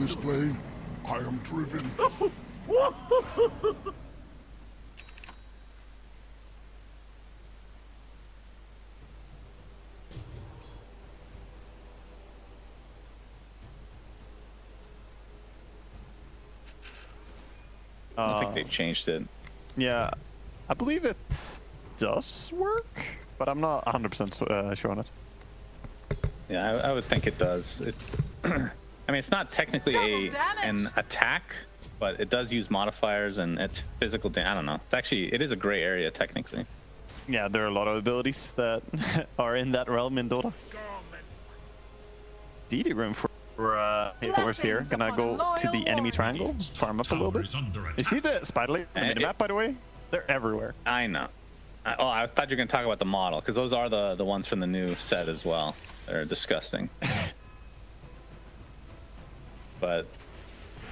display, I am driven. I think they've changed it. Yeah, I believe it does work, but I'm not 100% sure on it. Yeah, I would think it does. I mean, it's not technically an attack, but it does use modifiers and it's physical damage. I don't know. It is a gray area technically. Yeah, there are a lot of abilities that are in that realm in Dota. DD room for Payforce here. Gonna go to the enemy triangle, farm up a little bit. You see the spider on the minimap, by the way? They're everywhere. I know. I thought you were gonna talk about the model, because those are the ones from the new set as well. They're disgusting. But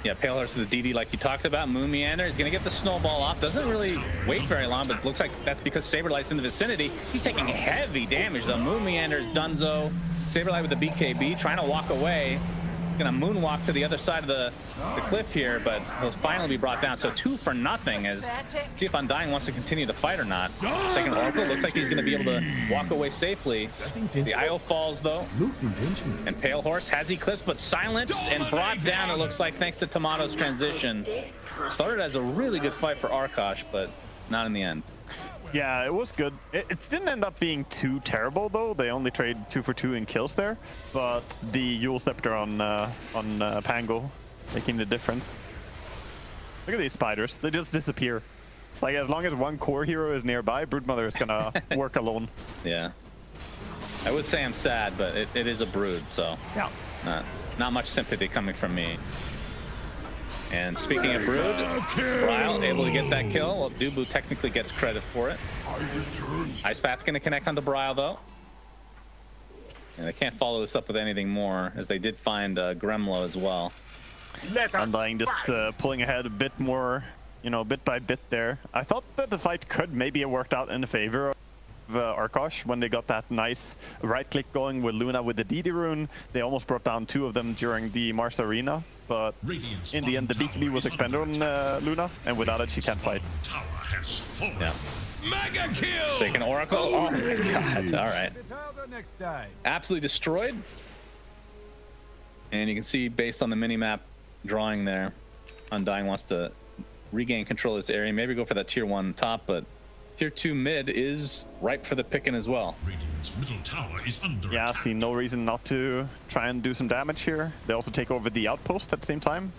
yeah, Pale Horse to the DD like you talked about. Moon Meander is gonna get the snowball off. Doesn't really wait very long, but looks like that's because Saberlight's in the vicinity. He's taking heavy damage though. Moon Meander is donezo. Saberlight with the BKB trying to walk away. Gonna moonwalk to the other side of the cliff here, but he'll finally be brought down. So 2 for nothing. As see if Undying wants to continue the fight or not. Second Oracle looks like he's gonna be able to walk away safely. The IO falls though, and Pale Horse has eclipsed but silenced and brought down. It looks like thanks to Tomato's transition. Started as a really good fight for Arkosh, but not in the end. Yeah, it was good. It didn't end up being too terrible though. They only trade 2 for 2 in kills there, but the Yule Scepter on Pango making the difference. Look at these spiders. They just disappear. It's like as long as one core hero is nearby, Broodmother is gonna work alone. Yeah. I would say I'm sad, but it is a brood, so yeah, not much sympathy coming from me. And speaking of brood, Bryle able to get that kill. Well, Dubu technically gets credit for it. Ice Path's gonna connect onto Bryle though. And they can't follow this up with anything more, as they did find Gremlo as well. Undying just pulling ahead a bit more, you know, bit by bit there. I thought that the fight could maybe have worked out in the favor of Arkosh when they got that nice right click going with Luna with the DD rune. They almost brought down 2 of them during the Mars Arena, but in the end the BKB was expended on Luna, and without it she can't fight. Yeah. Mega kill! Second Oracle. Oh my god. Alright. Absolutely destroyed. And you can see based on the minimap drawing there, Undying wants to regain control of this area. Maybe go for that tier 1 top, but tier 2 mid is ripe for the picking as well. Radiant's middle tower is under yeah, attack. I see no reason not to try and do some damage here. They also take over the outpost at the same time.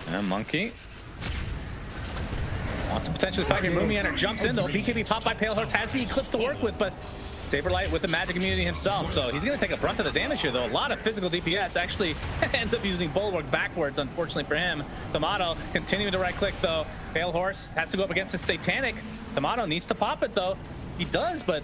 And Monkey wants to potentially fight here. Moomianer jumps in though. BKB popped by Pale Horse, has the Eclipse to work with, but Saberlight with the magic immunity himself, so he's going to take a brunt of the damage here though. A lot of physical DPS. Actually ends up using Bulwark backwards, unfortunately for him. Tomato continuing to right click though. Pale Horse has to go up against the Satanic. Tomato needs to pop it though. He does, but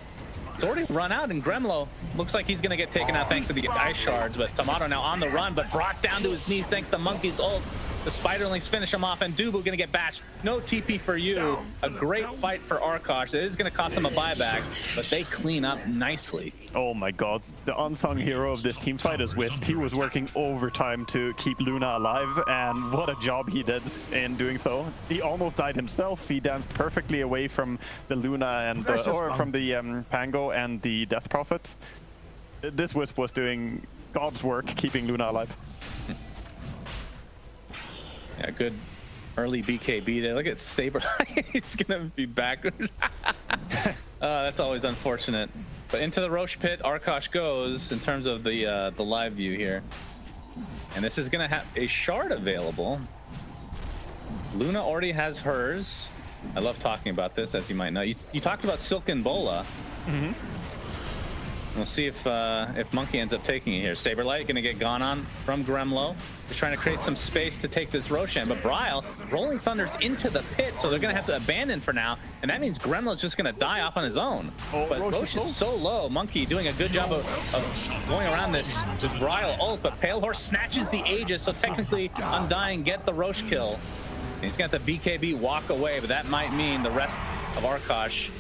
it's already run out, and Gremlo looks like he's going to get taken out thanks to the ice shards, but Tomato now on the run, but brought down to his knees thanks to Monkey's ult. The Spiderlings finish him off, and Dubu gonna get bashed. No TP for you. A great fight for Arkosh. It is gonna cost them a buyback, but they clean up nicely. Oh my god, the unsung hero of this team fight is Wisp. He was working overtime to keep Luna alive, and what a job he did in doing so. He almost died himself. He danced perfectly away from the Luna and from the Pango and the Death Prophet. This Wisp was doing God's work keeping Luna alive. Yeah, good early BKB there. Look at Saber. He's gonna be backwards. That's always unfortunate. But into the Roche pit, Arkosh goes in terms of the live view here. And this is gonna have a shard available. Luna already has hers. I love talking about this, as you might know. You talked about Silken Bola. Mm-hmm. We'll see if Monkey ends up taking it here. Saberlight gonna get gone on from Gremlo. They're trying to create some space to take this Roshan, but Bryle rolling Thunder's into the pit, so they're gonna have to abandon for now, and that means Gremlo's just gonna die off on his own. But Roche is so low. Monkey doing a good job of going around this Bryle ult, but Pale Horse snatches the Aegis, so technically Undying get the Roche kill. And he's got the BKB walk away, but that might mean the rest of Arkosh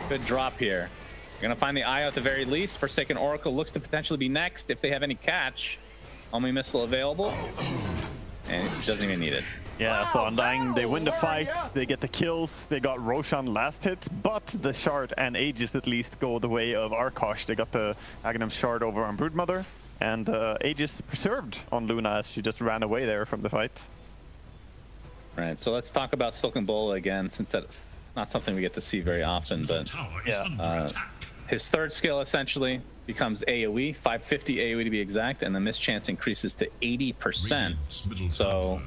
could drop here. We're gonna find the IO at the very least. Forsaken Oracle looks to potentially be next if they have any catch. Omni missile available, and it doesn't even need it. Yeah, so Undying, they win the fight, they get the kills, they got Roshan last hit, but the Shard and Aegis at least go the way of Arkosh. They got the Aghanim Shard over on Broodmother, and Aegis preserved on Luna as she just ran away there from the fight. Right, so let's talk about Silken Bola again, since that's not something we get to see very often, but his third skill essentially becomes AoE, 550 AoE to be exact, and the mischance increases to 80%. So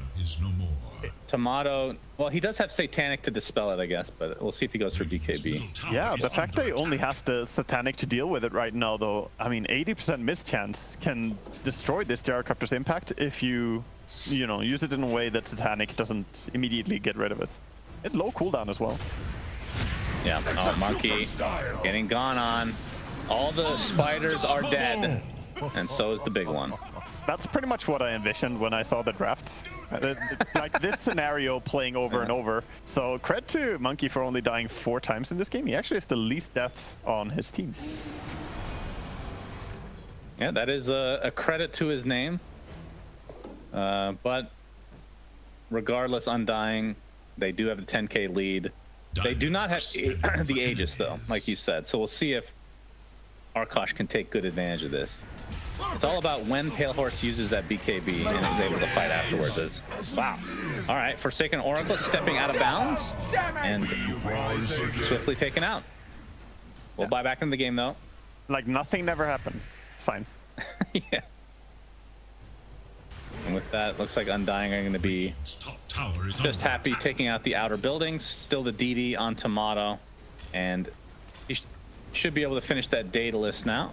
Tomato, well, he does have Satanic to dispel it, I guess, but we'll see if he goes for BKB. Yeah, the fact that he only has the Satanic to deal with it right now, though, I mean, 80% mischance can destroy this Gyrocopter's impact if you know, use it in a way that Satanic doesn't immediately get rid of it. It's low cooldown as well. Yeah, oh, Monkey getting gone on. All the spiders are dead, and so is the big one. That's pretty much what I envisioned when I saw the draft. Like this scenario playing over and over. So cred to Monkey for only dying 4 times in this game. He actually has the least deaths on his team. Yeah, that is a credit to his name. But regardless, Undying, they do have the 10k lead. They do not have the Aegis, though, like you said. So we'll see if Arkosh can take good advantage of this. It's all about when Pale Horse uses that BKB and is able to fight afterwards. Wow. All right, Forsaken Oracle stepping out of bounds and swiftly taken out. We'll buy back into the game, though. Like nothing never happened. It's fine. Yeah. And with that, looks like Undying are going to be just happy taking out the outer buildings. Still the DD on Tomato. And he should be able to finish that Daedalus now.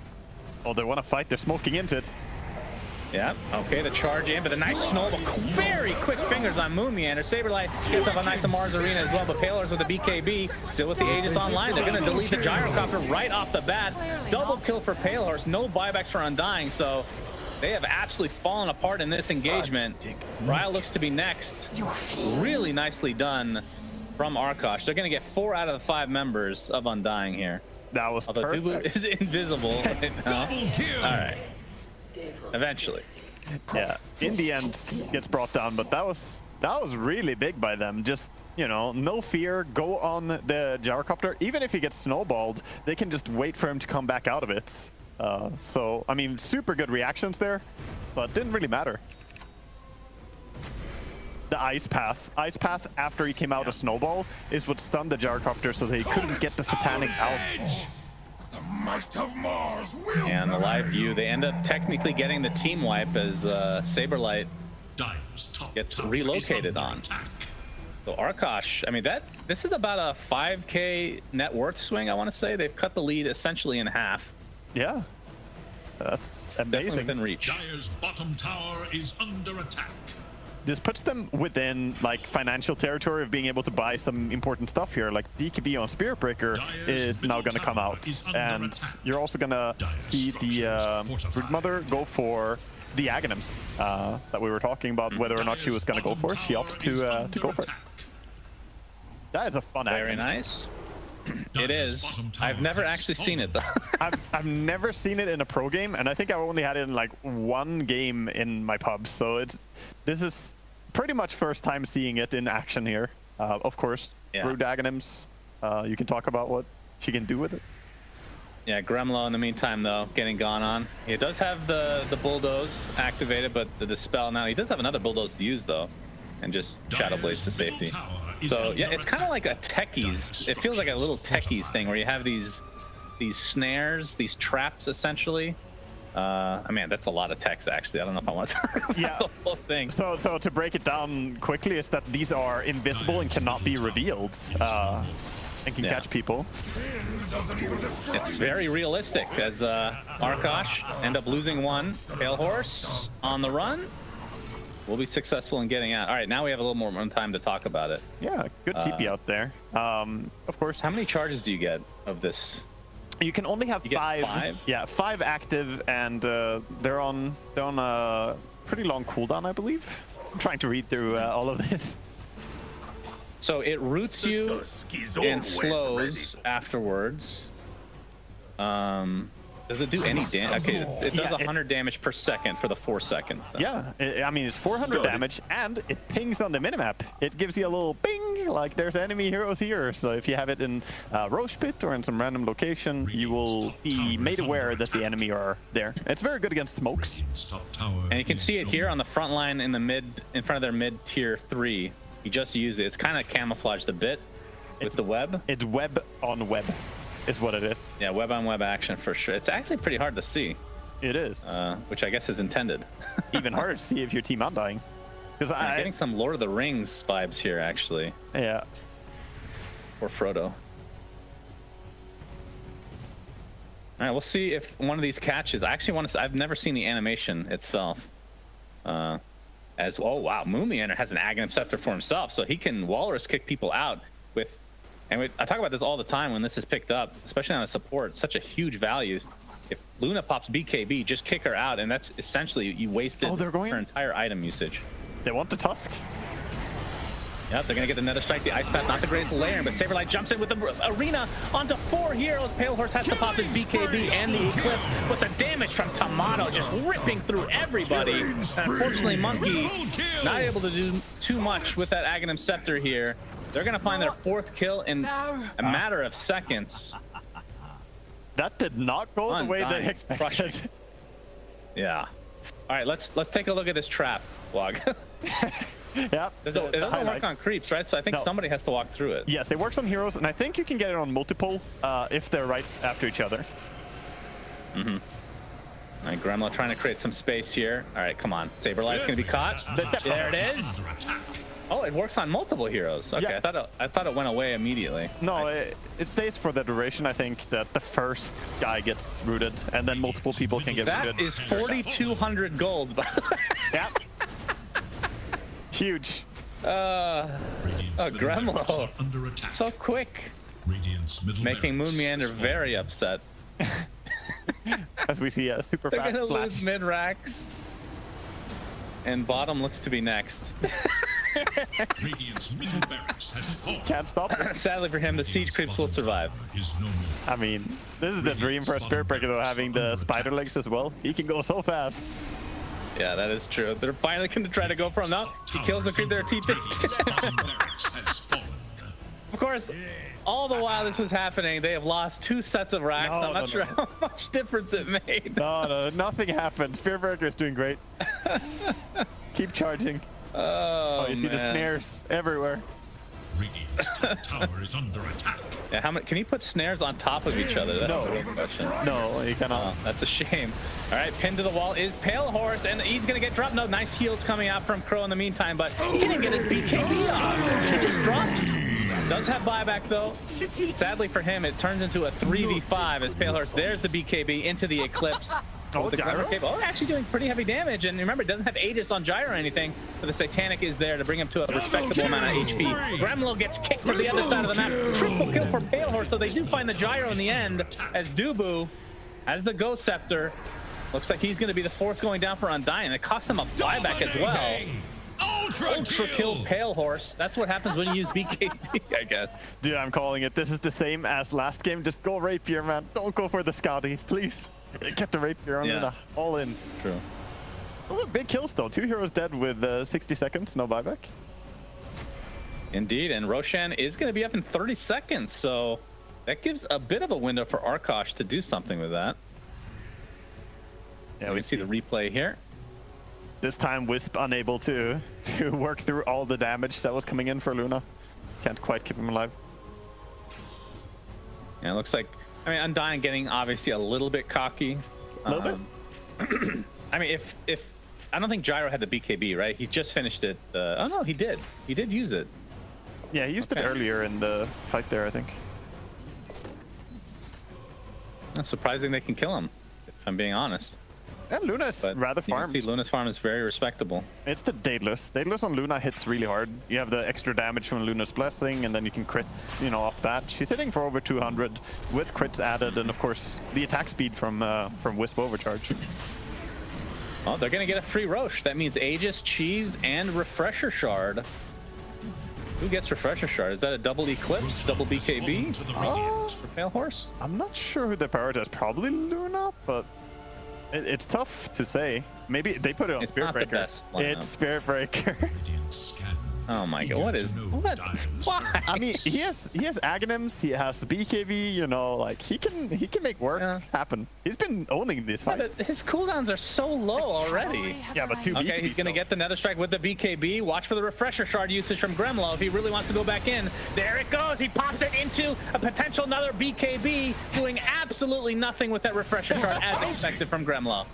Oh, they want to fight. They're smoking into it. Yeah, okay, the charge in, but a nice snowball. Very quick fingers on Moon Meander. Saberlight gets up a nice Mars Arena as well, but Palors with the BKB, still with the Aegis online. They're going to delete the Gyrocopter right off the bat. Double kill for Pale Horse, no buybacks for Undying, so they have absolutely fallen apart in this engagement. Ryle looks to be next. Really nicely done from Arkosh. They're going to get 4 out of the 5 members of Undying here. That was Although perfect. Dubu is invisible right now. All right. Eventually. Yeah, in the end gets brought down, but that was really big by them. Just, you know, no fear, go on the Gyrocopter. Even if he gets snowballed, they can just wait for him to come back out of it. So, I mean, super good reactions there, but didn't really matter. The Ice Path after he came out of Snowball is what stunned the Gyrocopter so they couldn't get the Satanic out. The might of Mars will And the live view, they end up technically getting the team wipe as Saberlight gets relocated on. So Arkosh, I mean, this is about a 5k net worth swing, I want to say. They've cut the lead essentially in half. Yeah, that's amazing. Within reach. Dire's bottom tower is under attack. This puts them within like financial territory of being able to buy some important stuff here. Like BKB on Spirit Breaker is now going to come out, and you're also going to see the Broodmother go for the Aghanims that we were talking about, whether or not she was going to go for. She opts to go for it. That is a fun Aghanim. Very nice. It is. I've never actually seen it though. I've never seen it in a pro game, and I think I only had it in like 1 game in my pubs. So this is pretty much first time seeing it in action here. Of course, Brood Aghanims. You can talk about what she can do with it. Yeah, Gremlo in the meantime though, getting gone on. He does have the bulldoze activated, but the dispel now. He does have another bulldoze to use though, and just Shadow Blaze to safety. So yeah, it's kind of like a techies. It feels like a little techies thing where you have these snares, these traps essentially. I mean, that's a lot of text actually. I don't know if I want to talk about the whole thing. So to break it down quickly, is that these are invisible and cannot be revealed, and can catch people. It's very realistic as Arkosh end up losing 1. Pale Horse on the run. We'll be successful in getting out. All right, now we have a little more time to talk about it. Yeah, good TP out there. Of course. How many charges do you get of this? You can only have 5. 5? Yeah, 5 active, and they're on a pretty long cooldown, I believe. I'm trying to read through all of this. So it roots you and slows afterwards. Does it do any damage? Okay, it does 100 damage per second for the 4 seconds. Though. Yeah, I mean, it's 400 damage, and it pings on the minimap. It gives you a little ping, like there's enemy heroes here. So if you have it in Roche Pit or in some random location, you will be made aware that the enemy are there. It's very good against smokes. And you can see it here on the front line in the mid, in front of their mid tier 3. You just use it. It's kind of camouflaged a bit with the web. It's web on web. Is what it is. Yeah, web on web action for sure. It's actually pretty hard to see. It is. Which I guess is intended. Even harder to see if your team undying. Because I'm getting some Lord of the Rings vibes here, actually. Yeah. Or Frodo. All right, we'll see if one of these catches. I actually want to. I've never seen the animation itself. Oh wow, Moomiander has an Aghanim Scepter for himself, so he can Walrus kick people out with. And I talk about this all the time when this is picked up, especially on a support. It's such a huge value. If Luna pops BKB, just kick her out, and that's essentially you wasted her entire item usage. They want the Tusk. Yep, they're gonna get the Nether Strike, the Ice Path, not the greatest layering, but Saberlight jumps in with the arena onto 4 heroes. Pale Horse has to pop his BKB and the Eclipse, but the damage from Tomato just ripping through everybody. And unfortunately, Monkey not able to do too much with that Aghanim Scepter here. They're gonna find their 4th kill in a matter of seconds. That did not go the way they expected. Yeah. All right, let's take a look at this trap log. Yeah. It doesn't work on creeps, right? So I think somebody has to walk through it. Yes, it works on heroes, and I think you can get it on multiple if they're right after each other. Mm-hmm. All right, Gremlo trying to create some space here. All right, come on. Saberlight's gonna be caught. There it is. Oh, it works on multiple heroes. Okay, yeah. I thought it went away immediately. No, it stays for the duration. I think that the first guy gets rooted, and then multiple people can get rooted. That is 4,200 gold. Yeah. Huge. Gremlo. So quick. Making Moomiander very upset. As we see a super They're fast gonna flash. lose mid-racks. And bottom looks to be next. Radiant's middle barracks has fallen. Can't stop it. Sadly for him, the siege creeps will survive. I mean, this is the dream for a Spirit Breaker, though, having the spider legs as well. He can go so fast. Yeah, that is true. They're finally going to try to go for him. No, he kills the creep. They're TP. Of course, all the while this was happening, they have lost 2 sets of racks. I'm not sure how much difference it made. No, nothing happened. Spirit Breaker is doing great. Keep charging. Oh, you see the snares everywhere. Radiant's top tower is under attack. Yeah, can you put snares on top of each other? That's No. a real question. No, you cannot. Oh, that's a shame. All right, pinned to the wall is Pale Horse, and he's gonna get dropped. No, nice heals coming out from Crow in the meantime, but he didn't get his BKB off. He just drops. Does have buyback though. Sadly for him, it turns into a 3v5 as Pale Horse. There's the BKB into the Eclipse. Oh, the Gyro? Actually doing pretty heavy damage, and remember, it doesn't have Aegis on Gyro or anything, but the Satanic is there to bring him to a respectable amount of HP. Gremlo gets kicked to the other side of the map. Triple kill for Pale Horse, so they do find the Gyro in the end, as Dubu has the Ghost Scepter. Looks like he's going to be the 4th going down for Undying. It cost him a buyback as well. Ultra kill Pale Horse. That's what happens when you use BKB, I guess. Dude, I'm calling it. This is the same as last game. Just go Rapier, man. Don't go for the Scotty, please. Get the Rapier on it, all in. True. Those are big kills, though. 2 heroes dead with 60 seconds, no buyback. Indeed, and Roshan is going to be up in 30 seconds, so that gives a bit of a window for Arkosh to do something with that. Yeah, we see the replay here. This time, Wisp unable to work through all the damage that was coming in for Luna. Can't quite keep him alive. Yeah, it looks like, I mean, Undying getting obviously a little bit cocky. A little bit? I mean, if I don't think Gyro had the BKB, right? He just finished it. Oh no, he did. He did use it. Yeah, he used it earlier in the fight there, I think. That's surprising they can kill him, if I'm being honest. And Luna's rather farmed. You can see Luna's farm is very respectable. It's the Daedalus. Daedalus on Luna hits really hard. You have the extra damage from Luna's Blessing, and then you can crit, off that. She's hitting for over 200 with crits added, and of course the attack speed from Wisp Overcharge. Well, they're gonna get a free Roche. That means Aegis, Cheese, and Refresher Shard. Who gets refresher shard? Is that a double eclipse, double BKB To the Radiant. for Pale Horse? I'm not sure who they prioritize. Probably Luna, but it's tough to say. Maybe they put it on It's Spirit not the Breaker. best lineup. It's Spirit Breaker. Radiant scan. Oh my god, Eager what to is know what? Dire's Why? I mean, he has Aghanims, he has BKB, you know, like he can make work Yeah. happen. He's been owning these Yeah, fights. but his cooldowns are so low already. Yeah, but 2 Okay, he's gonna get the Nether Strike with the BKB. Watch for the refresher shard usage from Gremlo if he really wants to go back in. There it goes. He pops it into a potential another BKB, doing absolutely nothing with that refresher shard as expected from Gremlo.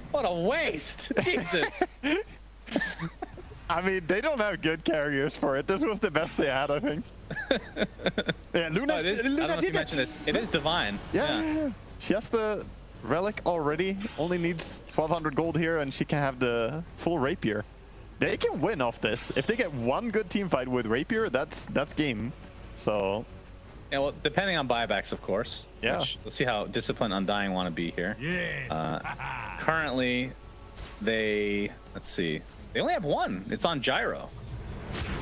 What a waste! Jesus. I mean, they don't have good carriers for it. This was the best they had, I think. Yeah, Luna, Oh, it is, I don't know if you mentioned this. It is divine. Yeah. She has the relic already. Only needs 1,200 gold here, and she can have the full rapier. They can win off this. If they get one good team fight with rapier, that's game. So Yeah, well, depending on buybacks, of course. Yeah. Let's see how disciplined Undying want to be here. Yes. Currently, let's see. They only have one. It's on Gyro.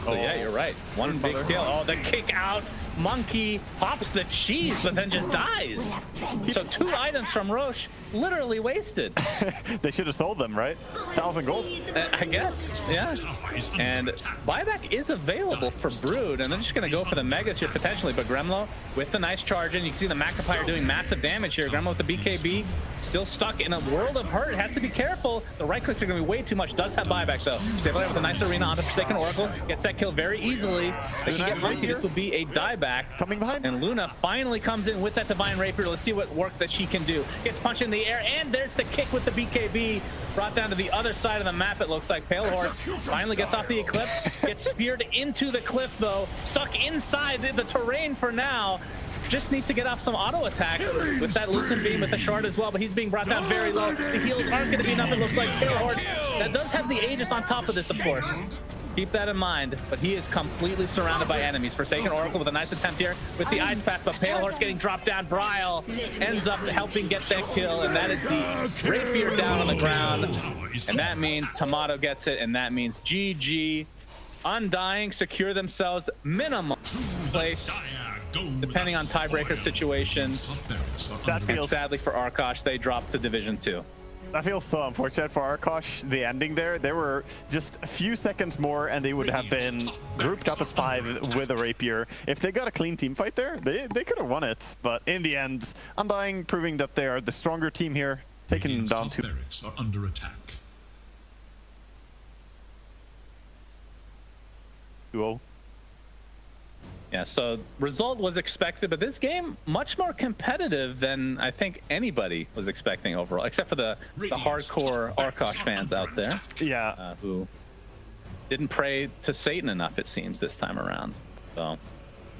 So yeah, you're right. One big kill. Oh, the kick out. Monkey pops the cheese, but then just dies. So 2 items from Roche literally wasted. they should have sold them, right? 1,000 gold. I guess, yeah. And buyback is available for Brood, and they're just gonna go for the Megas here potentially, but Gremlo with the nice charge in. You can see the Macapire doing massive damage here. Gremlo with the BKB, still stuck in a world of hurt. Has to be careful. The right clicks are gonna be way too much. Does have buyback though. Stable there with a nice arena onto Forsaken Oracle. Gets that kill very easily. They can get lucky. This would be a dieback. Coming behind. And Luna finally comes in with that Divine Rapier. Let's see what work that she can do. Gets punched in the air, and there's the kick with the BKB. Brought down to the other side of the map, it looks like. Pale Horse finally gets off the Eclipse. Gets speared into the cliff, though. Stuck inside the terrain for now. Just needs to get off some auto attacks with that Lucent Beam with the shard as well, but he's being brought down very low. The heals aren't going to be enough, it looks like. Pale Horse, that does have the Aegis on top of this, of course. Keep that in mind, but he is completely surrounded by enemies. Forsaken Oracle with a nice attempt here with the Ice Path, but Pale Horse getting dropped down. Bryle ends up helping get that kill, and that is the Rapier down on the ground. And that means Tomato gets it, and that means GG. Undying secure themselves minimum place, depending on tiebreaker situation. And sadly for Arkosh, they dropped to Division 2. I feel so unfortunate for Arkosh. The ending there, they were just a few seconds more and they would have been grouped up as 5 with a rapier. If they got a clean team fight there, they could have won it. But in the end, Undying proving that they are the stronger team here, taking them down to barracks are under attack. 2-0. Yeah, so result was expected, but this game much more competitive than I think anybody was expecting overall, except for the hardcore Arkosh fans out there. Yeah. Who didn't pray to Satan enough, it seems, this time around. So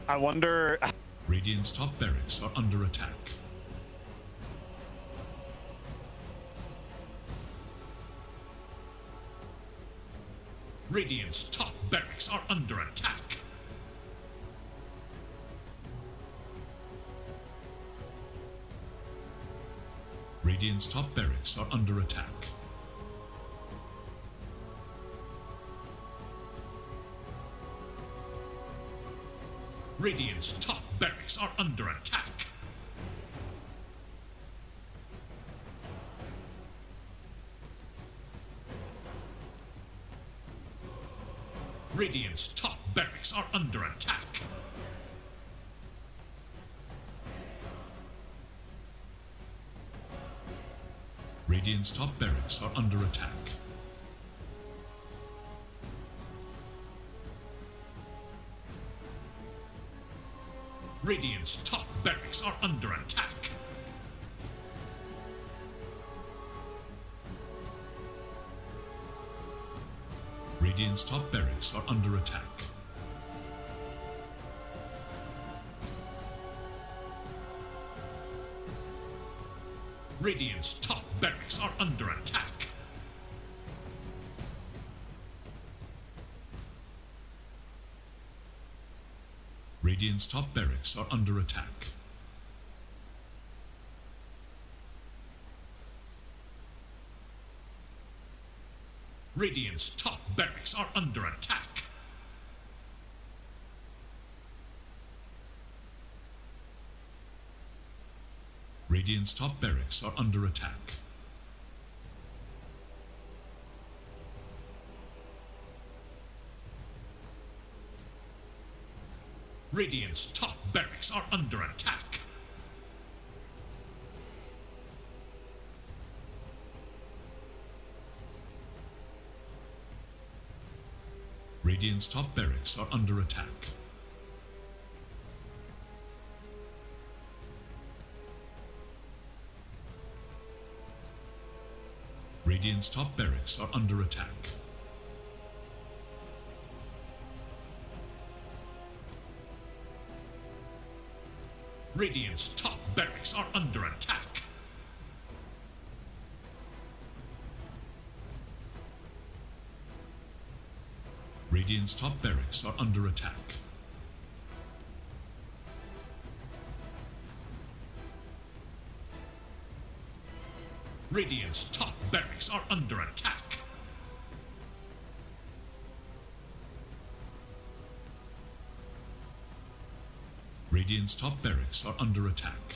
I wonder. Radiant's top barracks are under attack. Radiant's top barracks are under attack. Radiant's top barracks are under attack. Radiant's top barracks are under attack. Radiant's top barracks are under attack. Radiant's top barracks are under attack. Radiant's top barracks are under attack. Radiant's top barracks are under attack. Radiant's top barracks are under attack. Radiant's top barracks are under attack. Radiant's top barracks are under attack. Radiant's top barracks are under attack. Radiant's top barracks are under attack. Radiant's top barracks are under attack. Radiant's top barracks are under attack. Radiant's top barracks are under attack. Radiant's top barracks are under attack. Radiant's top barracks are under attack. Radiant's top barracks are under attack.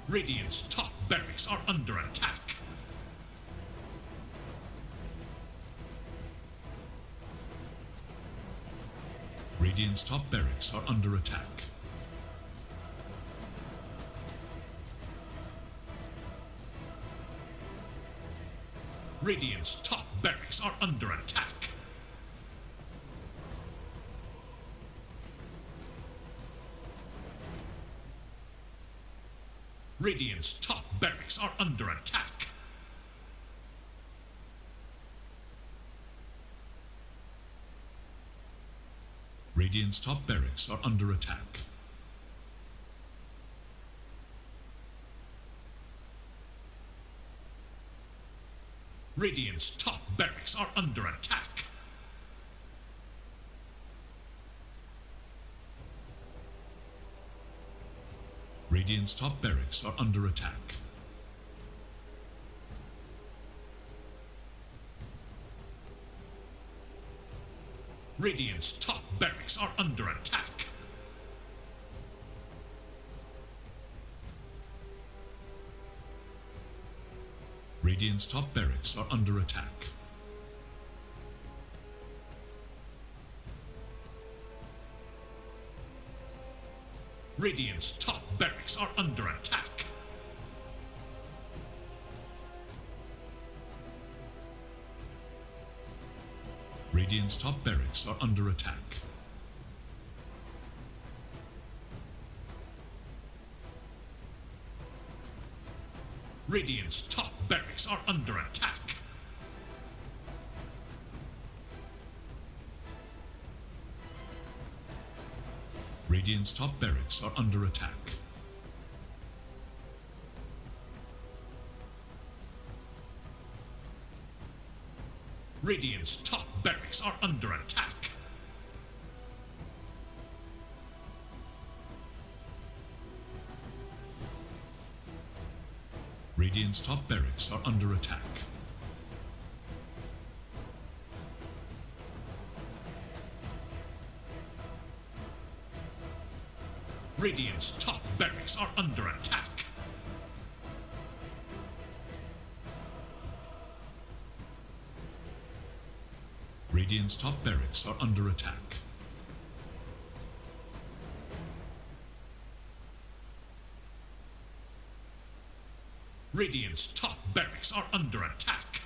Radiant's top barracks are under attack. Radiant's top barracks are under attack. Radiant's top barracks are under attack. Radiant's top barracks are under attack. Radiant's top barracks are under attack. Radiant's top barracks are under attack. Radiant's top barracks are under attack. Radiant's top barracks are under attack. Radiant's top barracks are under attack. Radiant's top barracks are under attack. Radiant's top barracks are under attack. Radiant's top barracks are under attack. Radiant's top barracks are under attack. Radiant's top barracks are under attack. Radiant's top barracks are under attack. Radiant's top barracks are under attack. Radiant's top barracks are under attack. Radiant's top barracks are under attack.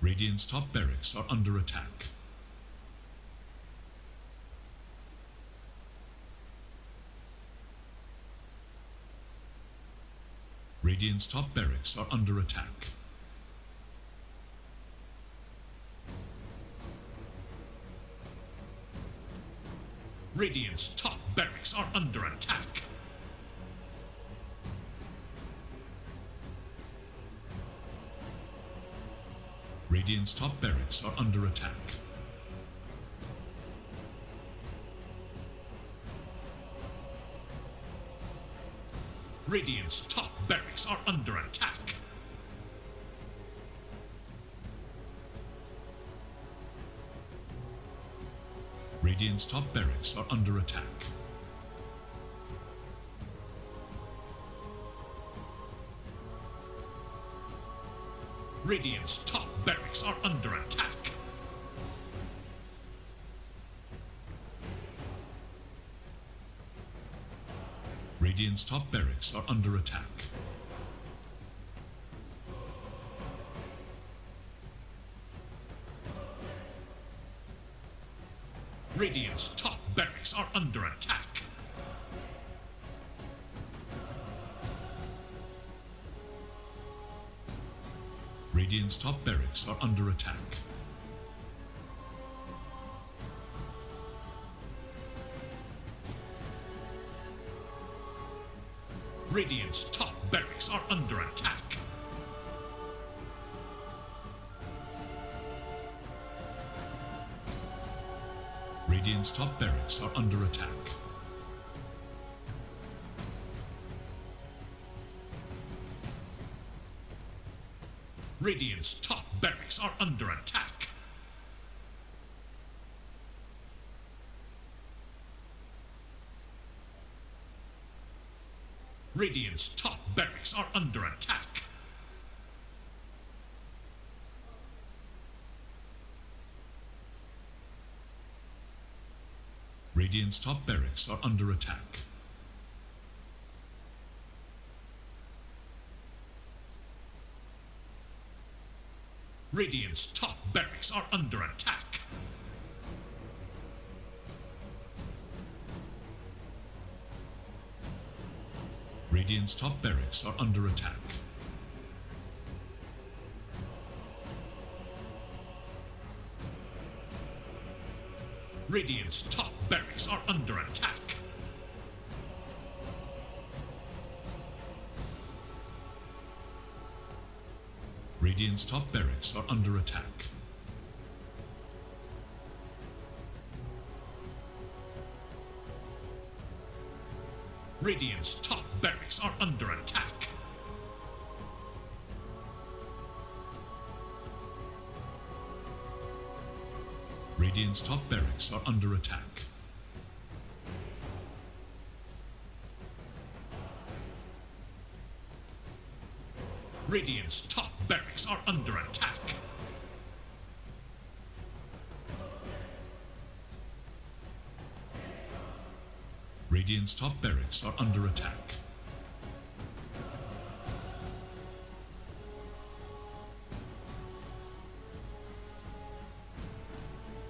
Radiant's top barracks are under attack. Radiant's top barracks are under attack. Radiant's top barracks are under attack. Radiant's top barracks are under attack. Radiant's top barracks are under attack. Radiant's top barracks are under attack. Radiant's top barracks are under attack. Radiant's top barracks are under attack. Radiant's top barracks are under attack. Radiant's top barracks are under attack. Radiant's top barracks are under attack. Radiant's top barracks are under attack. Radiant's top barracks are under attack. Radiant's top barracks are under attack. Radiant's top barracks are under attack. Radiant's top barracks are under attack. Radiant's top barracks are under attack. Radiant's top barracks are under attack. Radiant's top barracks are under attack. Radiant's top barracks are under attack. Radiant's top barracks are under attack. Radiant's top barracks are under attack. Radiant's top barracks are under attack.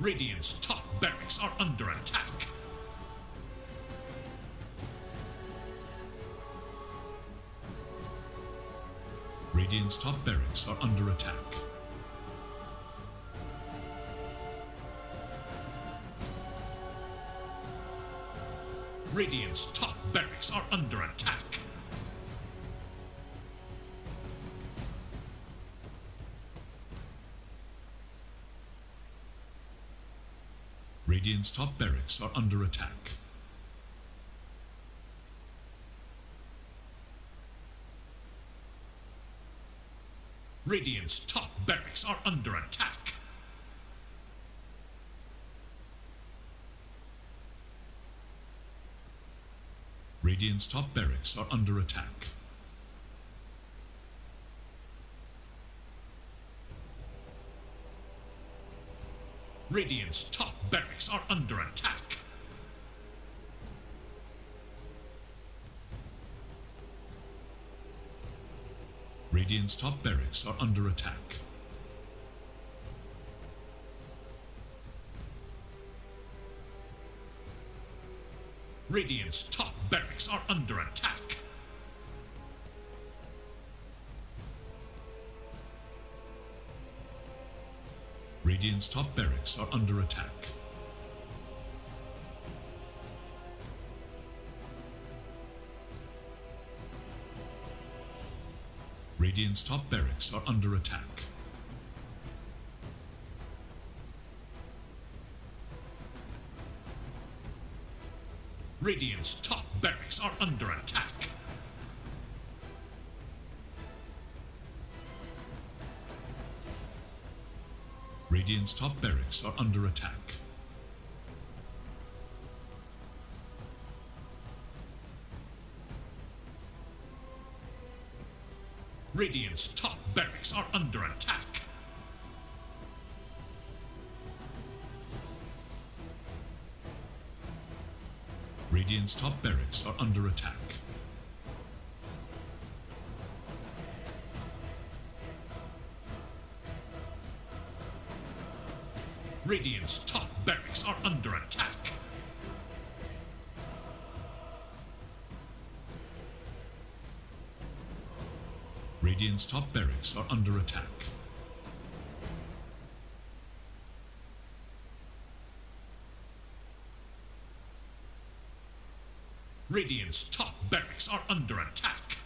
Radiant's top barracks are under attack. Radiant's top barracks are under attack. Radiant's top barracks are under attack. Radiant's top barracks are under attack. Radiant's top barracks are under attack. Radiant's top barracks are under attack. Radiant's top barracks are under attack. Radiant's top barracks are under attack. Radiant's top barracks are under attack. Radiant's top barracks are under attack. Radiant's top barracks are under attack. Radiant's top barracks are under attack. Radiant's top barracks are under attack. Radiant's top barracks are under attack. Radiant's top barracks are under attack. Radiant's top barracks are under attack. Radiant's top barracks are under attack. Radiant's top barracks are under attack.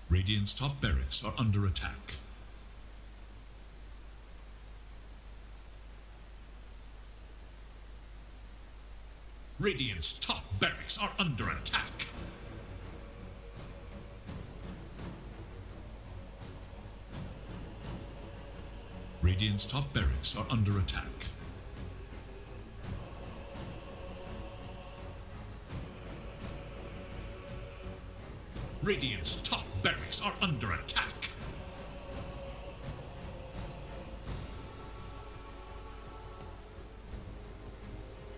Radiant's top barracks are under attack. Radiant's top barracks are under attack. Radiant's top barracks are under attack. Radiant's top barracks are under attack.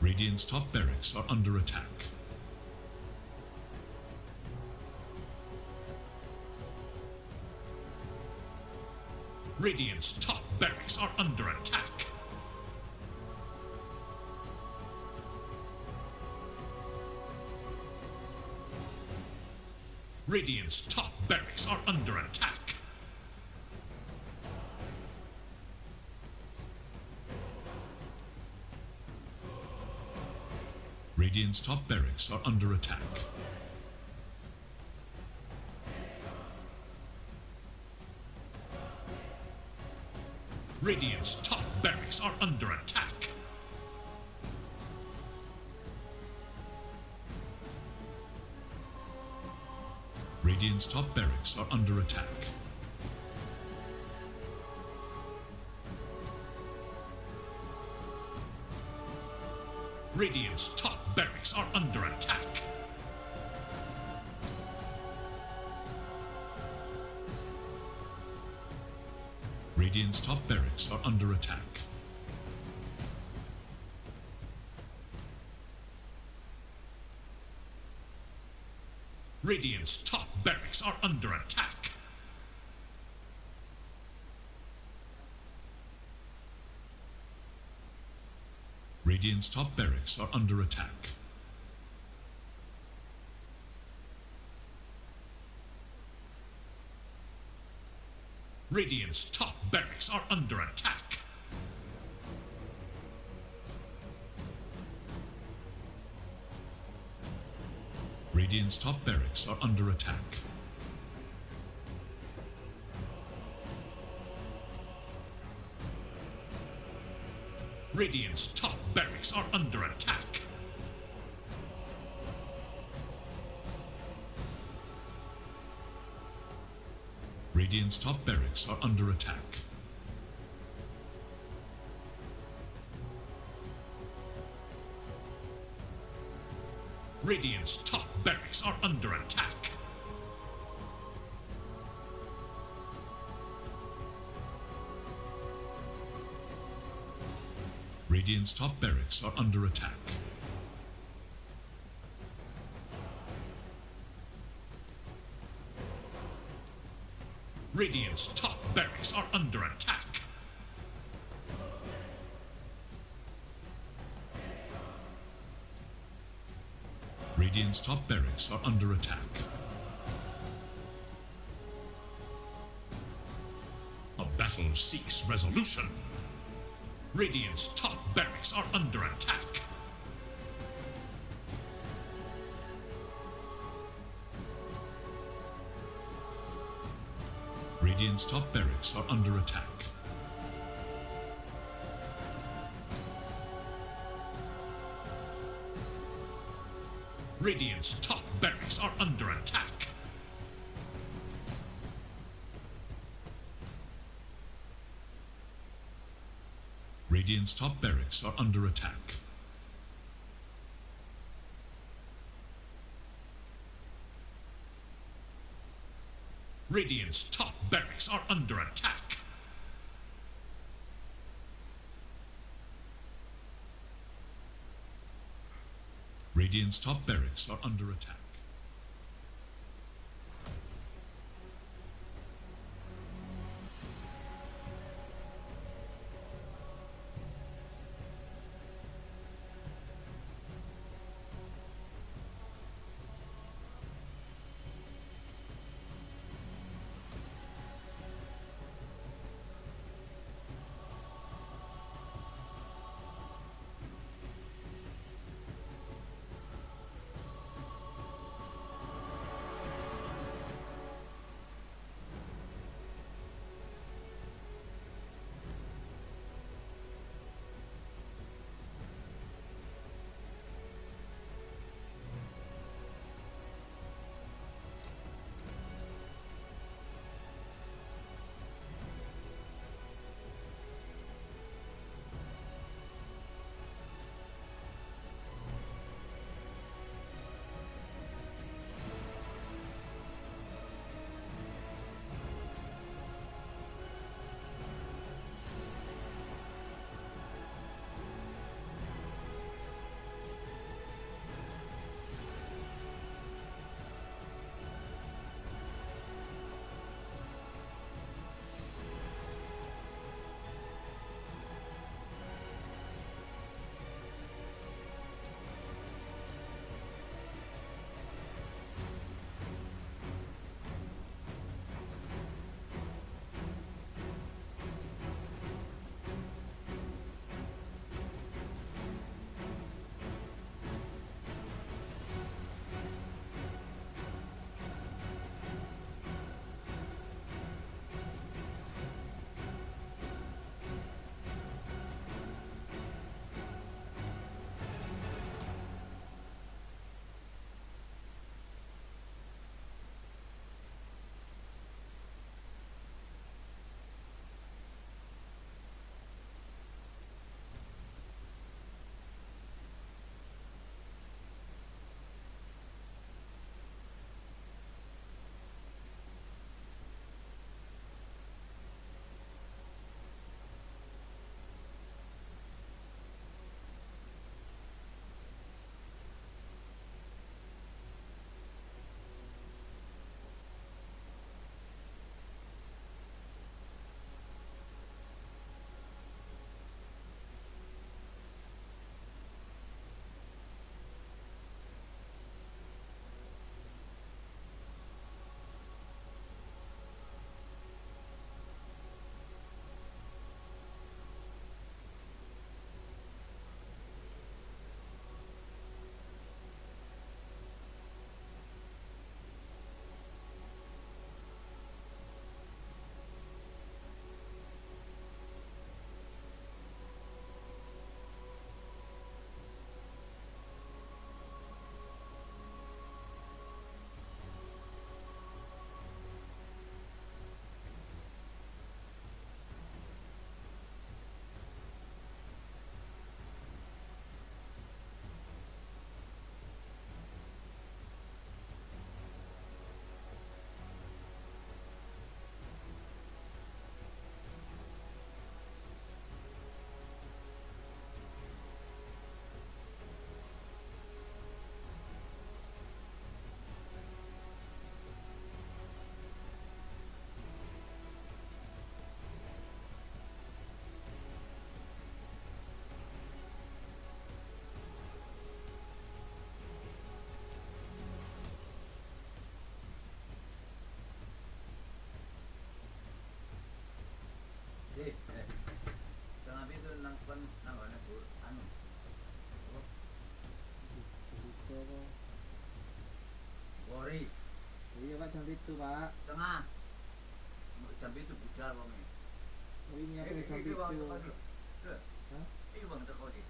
Radiant's top barracks are under attack. Radiant's top barracks are under attack. Radiant's top barracks are under attack. Radiant's top barracks are under attack. Radiant's top barracks are under attack. Radiant's top barracks are under attack. Radiant's top barracks are under attack. Radiant's top barracks are under attack. Radiant's top barracks are under attack. Radiant's top barracks are under attack. Radiant's top barracks are under attack. Radiant's top barracks are under attack. Radiant's top barracks are under attack. Radiant's top barracks are under attack. Radiant's top barracks are under attack. Radiant's top barracks are under attack. Radiant's top barracks are under attack. Radiant's top barracks are under attack. A battle seeks resolution. Radiant's top barracks are under attack. Radiant's top barracks are under attack. Radiant's top barracks are under attack. Radiant's top barracks are under attack. Radiant's top barracks are under attack. Radiant's top barracks are under attack. Iya Pak, jam itu Pak. Tengah. Jam itu budal wong e. Oh ini aku jam itu. Hah? Iki wong teko iki.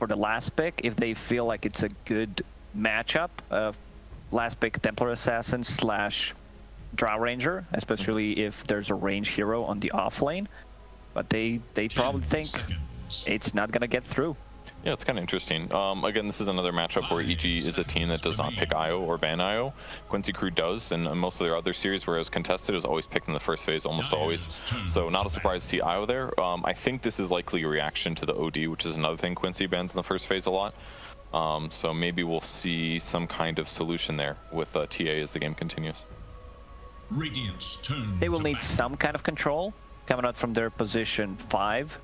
for the last pick if they feel like it's a good matchup. Last pick Templar Assassin / Drow Ranger, especially if there's a range hero on the off lane. But they probably think it's not gonna get through. Yeah, it's kind of interesting. Again, this is another matchup where EG is a team that does not pick IO or ban IO. Quincy Crew does, and most of their other series where it was contested, it was always picked in the first phase, almost always. So not a surprise to see IO there. I think this is likely a reaction to the OD, which is another thing Quincy bans in the first phase a lot. So maybe we'll see some kind of solution there with TA as the game continues. Radiant's turn. They will need some kind of control coming out from their position 5.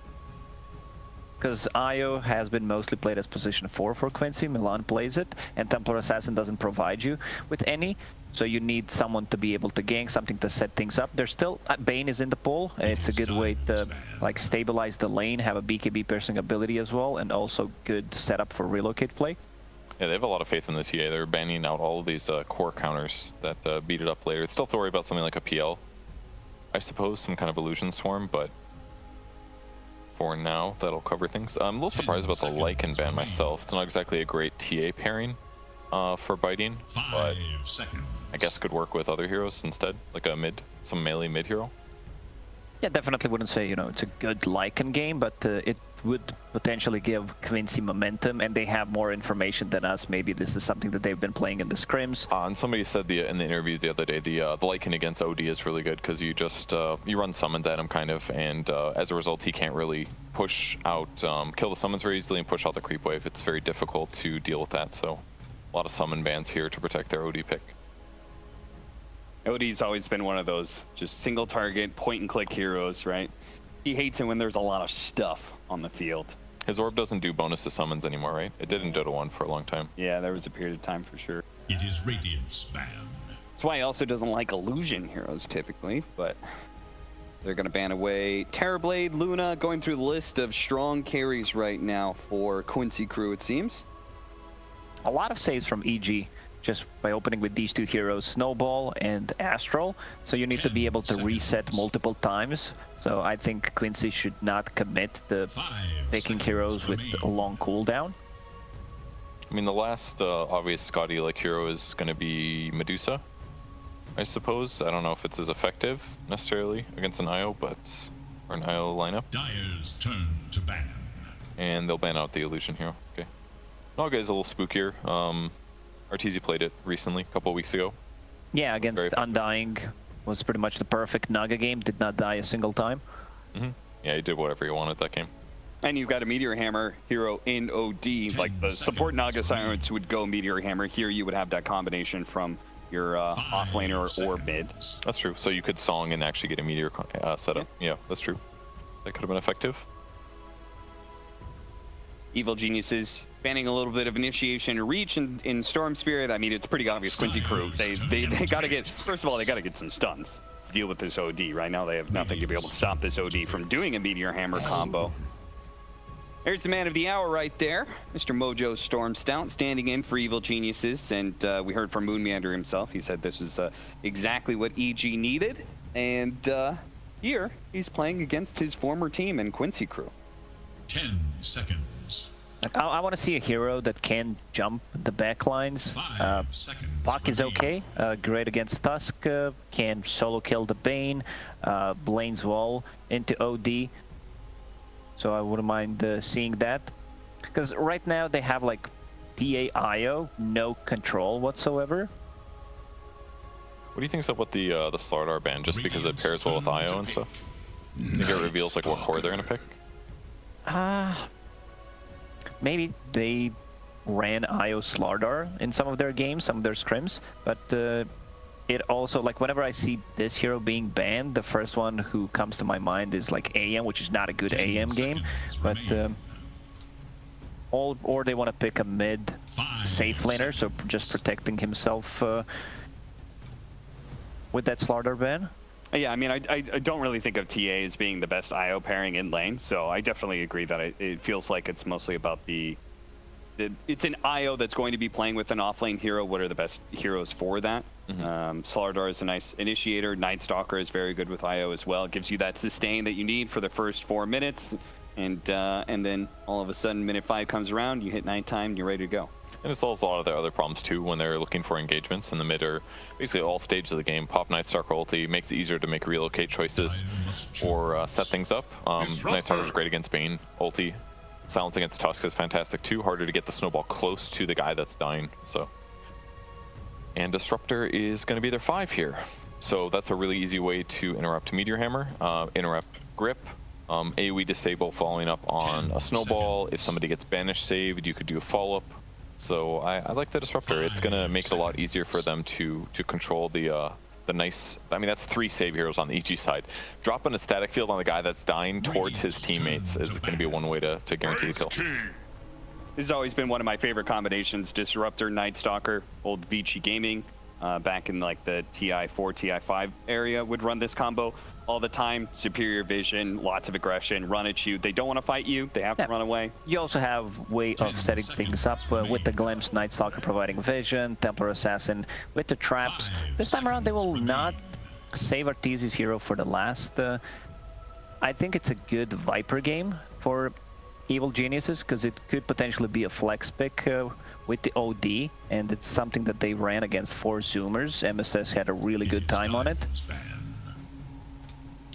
Because IO has been mostly played as position 4 for Quincy. Milan plays it, and Templar Assassin doesn't provide you with any. So you need someone to be able to gank, something to set things up. There's still Bane is in the pool. It's a good way to like stabilize the lane, have a BKB piercing ability as well, and also good setup for relocate play. Yeah, they have a lot of faith in the TA. They're banning out all of these core counters that beat it up later. It's still to worry about something like a PL, I suppose, some kind of illusion swarm, but for now, that'll cover things. I'm a little surprised about the Lycan ban myself. It's not exactly a great TA pairing for biting, but I guess could work with other heroes instead, like some melee mid hero. Yeah, definitely wouldn't say, you know, it's a good Lycan game, but it would potentially give Quincy momentum, and they have more information than us. Maybe this is something that they've been playing in the scrims. And somebody said in the interview the other day, the Lycan against OD is really good because you just you run summons at him kind of, and as a result, he can't really push out, kill the summons very easily and push out the creep wave. It's very difficult to deal with that, so a lot of summon bans here to protect their OD pick. OD's always been one of those just single target, point and click heroes, right? He hates it when there's a lot of stuff on the field. His orb doesn't do bonus to summons anymore, right? It did in Dota 1 for a long time. Yeah, there was a period of time for sure. It is Radiant's ban. That's why he also doesn't like illusion heroes typically, but they're going to ban away Terrorblade, Luna, going through the list of strong carries right now for Quincy Crew, it seems. A lot of saves from EG just by opening with these two heroes, Snowball and Astral. So you need to be able to reset multiple times. So I think Quincy should not commit to picking heroes with a long cooldown. I mean, the last obvious Scotty-like hero is going to be Medusa, I suppose. I don't know if it's as effective necessarily against an IO, but or an IO lineup. Dire's turn to ban. And they'll ban out the illusion hero. Okay. Naga is a little spookier. Arteezy played it recently, a couple of weeks ago. Yeah, against Undying was pretty much the perfect Naga game. Did not die a single time. Yeah, he did whatever he wanted that game. And you've got a Meteor Hammer hero in OD. Like the support Naga Silence would go Meteor Hammer. Here you would have that combination from your offlaner or mid. That's true. So you could Song and actually get a Meteor setup. Yeah, that's true. That could have been effective. Evil Geniuses banning a little bit of initiation and reach in Storm Spirit. I mean, it's pretty obvious. Quincy Crew, they got to get, first of all, they got to get some stuns to deal with this OD. Right now, they have nothing to be able to stop this OD from doing a Meteor Hammer combo. There's the man of the hour right there, Mr. Mojo Storm Stout, standing in for Evil Geniuses. And we heard from Moonmeander himself. He said this was exactly what EG needed. And here, he's playing against his former team in Quincy Crew. 10 seconds. I want to see a hero that can jump the backlines. Puck is okay, great against Tusk, can solo kill the Bane, Blaine's Wall into OD. So I wouldn't mind seeing that. Because right now they have like TA-IO, no control whatsoever. What do you think's up with the Slardar ban, just because it pairs well with IO and stuff? You think it reveals like what core they're gonna pick? Maybe they ran IO Slardar in some of their games, some of their scrims, but it also, like, whenever I see this hero being banned, the first one who comes to my mind is like AM, which is not a good AM game, but or they want to pick a mid safe laner, so just protecting himself with that Slardar ban. Yeah, I mean, I don't really think of TA as being the best IO pairing in lane, so I definitely agree that it feels like it's mostly about it's an IO that's going to be playing with an offlane hero. What are the best heroes for that? Slardar is a nice initiator. Night Stalker is very good with IO as well. It gives you that sustain that you need for the first 4 minutes. and then all of a sudden, minute 5 comes around, you hit nighttime, and you're ready to go. And it solves a lot of their other problems too when they're looking for engagements in the mid or basically all stages of the game. Pop Nightstalker ulti makes it easier to make relocate choices or set things up. Nightstalker is great against Bane ulti. Silence against Tusk is fantastic too. Harder to get the snowball close to the guy that's dying. So, and Disruptor is going to be their 5 here. So that's a really easy way to interrupt Meteor Hammer, interrupt Grip. AoE disable following up on a snowball. If somebody gets banished saved, you could do a follow-up. So I like the Disruptor. It's going to make it a lot easier for them to control the nice... I mean, that's 3 save heroes on the EG side. Dropping a static field on the guy that's dying towards his teammates is going to be one way to guarantee the kill. This has always been one of my favorite combinations. Disruptor, Nightstalker, old Vici Gaming. Back in like the TI4, TI5 area would run this combo all the time. Superior vision, lots of aggression, run at you. They don't want to fight you. They have to run away. You also have way of setting things up with the Glimpse, Nightstalker providing vision, Templar Assassin with the traps. This time around, they will not save Arteezy's hero for the last. I think it's a good Viper game for Evil Geniuses because it could potentially be a flex pick with the OD, and it's something that they ran against 4 Zoomers. MSS had a really good time on it.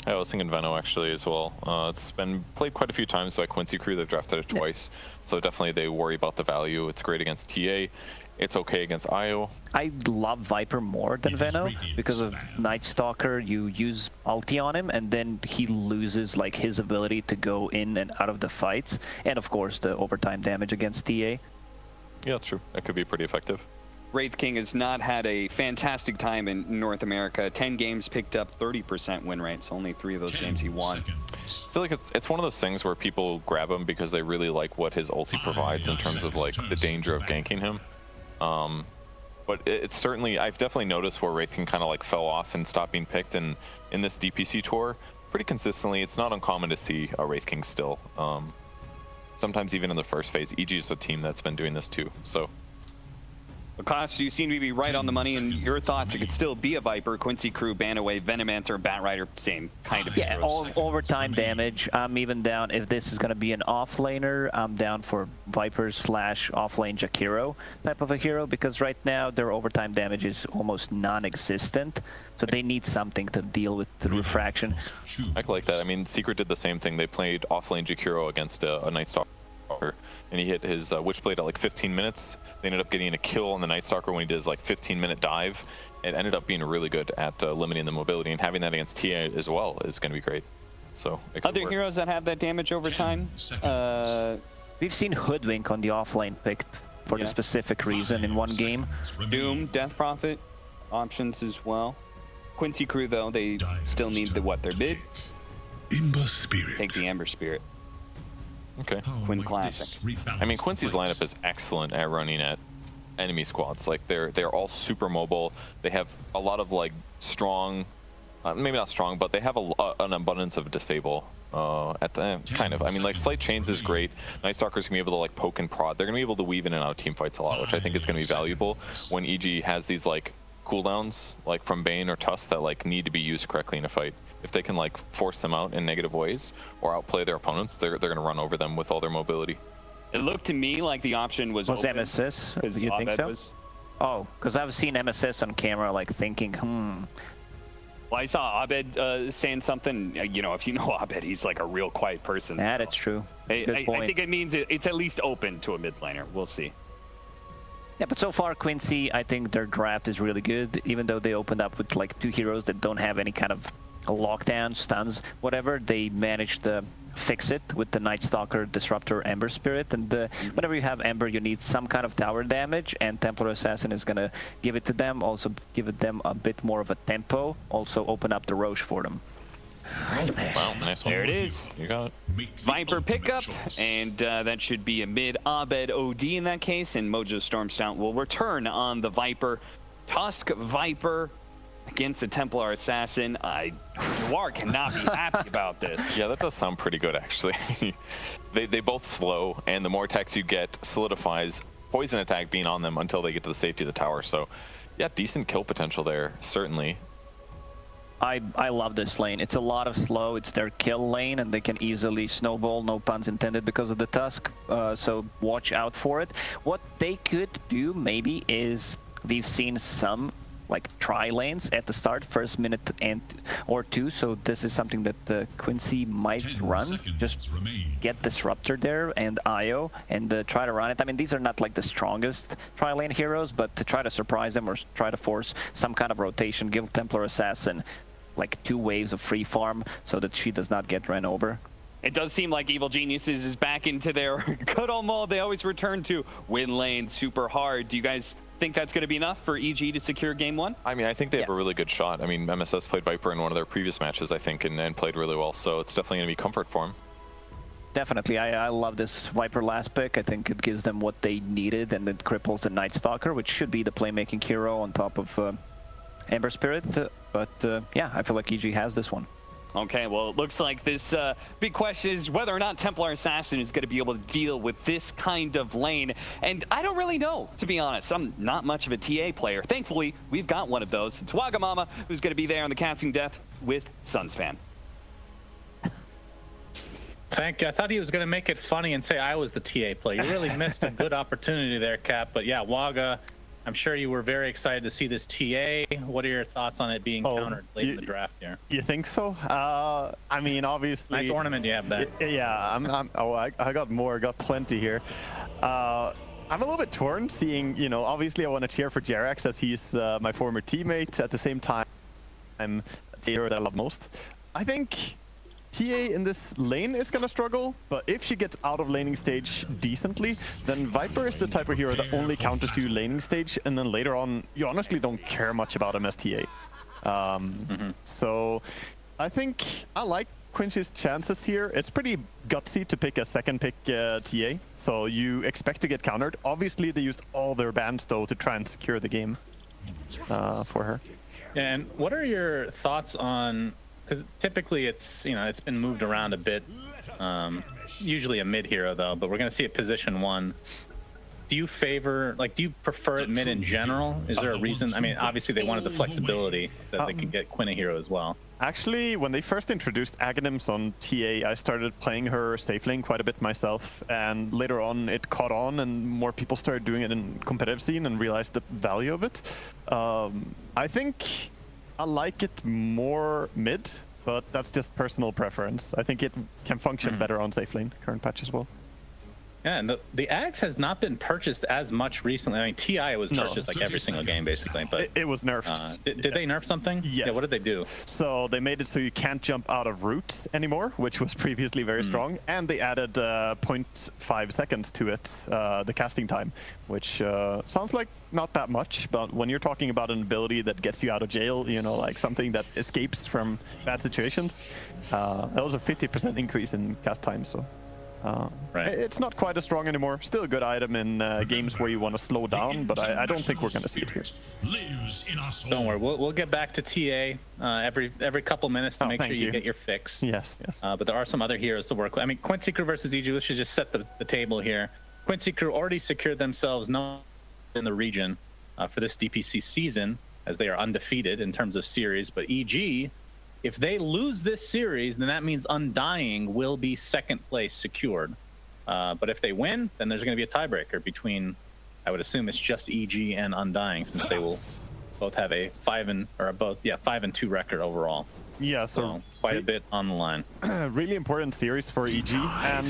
I was thinking Veno actually as well. It's been played quite a few times by Quincy Crew. They've drafted it twice, so definitely they worry about the value. It's great against TA. It's okay against IO. I love Viper more than Veno because of Nightstalker. You use ulti on him, and then he loses like his ability to go in and out of the fights, and of course the overtime damage against TA. Yeah, that's true. That could be pretty effective. Wraith King has not had a fantastic time in North America. 10 games, picked up 30% win rates. Only 3 of those games he won. I feel like it's one of those things where people grab him because they really like what his ulti provides in terms of like the danger of ganking him. But it's certainly, I've definitely noticed where Wraith King kind of like fell off and stopped being picked in this DPC tour pretty consistently. It's not uncommon to see a Wraith King still. Sometimes even in the first phase. EG is a team that's been doing this too, so. Lacoste, you seem to be right on the money, and your thoughts, it could still be a Viper, Quincy Crew, Banaway, Venomancer, Batrider, same kind of yeah, heroes. all overtime damage. I'm even down, if this is going to be an offlaner, I'm down for Viper / offlane Jakiro type of a hero, because right now their overtime damage is almost non-existent, so they need something to deal with the refraction. I like that. I mean, Secret did the same thing. They played offlane Jakiro against a Nightstalker, and he hit his Witchblade at like 15 minutes. They ended up getting a kill on the Nightstalker when he did his like 15-minute dive. It ended up being really good at limiting the mobility, and having that against TA as well is going to be great. So other heroes that have that damage over time? We've seen Hoodwink on the offlane picked for the specific reason in one game. Doom, Death Prophet, options as well. Quincy Crew though, they still need the their bid. Ember Spirit. Take the Ember Spirit. Okay. Quinn Classic. I mean, Quincy's lineup is excellent at running at enemy squads. Like they're all super mobile. They have a lot of like strong, maybe not strong, but they have an abundance of disable. At the kind of, I mean, like Slight Chains is great. Nightstalker's gonna be able to like poke and prod. They're gonna be able to weave in and out of team fights a lot, which I think is gonna be valuable when EG has these like cooldowns, like from Bane or Tusk, that like need to be used correctly in a fight. If they can like force them out in negative ways or outplay their opponents, they're gonna run over them with all their mobility. It looked to me like the option was open, MSS? Do you think Abed so? Oh, because I've seen MSS on camera like thinking, Well, I saw Abed saying something. You know, if you know Abed, he's like a real quiet person. Yeah, that's true. I think it means it's at least open to a mid laner. We'll see. Yeah, but so far, Quincy, I think their draft is really good, even though they opened up with like 2 heroes that don't have any kind of lockdown, stuns, whatever. They managed to fix it with the Nightstalker, Disruptor, Ember Spirit, and whenever you have Ember, you need some kind of tower damage, and Templar Assassin is gonna give it to them, also give it them a bit more of a tempo, also open up the Roche for them. Wow, nice one. There it is. You got it. Viper pickup, and that should be a mid Abed OD in that case, and Mojo Stormstout will return on the Viper. Tusk Viper against the Templar Assassin. Noir cannot be happy about this. Yeah, that does sound pretty good, actually. they both slow, and the more attacks you get solidifies poison attack being on them until they get to the safety of the tower. So, yeah, decent kill potential there, certainly. I love this lane. It's a lot of slow. It's their kill lane, and they can easily snowball, no puns intended, because of the Tusk. So watch out for it. What they could do maybe is, we've seen some like tri lanes at the start, first minute or two. So this is something that the QUINCY might run. Just get Disruptor there and IO and try to run it. I mean, these are not like the strongest tri lane heroes, but to try to surprise them or try to force some kind of rotation, give Templar Assassin like 2 waves of free farm so that she does not get ran over. It does seem like Evil Geniuses is back into their good old mode they always return to. Win lane super hard. Do you guys think that's going to be enough for EG to secure game 1? I mean, I think they have a really good shot. I mean, MSS played Viper in one of their previous matches, I think, and played really well. So it's definitely going to be comfort for them. Definitely. I love this Viper last pick. I think it gives them what they needed, and it cripples the Night Stalker, which should be the playmaking hero on top of Ember Spirit. But yeah, I feel like EG has this one. Okay, well, it looks like this big question is whether or not Templar Assassin is going to be able to deal with this kind of lane. And I don't really know, to be honest. I'm not much of a TA player. Thankfully, we've got one of those. It's Wagamama, who's going to be there on the casting death with Sunsfan. Thank you. I thought he was going to make it funny and say I was the TA player. You really missed a good opportunity there, Cap. But yeah, Waga, I'm sure you were very excited to see this TA. What are your thoughts on it being countered late in the draft here? You think so? I mean, obviously. Nice ornament you have there. Yeah, I got plenty here. I'm a little bit torn seeing, you know, obviously I want to cheer for Jerax as he's my former teammate. At the same time, I'm the hero that I love most. I think TA in this lane is going to struggle, but if she gets out of laning stage decently, then Viper is the type of hero that only counters you laning stage, and then later on, you honestly don't care much about him as TA. So I think I like QUINCY's chances here. It's pretty gutsy to pick a second pick TA, so you expect to get countered. Obviously, they used all their bans, though, to try and secure the game for her. And what are your thoughts on... Because typically it's, you know, it's been moved around a bit. Usually a mid hero though, but we're going to see it position 1. Do you favor, like, do you prefer it mid in general? Is there a reason? I mean, obviously they wanted the flexibility that they could get Quinn a hero as well. Actually, when they first introduced Aghanims on TA, I started playing her safe lane quite a bit myself, and later on it caught on and more people started doing it in competitive scene and realized the value of it. I think I like it more mid, but that's just personal preference. I think it can function better on safe lane, current patch as well. Yeah, and the Axe has not been purchased as much recently. I mean, TI was purchased like every single game, basically. But it was nerfed. Did they nerf something? Yes. Yeah, what did they do? So they made it so you can't jump out of route anymore, which was previously very strong. And they added 0.5 seconds to it, the casting time, which sounds like not that much. But when you're talking about an ability that gets you out of jail, you know, like something that escapes from bad situations, that was a 50% increase in cast time. So. Right. It's not quite as strong anymore. Still a good item in games where you want to slow down, but I don't think we're going to see it here. Don't worry, we'll get back to TA every couple minutes to make sure you get your fix. Yes, yes. But there are some other heroes to work with. I mean, QUINCY Crew versus EG. Let's just set the table here. QUINCY Crew already secured themselves in the region for this DPC season, as they are undefeated in terms of series. But EG, if they lose this series, then that means Undying will be second place secured. But if they win, then there's going to be a tiebreaker between, I would assume it's just EG and Undying, since they will both have a 5-2 record overall. Yeah, so quite a bit on the line. Really important series for EG. And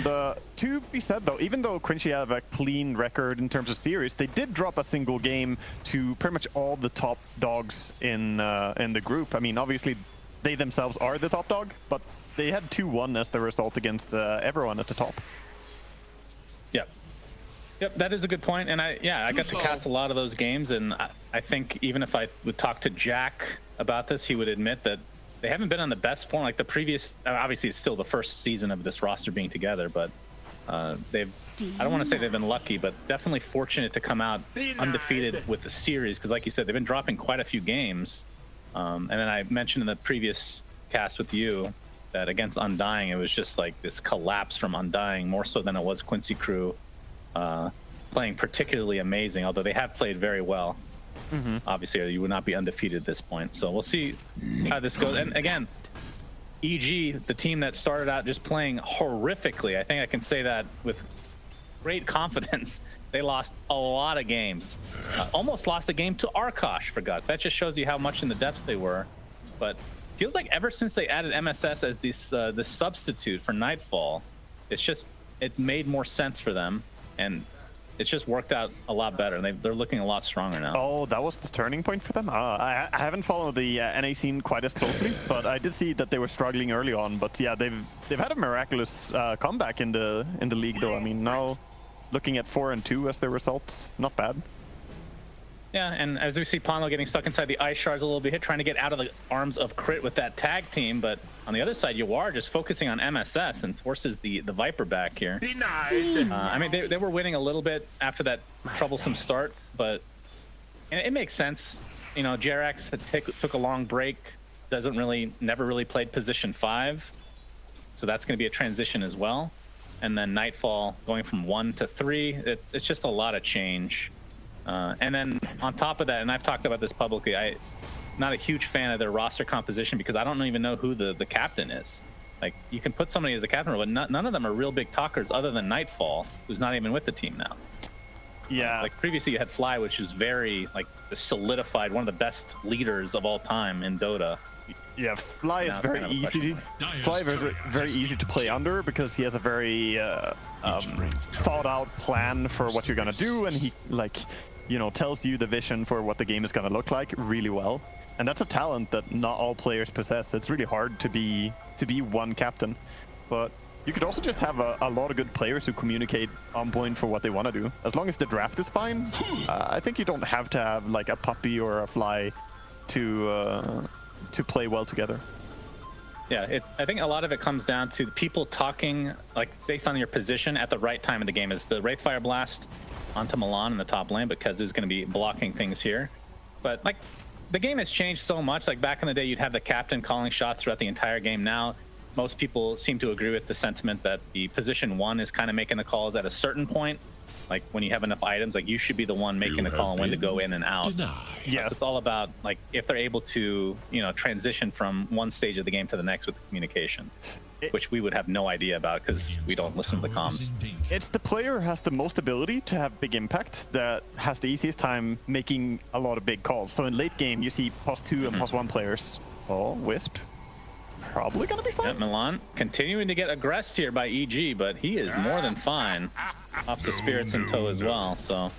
to be said, though, even though QUINCY have a clean record in terms of series, they did drop a single game to pretty much all the top dogs in the group. I mean, obviously, they themselves are the top dog, but they had 2-1 as the result against everyone at the top. Yep, that is a good point. And I got to cast a lot of those games, and I think even if I would talk to Jack about this, he would admit that they haven't been on the best form. Like the previous, obviously it's still the first season of this roster being together, but I don't want to say they've been lucky, but definitely fortunate to come out undefeated with the series, because like you said, they've been dropping quite a few games. And then I mentioned in the previous cast with you that against Undying, it was just like this collapse from Undying, more so than it was QUINCY Crew playing particularly amazing, although they have played very well. obviously, or you would not be undefeated at this point. So we'll see how this goes. And again, EG, the team that started out just playing horrifically, I think I can say that with great confidence. They lost a lot of games. Almost lost a game to Arkosh, for God's. That just shows you how much in the depths they were. But feels like ever since they added MSS as this substitute for Nightfall, it made more sense for them, and it's just worked out a lot better. And they're looking a lot stronger now. Oh, that was the turning point for them? I haven't followed the NA scene quite as closely, but I did see that they were struggling early on. But yeah, they've had a miraculous comeback in the league, though. I mean, now looking at 4-2 as their results, not bad. Yeah, and as we see Ponlo getting stuck inside the ice shards a little bit, trying to get out of the arms of Crit with that tag team, but on the other side, Yawar just focusing on MSS and forces the Viper back here. Denied. I mean, they were winning a little bit after that troublesome start, but it makes sense. You know, Jerax took a long break, never really played position 5, so that's going to be a transition as well. And then Nightfall going from 1 to 3, it's just a lot of change. And then on top of that, and I've talked about this publicly, I'm not a huge fan of their roster composition because I don't even know who the captain is. Like, you can put somebody as a captain, but none of them are real big talkers other than Nightfall, who's not even with the team now. Yeah. Like previously you had Fly, which is very, like, solidified, one of the best leaders of all time in Dota. Yeah, Fly is very easy. Fly is very easy to play under because he has a very thought out plan for what you're gonna do, and he, like, you know, tells you the vision for what the game is gonna look like really well. And that's a talent that not all players possess. It's really hard to be one captain, but you could also just have a lot of good players who communicate on point for what they want to do. As long as the draft is fine, I think you don't have to have like a Puppy or a Fly to play well together. Yeah, I think a lot of it comes down to people talking, like, based on your position at the right time in the game. Is the Wraithfire Blast onto Milan in the top lane because there's going to be blocking things here. But, like, the game has changed so much. Like, back in the day, you'd have the captain calling shots throughout the entire game. Now, most people seem to agree with the sentiment that the position 1 is kind of making the calls at a certain point. Like, when you have enough items, like, you should be the one making the call on when to go in and out. Yes. So it's all about, like, if they're able to, you know, transition from one stage of the game to the next with the communication, which we would have no idea about because we don't listen to the comms. It's the player who has the most ability to have big impact that has the easiest time making a lot of big calls. So in late game, you see +2 and +1 players. Oh, Wisp. Probably gonna be fine. Yeah, Milan continuing to get aggressed here by EG, but he is more than fine. Ops the spirits in tow as well, so.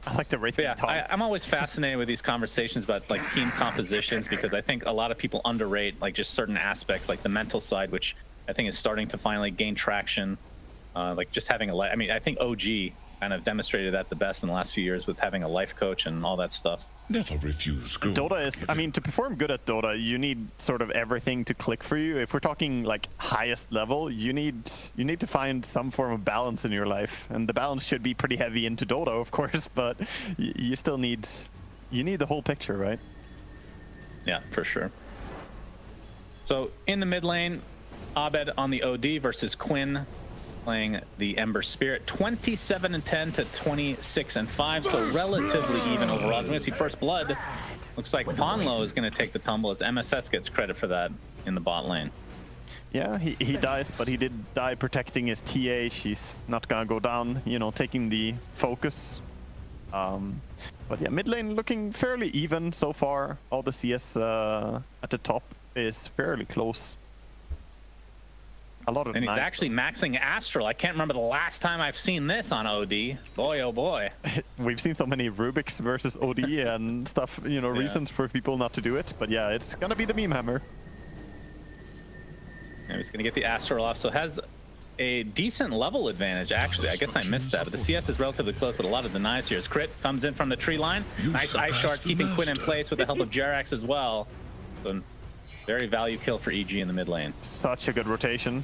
I like the Wraith. Yeah, I'm always fascinated with these conversations about, like, team compositions, because I think a lot of people underrate, like, just certain aspects, like the mental side, which I think is starting to finally gain traction. Like, just having I mean, I think OG kind of demonstrated that the best in the last few years with having a life coach and all that stuff. Never refuse gold. Dota is, I mean, to perform good at Dota, you need sort of everything to click for you. If we're talking like highest level, you need to find some form of balance in your life, and the balance should be pretty heavy into Dota, of course, but you still need the whole picture, right? Yeah, for sure. So in the mid lane, Abed on the OD versus Quinn, playing the Ember Spirit. 27-10 to 26-5, so relatively even overall. As we're going to see first blood. Looks like Ponlo is going to take the tumble as MSS gets credit for that in the bot lane. Yeah, he dies, but he did die protecting his TA. She's not going to go down, you know, taking the focus. But yeah, mid lane looking fairly even so far. All the CS at the top is fairly close. A lot of and he's actually maxing Astral. I can't remember the last time I've seen this on OD. Boy, oh boy. We've seen so many Rubik's versus OD and stuff, you know, reasons for people not to do it. But yeah, it's going to be the meme hammer. And he's going to get the Astral off. So has a decent level advantage, actually. I guess I missed that. But the CS is relatively close, but a lot of denies here. As Crit comes in from the tree line. Nice ice shards, keeping Quinn in place with the help of Jerax as well. So very value kill for EG in the mid lane. Such a good rotation.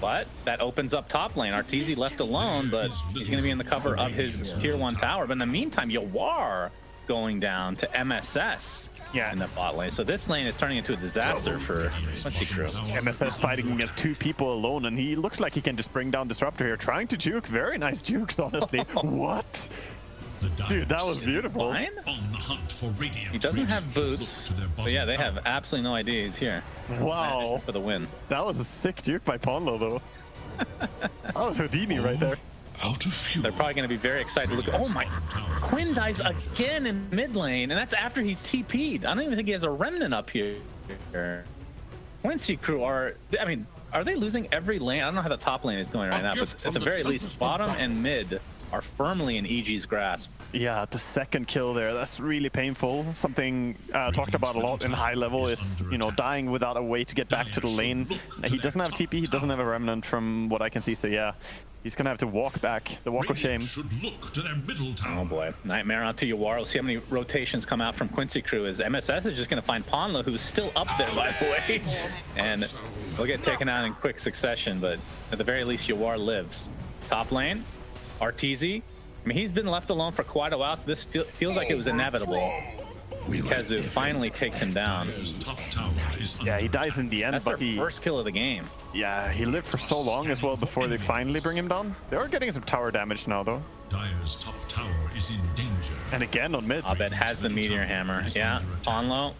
But that opens up top lane. Arteezy left alone, but he's going to be in the cover of his tier 1 tower. But in the meantime, Yawar going down to MSS in the bot lane. So this lane is turning into a disaster for QUINCY crew. MSS fighting against 2 people alone, and he looks like he can just bring down Disruptor here. Trying to juke. Very nice jukes, honestly. What? Dude, that was beautiful. Fine? On the hunt for Radiant He doesn't have creatures. boots, Look to their but yeah, they bottom have tower. absolutely no idea he's here. Wow. For the win. That was a sick juke by Ponlo, though. That was Houdini right there. Out of fuel. They're probably going to be very excited to look. Oh my! Quinn dies again in mid lane, and that's after he's TP'd. I don't even think he has a remnant up here. Quincy crew are. I mean, are they losing every lane? I don't know how the top lane is going right now, but at the very least, bottom and mid are firmly in EG's grasp. Yeah, the second kill there, that's really painful. Something talked about a lot in high level is, you know, dying without a way to get back to the lane. He doesn't have TP, he doesn't have a remnant from what I can see, so yeah. He's gonna have to walk back, the walk of shame. Should look to their middle tower. Oh boy, Nightmare onto Yawar. We'll see how many rotations come out from Quincy crew as MSS is just gonna find Ponlo, who's still up there, by the way. And we'll get taken out in quick succession, but at the very least, Yawar lives. Top lane, Arteezy. I mean, he's been left alone for quite a while, so this feels like it was inevitable. Kezu finally takes him down. Top tower is Yeah, he dies in the end, That's but their first kill of the game. yeah, he lived for so long as well before they finally bring him down. They are getting some tower damage now, though. Dire's top tower is in danger. And again on mid. Abed has the Meteor Hammer. Yeah, Ponlo.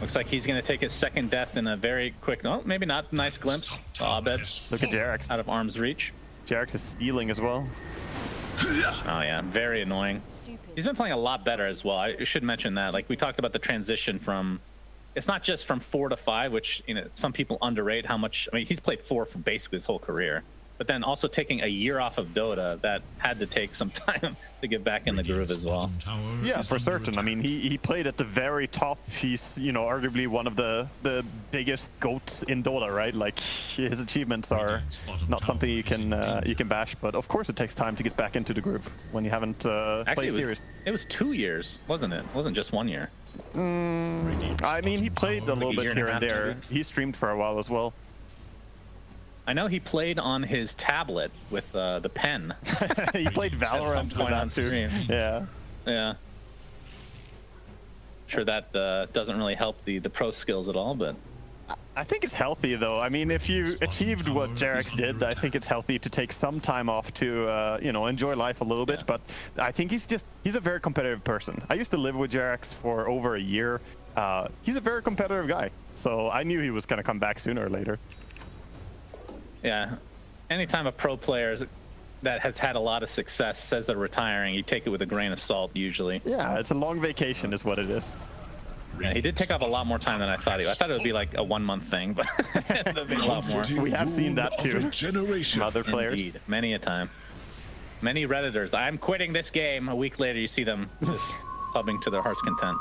Looks like he's going to take his second death in a very quick... Oh, maybe not. Nice glimpse. Abed Look at Jerax. out of arm's reach. Jerax is stealing as well. Oh yeah, very annoying. He's been playing a lot better as well. I should mention that. Like, we talked about the transition from... It's not just from 4 to 5, which, you know, some people underrate how much... I mean, he's played 4 for basically his whole career. But then also taking a year off of Dota, that had to take some time to get back in the groove as well. Yeah, for certain. I mean, he played at the very top. He's, you know, arguably one of the biggest GOATs in Dota, right? Like, his achievements are not something you can bash. But of course, it takes time to get back into the groove when you haven't Actually, played series. it was 2 years, wasn't it? It wasn't just 1 year. I mean, he played a little Like a bit year and a here and half, there. maybe? He streamed for a while as well. I know he played on his tablet with the pen. He played Valorant with point on that too. stream. Yeah. Yeah. Sure that doesn't really help the pro skills at all, but I think it's healthy though. I mean, if you achieved what Jerax did, I think it's healthy to take some time off to, you know, enjoy life a little bit. But I think he's a very competitive person. I used to live with Jerax for over a year. He's a very competitive guy. So I knew he was going to come back sooner or later. yeah. Anytime a pro player that has had a lot of success says they're retiring, you take it with a grain of salt usually. Yeah, it's a long vacation is what it is. Yeah, he did take off a lot more time than I thought he would. I thought it would be like a 1 month thing, but it would be a lot more. We have seen that Of too a generation. from other players. Indeed, many a time. Many Redditors, I'm quitting this game. A week later, you see them just pubbing to their heart's content.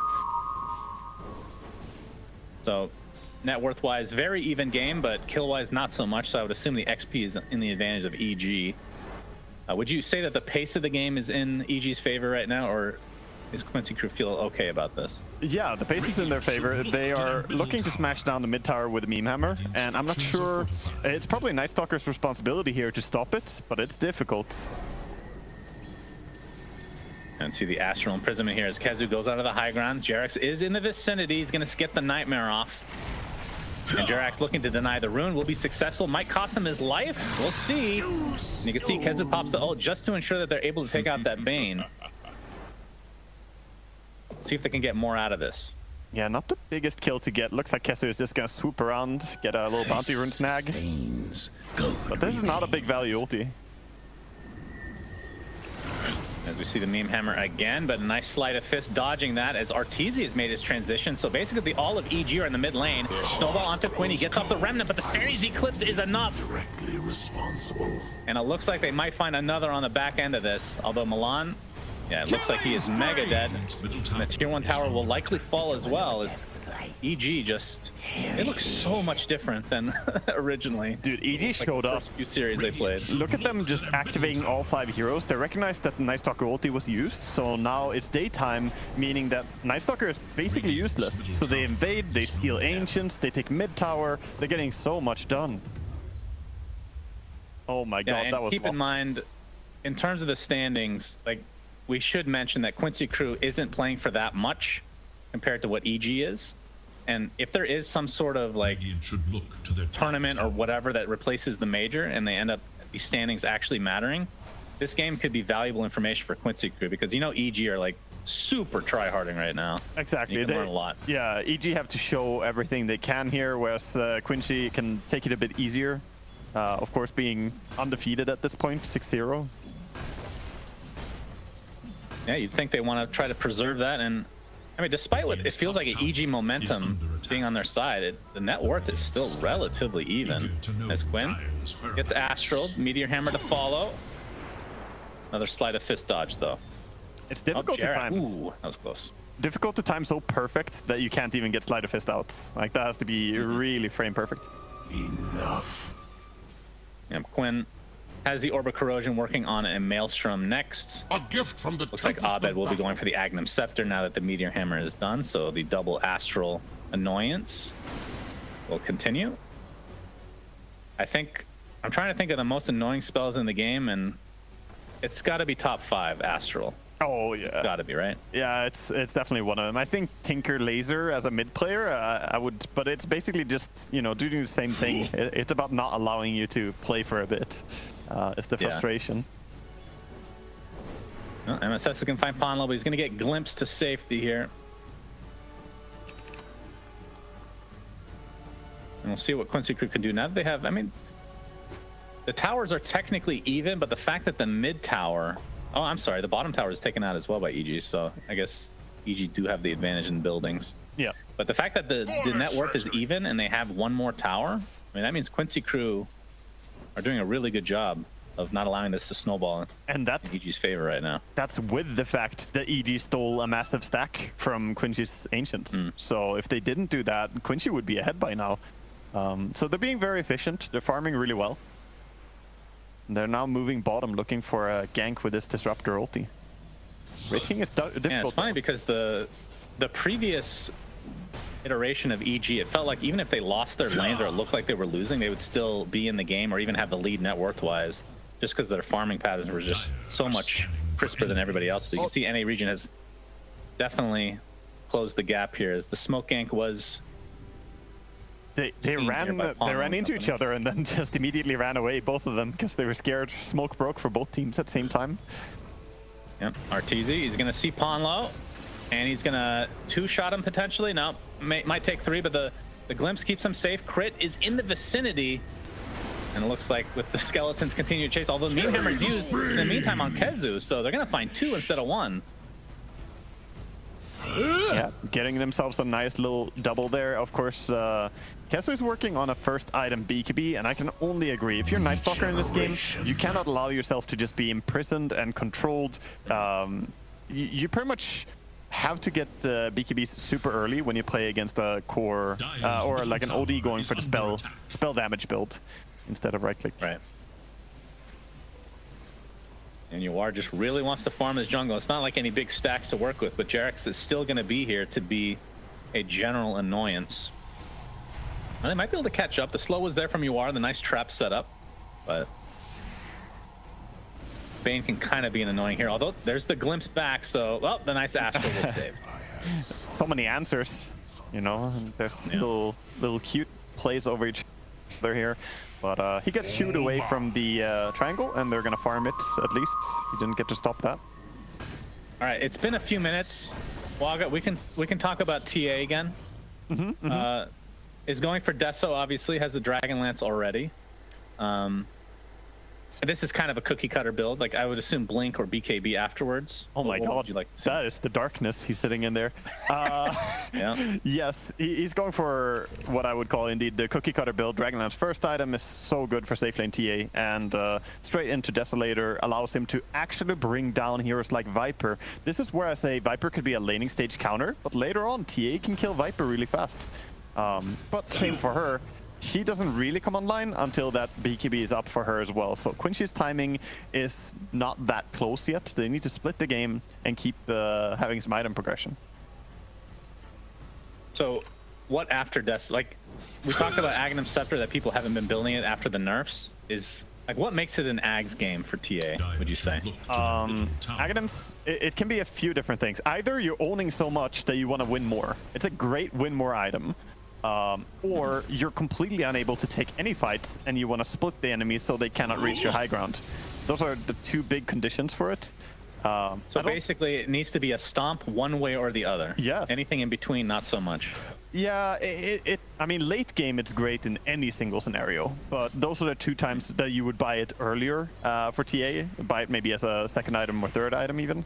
So, net worth-wise, very even game, but kill-wise, not so much. So I would assume the XP is in the advantage of EG. Would you say that the pace of the game is in EG's favor right now, or is Quincy crew feel okay about this? Yeah, the pace is in their favor. They are looking to smash down the mid tower with a meme hammer, and I'm not sure. It's probably Night Stalker's responsibility here to stop it, but it's difficult. And see the astral imprisonment here as Kezu goes out of the high ground. Jerax is in the vicinity. He's going to get the nightmare off. And Jerax looking to deny the rune. Will be successful. Might cost him his life. We'll see. And you can see Kezu pops the ult just to ensure that they're able to take out that Bane. See if they can get more out of this. Yeah, not the biggest kill to get. Looks like Kesu is just gonna swoop around, get a little bounty rune snag. But this is not a big value ulti. As we see the meme hammer again, but a nice sleight of fist dodging that as Arteezy has made his transition. So basically the all of EG are in the mid lane. Snowball onto Quinn, he gets off the remnant, but the series eclipse is enough. Directly responsible. And it looks like they might find another on the back end of this. Although Milan, yeah, it looks like he is mega dead. And the tier 1 tower will likely fall as well as EG just, it looks so much different than originally. Dude, EG showed up. First few series they played. Look at them just activating all 5 heroes. They recognized that the Night Stalker ulti was used, so now it's daytime, meaning that Night Stalker is basically useless. So they invade, they steal Ancients, they take mid tower, they're getting so much done. Oh my god, and that was keep in lost. mind, in terms of the standings, like, we should mention that Quincy crew isn't playing for that much compared to what EG is. And if there is some sort of like Should look to their tournament or whatever that replaces the major and they end up these standings actually mattering, this game could be valuable information for Quincy crew because you know EG are like super try-harding right now. Exactly. You can learn a lot. Yeah, EG have to show everything they can here, whereas Quincy can take it a bit easier. Of course, being undefeated at this point, 6-0. Yeah, you'd think they want to try to preserve that, and I mean, despite what it feels like an EG momentum being on their side, the net worth is still relatively even. As Quinn gets Astral, Meteor Hammer to follow. Another sleight of fist dodge, though. It's difficult to time. Ooh, that was close. Difficult to time so perfect that you can't even get sleight of fist out. Like, that has to be really frame perfect. Enough. Yeah, Quinn has the Orb of Corrosion working on a Maelstrom next. A gift from the Looks like Abed will be going for the Agnum Scepter now that the Meteor Hammer is done, so the double Astral Annoyance will continue. I'm trying to think of the most annoying spells in the game, and it's got to be top 5 Astral. Oh, yeah. It's got to be, right? Yeah, it's definitely one of them. I think Tinker Laser as a mid player, I would, but it's basically just, you know, doing the same thing. It's about not allowing you to play for a bit. It's the frustration. Well, MSS can find Ponlo, but he's going to get glimpsed to safety here. And we'll see what Quincy Crew can do now that they have, I mean, the towers are technically even, but the fact that the mid tower, oh, I'm sorry, the bottom tower is taken out as well by EG, so I guess EG do have the advantage in buildings. Yeah. But the fact that the net worth is even and they have one more tower, I mean, that means Quincy Crew are doing a really good job of not allowing this to snowball and that's in EG's favor right now. That's with the fact that EG stole a massive stack from Quincy's Ancients. So if they didn't do that, Quincy would be ahead by now. So they're being very efficient. They're farming really well. They're now moving bottom, looking for a gank with this Disruptor ulti. Raid King is difficult. Yeah, it's funny because the previous iteration of EG, it felt like even if they lost their lanes or it looked like they were losing, they would still be in the game or even have the lead net worth-wise, just because their farming patterns were just so much crisper than everybody else. So you can see NA region has definitely closed the gap here as the smoke gank was... They ran into each other and then just immediately ran away, both of them, because they were scared. Smoke broke for both teams at the same time. Yep, Arteezy, he's going to see Ponlo, and he's going to two-shot him potentially. No, might take 3, but the glimpse keeps him safe. Crit is in the vicinity, and it looks like with the skeletons continue to chase, although Mean Hammer's used in the meantime on Kezu, so they're going to find 2 instead of 1. Yeah, getting themselves a nice little double there. Of course, Kezu is working on a first item BKB, and I can only agree. If you're Night Stalker in this game, you cannot allow yourself to just be imprisoned and controlled. You pretty much have to get BKBs super early when you play against a core or like an OD going for the spell damage build instead of right click. Right. And Yuar just really wants to farm his jungle. It's not like any big stacks to work with, but Jarex is still going to be here to be a general annoyance. And they might be able to catch up. The slow was there from Yuar, the nice trap setup, but Bane can kind of be an annoying here. Although there's the glimpse back, so well, the nice Astral will save. So many answers, you know. There's little cute plays over each other here. But he gets shooed away from the triangle, and they're gonna farm it at least. He didn't get to stop that. All right, it's been a few minutes. Waga, we can talk about TA again. Is going for Deso, obviously, has the Dragon Lance already. This is kind of a cookie cutter build. Like, I would assume Blink or BKB afterwards. Oh my god, like that is the darkness he's sitting in there. Yeah. Yes, he's going for what I would call indeed the cookie cutter build. Dragonlance's first item is so good for safe lane TA, and straight into Desolator allows him to actually bring down heroes like Viper. This is where I say Viper could be a laning stage counter, but later on TA can kill Viper really fast. But same for her. She doesn't really come online until that BKB is up for her as well. So Quincy's timing is not that close yet. They need to split the game and keep having some item progression. So what after Death? Like, we talked about Agnum Scepter, that people haven't been building it after the nerfs. Is like, what makes it an Ags game for TA, would you say? Agnum's, it can be a few different things. Either you're owning so much that you want to win more. It's a great win more item. Or you're completely unable to take any fights and you want to split the enemies so they cannot reach your high ground. those are the two big conditions for it. So basically, it needs to be a stomp one way or the other. Yes. Anything in between, not so much. Yeah, I mean, late game, it's great in any single scenario, but those are the two times that you would buy it earlier for TA, buy it maybe as a second item or third item even.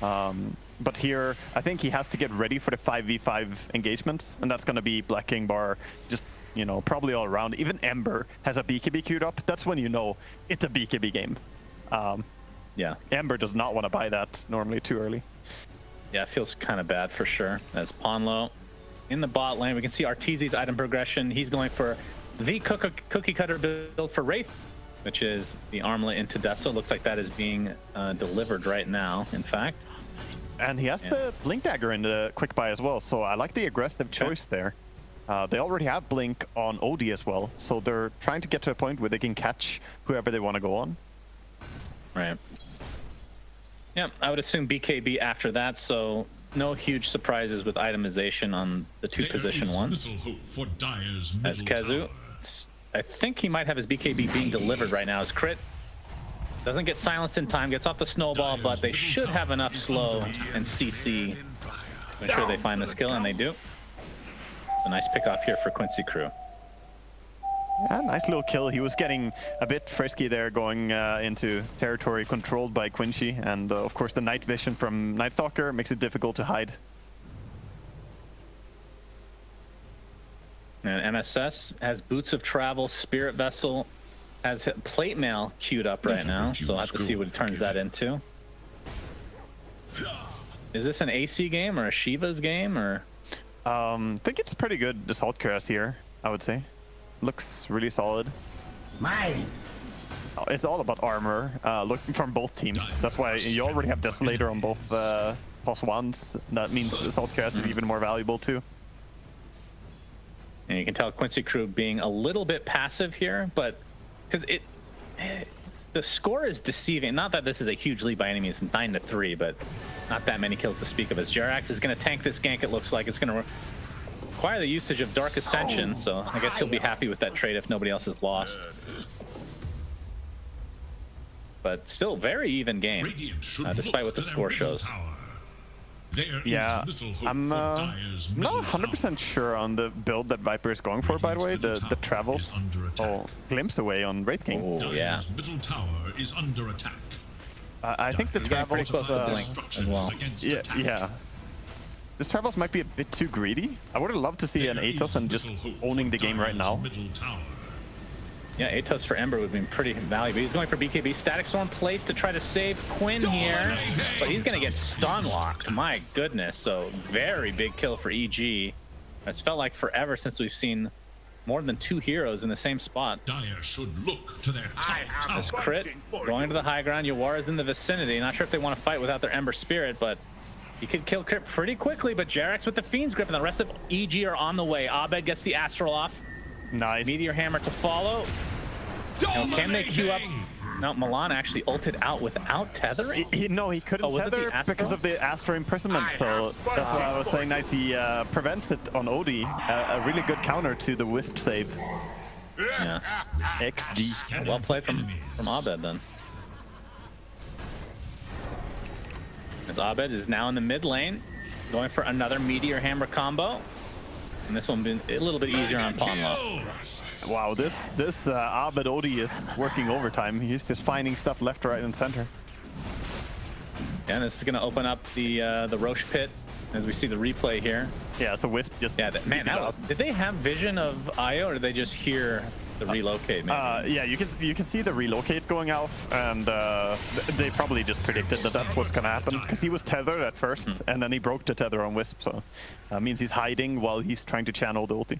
But here, I think he has to get ready for the 5v5 engagements, and that's going to be Black King Bar, just, you know, probably all around. Even Ember has a BKB queued up. That's when you know it's a BKB game. Yeah. Ember does not want to buy that normally too early. Yeah, it feels kind of bad for sure. As Ponlo in the bot lane, we can see Arteezy's item progression. He's going for the cookie cutter build for Wraith, which is the armlet into Deso. Looks like that is being delivered right now, in fact. And he has the Blink Dagger in the quick buy as well, so I like the aggressive choice there. They already have Blink on OD as well, so they're trying to get to a point where they can catch whoever they want to go on. Right. Yeah, I would assume BKB after that, so no huge surprises with itemization on the two position ones. As Kezu, I think he might have his BKB being delivered right now. As Crit doesn't get silenced in time, gets off the snowball, but they should have enough slow and CC to ensure they find this kill, and they do. A nice pick off here for QUINCY crew. Yeah, nice little kill. He was getting a bit frisky there, going into territory controlled by QUINCY, and of course the night vision from Night Stalker makes it difficult to hide. And MSS has Boots of Travel, Spirit Vessel, has Plate Mail queued up right now, so I'll have to see what it turns that into. Is this an AC game or a Shiva's game, or? I think it's pretty good Assault Cuirass here, I would say. Looks really solid. It's all about armor, looking from both teams. That's why you already have Desolator on both +1s. That means Assault Cuirass is even more valuable too. And you can tell QUINCY crew being a little bit passive here, but because the score is deceiving. Not that this is a huge lead by any means, 9-3, but not that many kills to speak of. As Jerax is going to tank this gank, it looks like it's going to require the usage of Dark Ascension, so I guess he'll be happy with that trade if nobody else is lost. But still, very even game, despite what the score shows. Yeah, I'm not 100% sure on the build that Viper is going for, by the way. The travels glimpse away on Wraith King. Oh, yeah. I think the travels close to Blink as well. Yeah. This travels might be a bit too greedy. I would have loved to see an Atos and just owning the game right now. Yeah, Atos for Ember would have been pretty valuable. He's going for BKB. Static Storm placed to try to save Quinn here, but he's going to get stun locked. My goodness. So very big kill for EG. It's felt like forever since we've seen more than 2 heroes in the same spot. Dire should look to their top tower. This Crit going to the high ground. Yawara's in the vicinity. Not sure if they want to fight without their Ember Spirit, but he could kill Crit pretty quickly. But Jerax with the Fiend's Grip, and the rest of EG are on the way. Abed gets the Astral off. Nice. Meteor Hammer to follow. Now, can they queue up? No, Milan actually ulted out without tethering? No, he couldn't tether because of the Astral Imprisonment, so that's why I was saying nice. He prevents it on OD. A really good counter to the Wisp save. Yeah. XD. Well played from Abed then. As Abed is now in the mid lane, going for another Meteor Hammer combo. And this one been a little bit easier on Ponlo. Wow, this Abed OD is working overtime. He's just finding stuff left, right, and center. And this is going to open up the Roche pit as we see the replay here. Yeah, so Wisp just... Yeah, man, did they have vision of Io, or did they just hear the relocate, maybe? Yeah, you can see the relocate going out, and they probably just predicted that that's what's going to happen, because he was tethered at first, and then he broke the tether on Wisp, so that means he's hiding while he's trying to channel the ulti.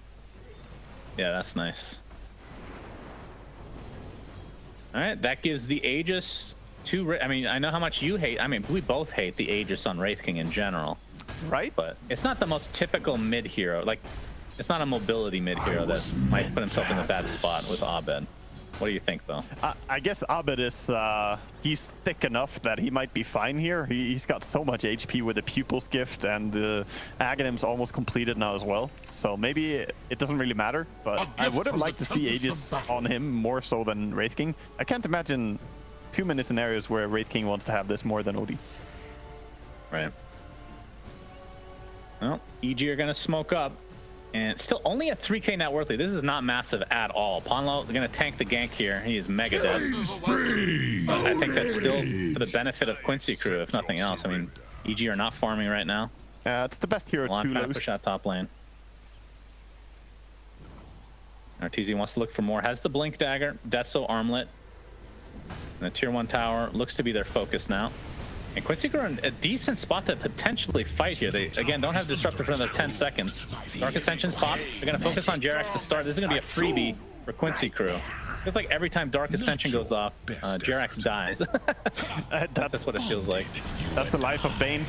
Yeah, that's nice. All right, that gives the Aegis to... I mean, I know how much you hate. I mean, we both hate the Aegis on Wraith King in general. Right? But it's not the most typical mid hero. Like, it's not a mobility mid hero that might put himself in a bad spot with Abed. What do you think, though? I guess Abed is he's thick enough that he might be fine here. He's got so much HP with the Pupil's Gift, and the Aghanim's almost completed now as well. So maybe it doesn't really matter, but I would have liked to see Aegis on him more so than Wraith King. I can't imagine too many scenarios where Wraith King wants to have this more than OD. Right. Well, EG are going to smoke up. And still only a 3k net worthly. This is not massive at all. Ponlo, they're going to tank the gank here. He is mega dead. But I think that's still for the benefit of Quincy crew, if nothing else. I mean, EG are not farming right now. It's the best hero Milan to trying to lose. push out top lane. Arteezy wants to look for more. Has the Blink Dagger, Deso Armlet. And the tier 1 tower looks to be their focus now. And Quincy are in a decent spot to potentially fight here. They, again, don't have Disruptor for another 10 seconds. Dark Ascension's popped. They're going to focus on Jerax to start. This is going to be a freebie for Quincy crew. It's like every time Dark Ascension goes off, Jerax dies. That's what it feels like. That's the life of Bane.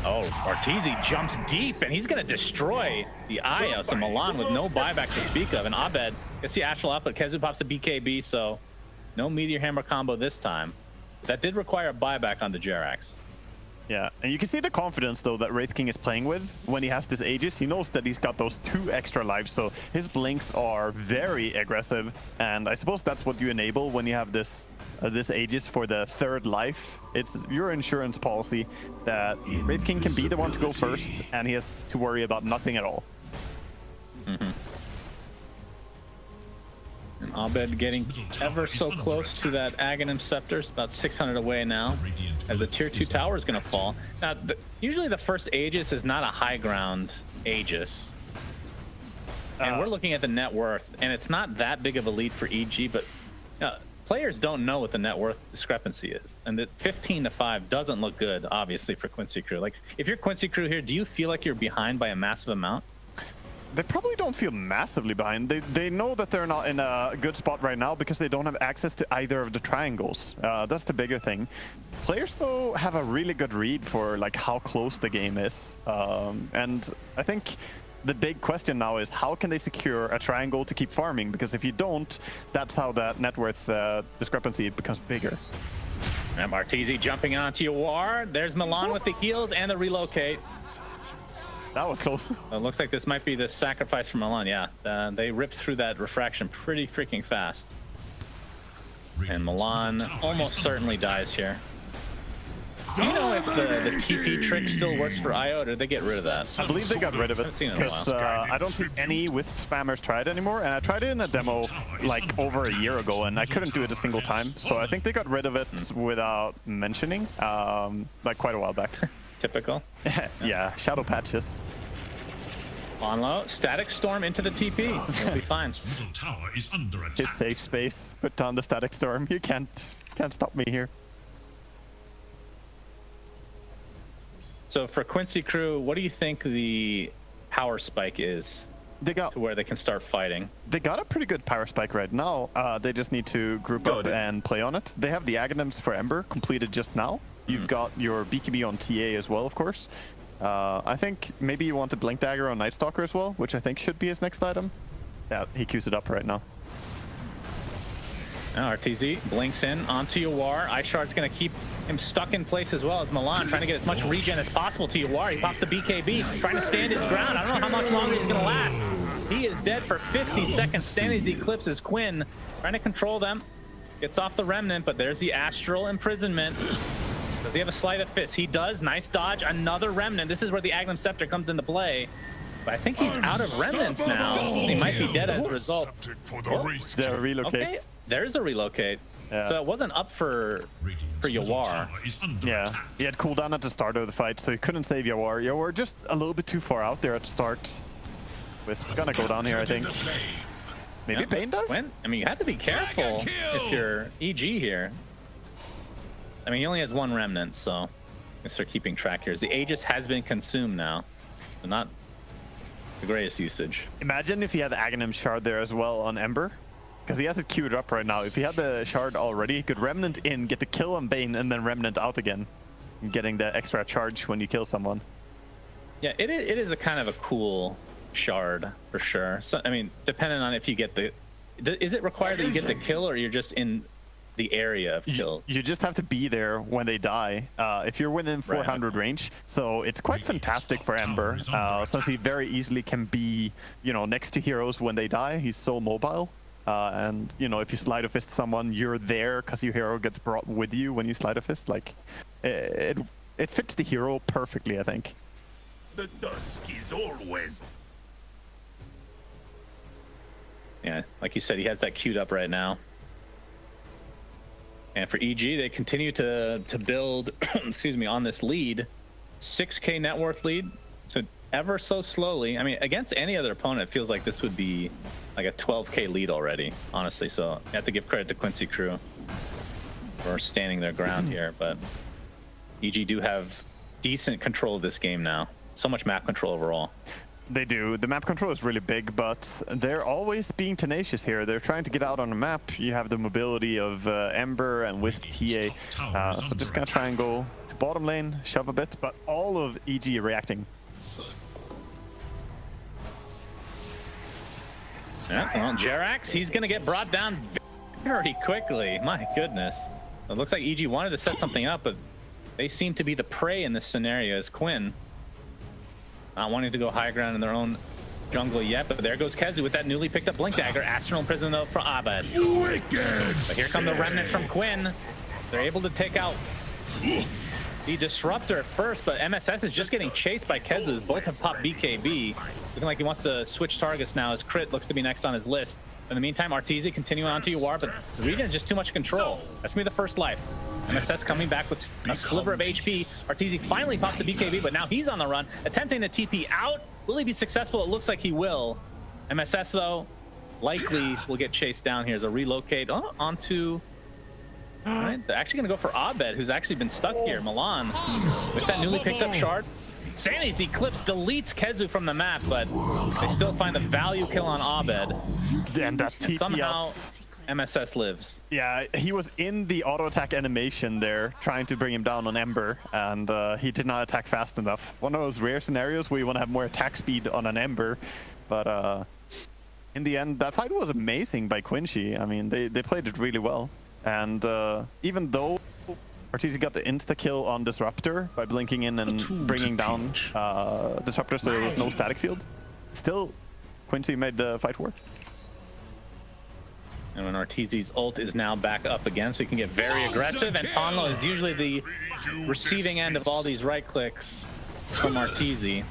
Oh, Arteezy jumps deep, and he's going to destroy the Io. So Milan with no buyback to speak of. And Abed gets the Astral output. Kezu pops the BKB, so no Meteor Hammer combo this time. That did require a buyback on the Jerax. Yeah, and you can see the confidence, though, that Wraith King is playing with when he has this Aegis. He knows that he's got those 2 extra lives, so his blinks are very aggressive. And I suppose that's what you enable when you have this this Aegis for the 3rd life. It's your insurance policy that Wraith King can be the one to go first, and he has to worry about nothing at all. Mm-hmm. And Abed getting ever so close to that Aghanim Scepter. It's about 600 away now, as the tier 2 tower is going to fall. Now, usually the first Aegis is not a high ground Aegis. And we're looking at the net worth, and it's not that big of a lead for EG, but players don't know what the net worth discrepancy is. And the 15-5 doesn't look good, obviously, for Quincy crew. Like, if you're Quincy crew here, do you feel like you're behind by a massive amount? They probably don't feel massively behind. They know that they're not in a good spot right now because they don't have access to either of the triangles. That's the bigger thing. Players, though, have a really good read for like how close the game is. And I think the big question now is how can they secure a triangle to keep farming? Because if you don't, that's how that net worth discrepancy becomes bigger. And Arteezy jumping onto your war. There's Milan with the heals and the relocate. That was close. It looks like this might be the sacrifice for Milan. Yeah, they ripped through that refraction pretty freaking fast. And Milan almost certainly dies here. Do you know if the TP trick still works for IO, or did they get rid of that? I believe they got rid of it. I haven't seen it in a because while. I don't see any Wisp spammers try it anymore, and I tried it in a demo like over a year ago, and I couldn't do it a single time. So I think they got rid of it without mentioning, like quite a while back. Typical. Yeah, shadow patches. On low, static storm into the TP. It'll be fine. Middle tower is under attack. His safe space. Put down the static storm. You can't stop me here. So for Quincy crew, what do you think the power spike is They got to where they can start fighting? They got a pretty good power spike right now. They just need to group up and play on it. They have the Aghanims for Ember completed just now. You've got your BKB on TA as well, of course. I think maybe you want a Blink Dagger on Night Stalker as well, which I think should be his next item. Yeah, he queues it up right now. Now RTZ blinks in onto Yawar. Ishard's going to keep him stuck in place as well as Milan, trying to get as much regen as possible to Yawar. He pops the BKB, trying to stand his ground. I don't know how much longer he's going to last. He is dead for 50 seconds. Standing as he eclipses Quinn, trying to control them. Gets off the Remnant, but there's the Astral Imprisonment. Does he have a Sleight of Fist? He does. Nice dodge. Another Remnant. This is where the Aghanim Scepter comes into play. But I think he's out of Remnants now. He might be dead as a result. There, relocate. Okay, there's a relocate. Yeah. So it wasn't up for Yawar. Yeah, he had cooldown at the start of the fight, so he couldn't save Yawar. Yawar just a little bit too far out there at the start. Wisp gonna go down here, I think. Maybe Bane does? When? I mean, you have to be careful if you're EG here. I mean, he only has one Remnant, so I'm gonna start keeping track here. The Aegis has been consumed now, so not the greatest usage. Imagine if he had the Aghanim Shard there as well on Ember. Because he has it queued up right now. If he had the Shard already, he could Remnant in, get the kill on Bane, and then Remnant out again. Getting the extra charge when you kill someone. Yeah, it is a kind of a cool Shard, for sure. So, I mean, depending on if you get the... Is it required that you get the kill, or you're just in the area of kills? You just have to be there when they die, if you're within 400 range. So it's quite fantastic for Ember, since he very easily can be, you know, next to heroes when they die. He's so mobile. And you know, if you sleight of fist someone, you're there because your hero gets brought with you when you sleight of fist. Like, it fits the hero perfectly, I think. The dusk is always. Yeah, like you said, he has that queued up right now. And for EG, they continue to build, excuse me, on this lead. 6K net worth lead. So ever so slowly. I mean, against any other opponent, it feels like this would be like a 12K lead already, honestly. So I have to give credit to QUINCY crew for standing their ground here. But EG do have decent control of this game now. So much map control overall. They do. The map control is really big, but they're always being tenacious here. They're trying to get out on the map. You have the mobility of Ember and Wisp TA. So just gonna try and go to bottom lane, shove a bit, but all of EG reacting. Yeah, well, Jerax, he's gonna get brought down very quickly. My goodness. It looks like EG wanted to set something up, but they seem to be the prey in this scenario as Quinn. Not wanting to go high ground in their own jungle yet, but there goes Kezu with that newly picked up Blink Dagger. Astral Imprisonment from Abed. But here come the remnants from Quinn. They're able to take out the Disruptor first, but MSS is just getting chased by Kezu. Both have popped BKB. Looking like he wants to switch targets now as Crit looks to be next on his list. In the meantime, Arteezy continuing on to Uwar, but the region is just too much control. That's gonna be the first life. MSS coming back with a sliver of HP. Arteezy finally pops the BKB, but now he's on the run, attempting to TP out. Will he be successful? It looks like he will. MSS, though, likely will get chased down here as a relocate onto... All right, they're actually going to go for Abed, who's actually been stuck here. Milan, with that newly picked up shard. Sanity's Eclipse deletes Kezu from the map, but they still find the value kill on Abed. And that TP somehow MSS lives. Yeah, he was in the auto attack animation there, trying to bring him down on Ember, and he did not attack fast enough. One of those rare scenarios where you want to have more attack speed on an Ember, but in the end, that fight was amazing by QUINCY. I mean, they played it really well. And even though Arteezy got the insta-kill on Disruptor by blinking in and bringing down Disruptor so there was no static field, still, QUINCY made the fight work. And when Arteezy's ult is now back up again, so he can get very aggressive, and Ponlo is usually the receiving end of all these right clicks from Arteezy.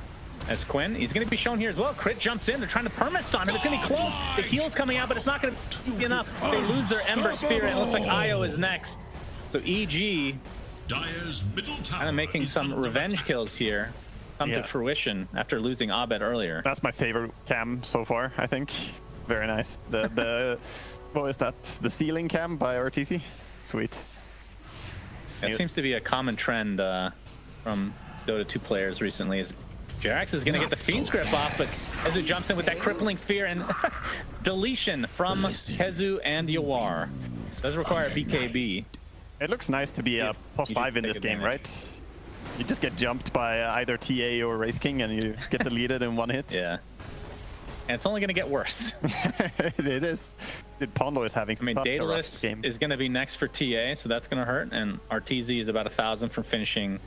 As Quinn, he's going to be shown here as well. Crit jumps in, they're trying to perma-stun him. It's going to be close. The heal's coming out, but it's not going to be enough. They lose their Ember Spirit, and it looks like Io is next. So EG kind of making some revenge kills here come to fruition after losing Abed earlier. That's my favorite cam so far, I think. Very nice. The what is that? The ceiling cam by Arteezy? Sweet. That seems to be a common trend from Dota 2 players recently. Is Jerax is going to get the Fiend's Grip off, but Kezu jumps in with that crippling fear and deletion from Kezu and Uwar. Does require BKB. It looks nice to be a +5 in this game, right? You just get jumped by either TA or Wraith King and you get deleted in one hit. Yeah. And it's only going to get worse. It is. Ponlo is having such a rough game. Is going to be next for TA, so that's going to hurt. And Arteezy is about 1,000 from finishing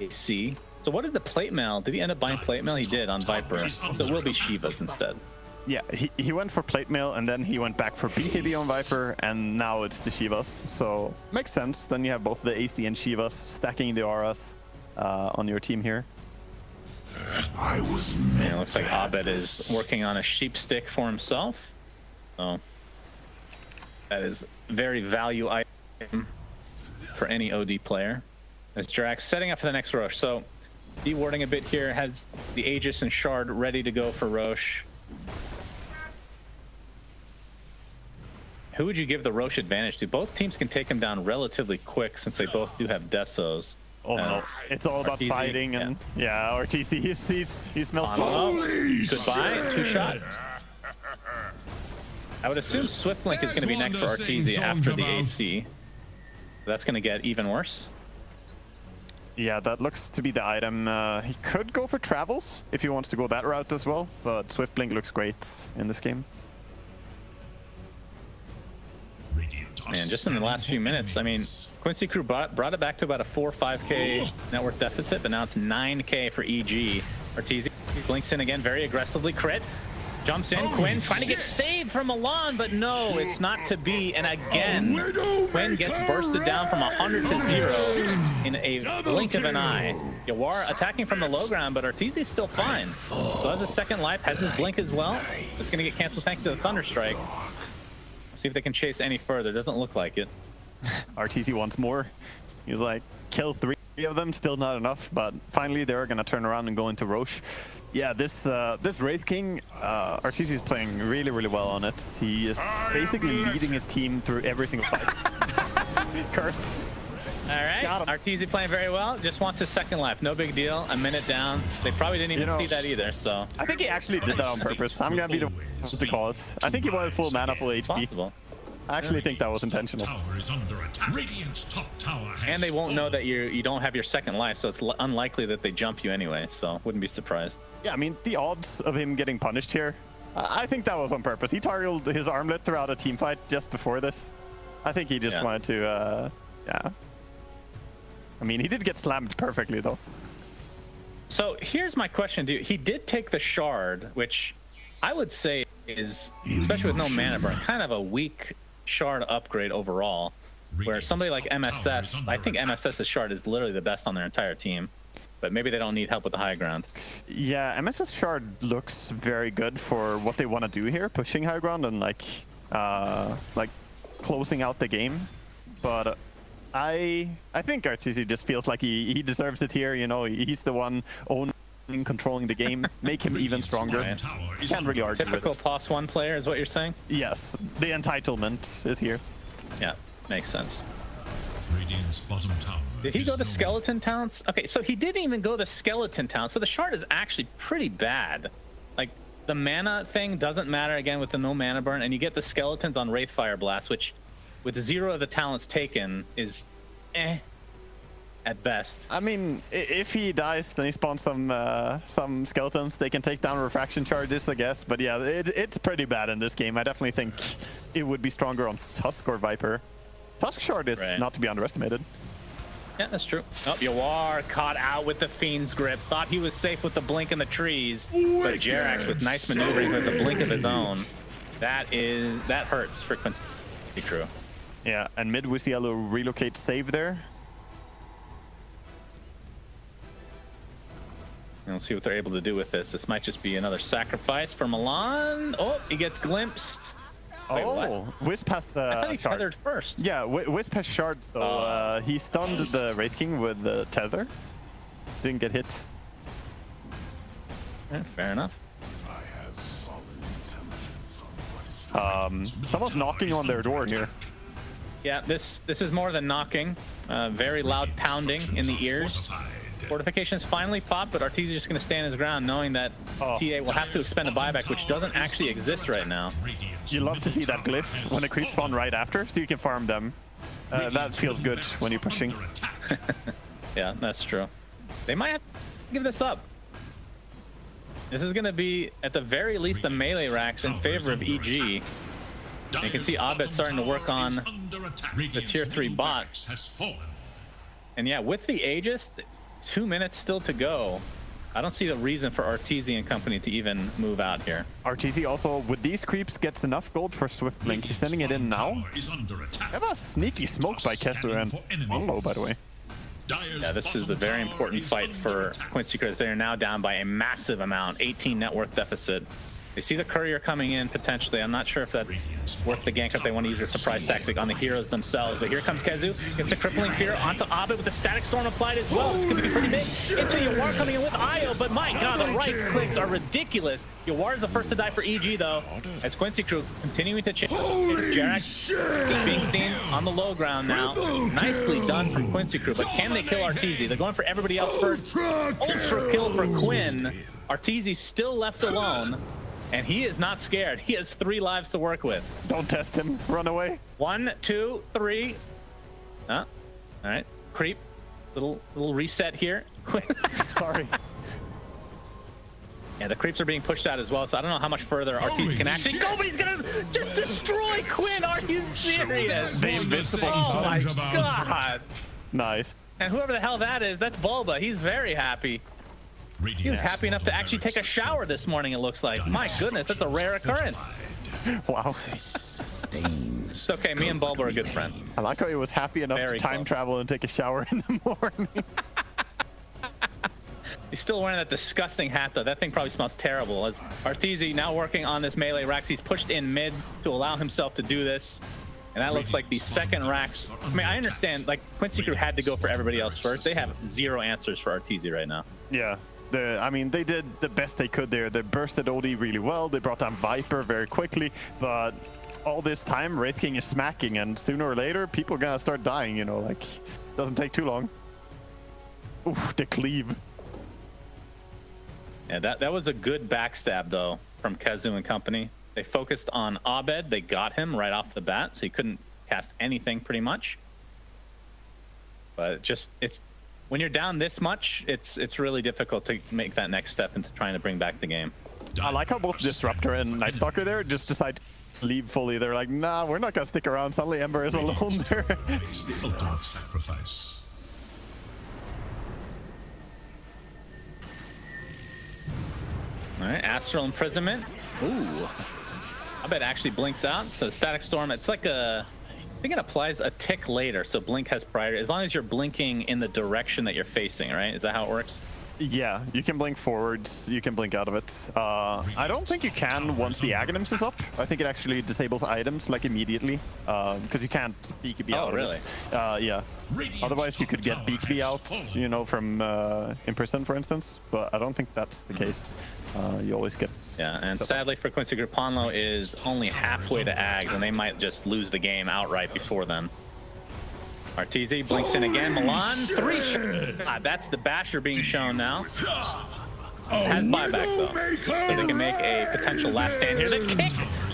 AC. So what did the plate mail? Did he end up buying plate mail? He did on Viper. So it will be Shiva's instead. Yeah, he went for plate mail and then he went back for BKB on Viper, and now it's the Shivas. So makes sense. Then you have both the AC and Shivas stacking the auras on your team here. I was it looks like Abed is working on a sheep stick for himself. So that is very value item for any OD player. As Jerax setting up for the next Roche. So dewarding a bit here, has the Aegis and Shard ready to go for Roche. Who would you give the Roche advantage to? Both teams can take him down relatively quick since they both do have Desos. Oh no, it's all about fighting and yeah, Arteezy, he's melting. Goodbye, 2-shot. I would assume Swift Blink is going to be next for Arteezy after the AC. That's going to get even worse. Yeah, that looks to be the item. He could go for Travels if he wants to go that route as well, but Swift Blink looks great in this game. Man, just in the last few minutes, I mean, QUINCY crew brought it back to about a 4 or 5k network deficit, but now it's 9k for EG. Arteezy blinks in again very aggressively. Crit Jumps in, Quinn trying to get saved from Milan, but no, it's not to be. And again, Quinn gets bursted down from 100 to 0 in a blink of an eye. Yawar attacking from the low ground, but Arteezy's still fine. So has a second life, has his blink as well. It's going to get canceled thanks to the Thunder Strike. See if they can chase any further. Doesn't look like it. Arteezy wants more. He's like, kill 3 of them, still not enough, but finally they're going to turn around and go into Roche. Yeah, this Wraith King, Arteezy is playing really, really well on it. He is basically leading his team through every single fight. Cursed. All right, Arteezy playing very well. Just wants his second life. No big deal. A minute down. They probably didn't even see that either, so. I think he actually did that on purpose. I'm going to be the one to call it. I think he wanted full mana, full HP. Possible. I actually think that was intentional. And they won't know that you don't have your second life, so it's unlikely that they jump you anyway, so wouldn't be surprised. Yeah, I mean, the odds of him getting punished here, I think that was on purpose. He targeted his armlet throughout a team fight just before this. I think he just wanted to, yeah. I mean, he did get slammed perfectly, though. So here's my question to you. He did take the shard, which I would say is, especially with no mana burn, kind of a weak shard upgrade overall, where somebody like MSS, I think MSS's shard is literally the best on their entire team, but maybe they don't need help with the high ground. Yeah, MSS shard looks very good for what they want to do here, pushing high ground and like closing out the game. But I think Arteezy just feels like he deserves it here. You know, he's the one owning, controlling the game. Make him even stronger. Can't really argue with it. Typical +1 player is what you're saying? Yes, the entitlement is here. Yeah, makes sense. Radiant's bottom tower. Did he go the skeleton talents? Okay, so he didn't even go the skeleton talents. So the shard is actually pretty bad. Like, the mana thing doesn't matter again with the no mana burn, and you get the skeletons on Wraithfire Blast, which with 0 of the talents taken is at best. I mean, if he dies, then he spawns some skeletons. They can take down refraction charges, I guess. But yeah, it's pretty bad in this game. I definitely think it would be stronger on Tusk or Viper. Tusk shard is not to be underestimated. Yeah, that's true. Oh, Yawar caught out with the Fiend's Grip. Thought he was safe with the blink in the trees. But Jerax with nice maneuvering with a blink of his own. That hurts for QUINCY crew. Yeah, and mid we see a little relocate save there. And we'll see what they're able to do with this. This might just be another sacrifice for Milan. Oh, he gets glimpsed. Wait, oh, Wisp has the I thought he tethered first. Yeah, Wisp has shards, though. He stunned the Wraith King with the tether. Didn't get hit. Yeah, fair enough. Someone's knocking on their door here. Yeah, this is more than knocking. Very loud pounding in the ears. Fortifications finally popped, but Arteezy just going to stand his ground, knowing that TA will have to expend a buyback, which doesn't actually exist right now. You love to see that glyph when the creeps spawn right after, so you can farm them. That feels good when you're pushing. Yeah, that's true. They might have to give this up. This is going to be, at the very least, the melee racks in favor of EG. And you can see Abed starting to work on the tier 3 bot. And yeah, with the Aegis, 2 minutes still to go. I don't see the reason for Arteezy and company to even move out here. Arteezy also, with these creeps, gets enough gold for Swift Blink. He's sending it in now. Have a sneaky smoke by Kessler and Monlo, by the way. Yeah, this is a very important fight for QUINCY because they are now down by a massive amount, 18 net worth deficit. They see the courier coming in potentially. I'm not sure if that's worth the gank if they want to use a surprise tactic on the heroes themselves. But here comes Kezu. Gets a crippling fear onto Abed with the static storm applied as well. It's going to be pretty big. Into Yawar coming in with Io. But my god, the right clicks are ridiculous. Yawar is the first to die for EG though. As QUINCY crew continuing to chase. It's Jerax just being seen on the low ground now. Nicely done from QUINCY crew. But can they kill Arteezy? They're going for everybody else first. Ultra kill for Quinn. Arteezy still left alone. And he is not scared. He has 3 lives to work with. Don't test him. Run away. 1, 2, 3. All right. Creep. Little reset here. Sorry. Yeah, the creeps are being pushed out as well, so I don't know how much further Arteezy can actually go, but he's gonna just destroy Quinn. Are you serious? The invincible. Oh my god. Nice. And whoever the hell that is, that's Bulba. He's very happy. He was happy enough to actually take a shower this morning, it looks like. My goodness, that's a rare occurrence. Wow. It's okay, me and Bulba are good friends. I like how he was happy enough to time travel and take a shower in the morning. He's still wearing that disgusting hat, though. That thing probably smells terrible. As Arteezy now working on this melee Rax, he's pushed in mid to allow himself to do this. And that looks like the second Rax. I mean, I understand, like, QUINCY Crew had to go for everybody else first. They have zero answers for Arteezy right now. Yeah. I mean, they did the best they could there. They bursted OD really well. They brought down Viper very quickly. But all this time, Wraith King is smacking. And sooner or later, people are going to start dying, you know. Like, doesn't take too long. Oof, the cleave. Yeah, that was a good backstab, though, from Kazu and company. They focused on Abed. They got him right off the bat, so he couldn't cast anything pretty much. But it's when you're down this much, it's really difficult to make that next step into trying to bring back the game. I like how both Disruptor and Night Stalker there just decide to leave fully. They're like, nah, we're not going to stick around. Suddenly Ember is alone there. It's the ultimate sacrifice. All right, Astral Imprisonment. Ooh. I bet it actually blinks out. So Static Storm, it's like a... I think it applies a tick later, so Blink has priority. As long as you're blinking in the direction that you're facing, right? Is that how it works? Yeah, you can blink forwards, you can blink out of it. I don't think you can once the Aghanims is up. I think it actually disables items like immediately, because you can't BKB out really? of it. Yeah. Otherwise you could get BKB out, you know, from Imprison, for instance, but I don't think that's the case. You always get... Yeah, and sadly for QUINCY Crew, Ponlo is only halfway to Ags, and they might just lose the game outright before then. Arteezy blinks in again. Milan, 3 shots. That's the basher being shown now. Has buyback, though. So they can make a potential last stand here. The kick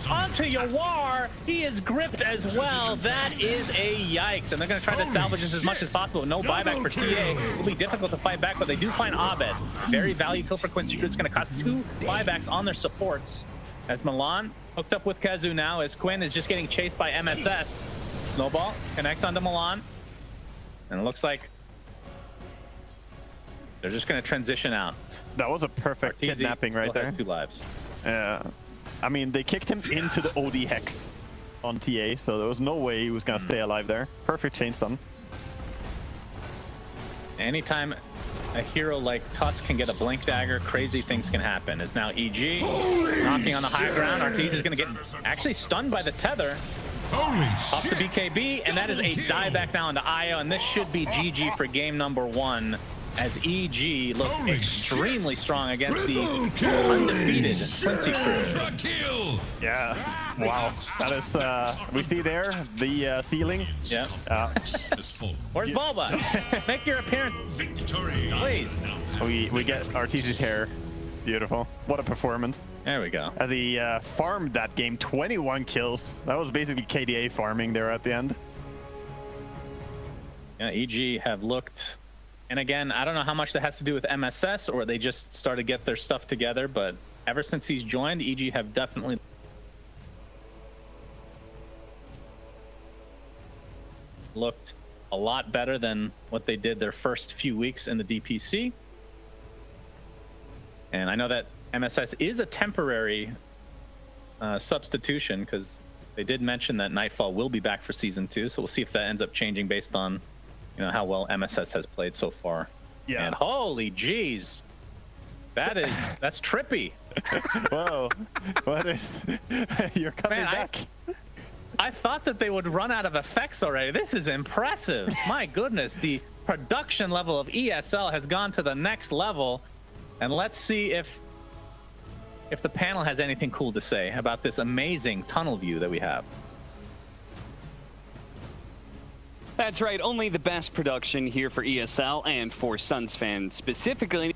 onto Yawar. He is gripped as well. That is a yikes. And they're going to try to salvage this as much as possible. No buyback for TA. It'll be difficult to fight back, but they do find Abed. Very value kill for QUINCY Crew. It's going to cost 2 buybacks on their supports. As Milan hooked up with Kazu now, as Quinn is just getting chased by MSS. Snowball connects onto Milan. And it looks like they're just going to transition out. That was a perfect Arteezy kidnapping right there. Has 2 lives. I mean, they kicked him into the OD Hex on TA, so there was no way he was going to stay alive there. Perfect chain stun. Anytime a hero like Tusk can get a Blink Dagger, crazy things can happen. Is now EG knocking on the high ground. Arteezy is going to get actually stunned by the tether. Off the BKB, and that is a dieback now into IO, and this should be GG for game number 1, as EG looked extremely strong against the undefeated QUINCY Crew. Yeah, wow. That is, we see there the ceiling. Yeah. Where's Bulba? Make your appearance, please. We get Arteezy's hair. Beautiful. What a performance. There we go. As he farmed that game, 21 kills. That was basically KDA farming there at the end. Yeah, EG have looked, and again, I don't know how much that has to do with MSS or they just started to get their stuff together, but ever since he's joined, EG have definitely looked a lot better than what they did their first few weeks in the DPC. And I know that MSS is a temporary substitution, because they did mention that Nightfall will be back for Season 2, so we'll see if that ends up changing based on, you know, how well MSS has played so far. Yeah. And holy jeez, that's trippy. Whoa, what is... You're coming back. I thought that they would run out of effects already. This is impressive. My goodness, the production level of ESL has gone to the next level. And let's see if the panel has anything cool to say about this amazing tunnel view that we have. That's right, only the best production here for ESL and for Suns fans specifically.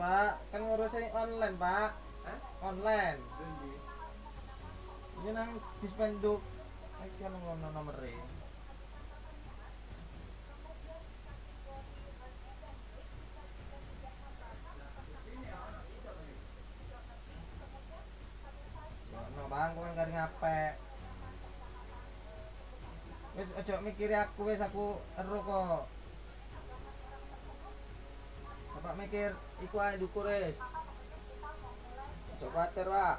Pak. Kan ngurusin online, Pak. Online. Ini nang dispenduk. Iki kan nomere. No Bang, kowe kan garing apik. Wis ojo mikiri aku, wis aku ero kok. Bapak mikir iku ae ndukur wis. Ojo kuwatir, Pak.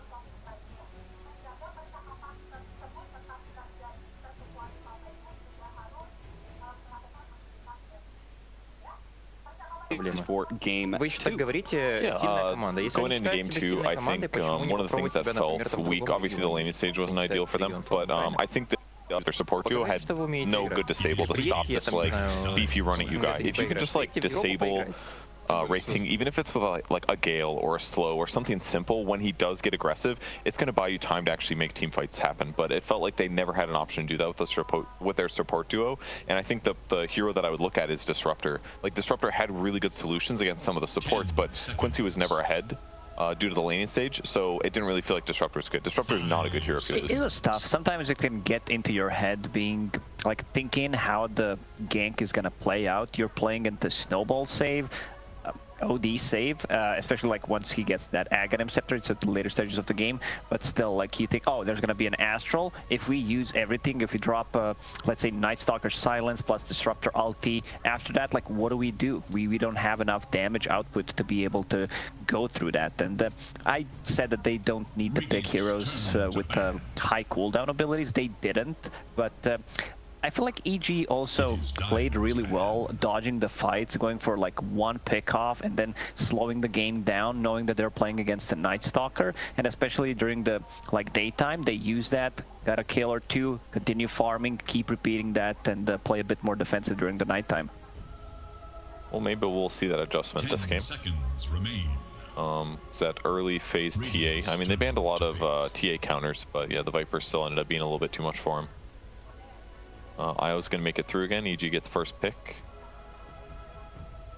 For game Вы еще так 2. говорите, сильная команда. Если Going они into считают game себя 2, сильной I командой, think почему не one of the things попробовать that себя, например, felt там в weak, другом obviously the регионе? laning stage wasn't ideal for them, but I think that their support duo had no good disable to stop this like beefy run at you guy. If you can just like disable Wraith King, even if it's with like a Gale or a Slow or something simple, when he does get aggressive, it's going to buy you time to actually make team fights happen. But it felt like they never had an option to do that with their support duo. And I think the hero that I would look at is Disruptor. Like Disruptor had really good solutions against some of the supports, but Quincy was never ahead. Due to the laning stage, so it didn't really feel like Disruptor is good. Disruptor is not a good hero. It was tough. Sometimes it can get into your head, being like thinking how the gank is gonna play out. You're playing into Snowball save, OD save, especially like once he gets that Aghanim Scepter. It's at the later stages of the game, but still, like you think, oh, there's gonna be an Astral. If we use everything, if we drop, let's say Night Stalker Silence plus Disruptor ulti, after that, like what do? We don't have enough damage output to be able to go through that. And I said that they don't need to pick heroes with high cooldown abilities. They didn't, but I feel like EG also played really well, dodging the fights, going for like one pick off and then slowing the game down, knowing that they're playing against a Night Stalker. And especially during the like daytime, they use that, got a kill or two, continue farming, keep repeating that, and play a bit more defensive during the nighttime. Well, maybe we'll see that adjustment this game. It's that early phase TA. I mean, they banned a lot of TA counters, but yeah, the Viper still ended up being a little bit too much for him. Io's going to make it through again. EG gets first pick.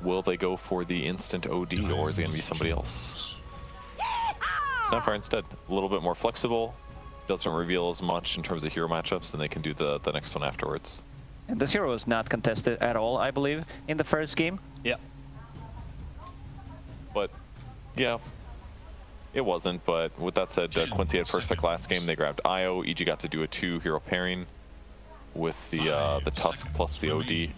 Will they go for the instant OD, or is it going to be somebody else? Snapfire instead. A little bit more flexible. Doesn't reveal as much in terms of hero matchups, and they can do the next one afterwards. And this hero was not contested at all, I believe, in the first game. Yeah. But, yeah. It wasn't, but with that said, Quincy had first pick last game. They grabbed Io. EG got to do a 2-hero pairing with the Tusk plus the OD.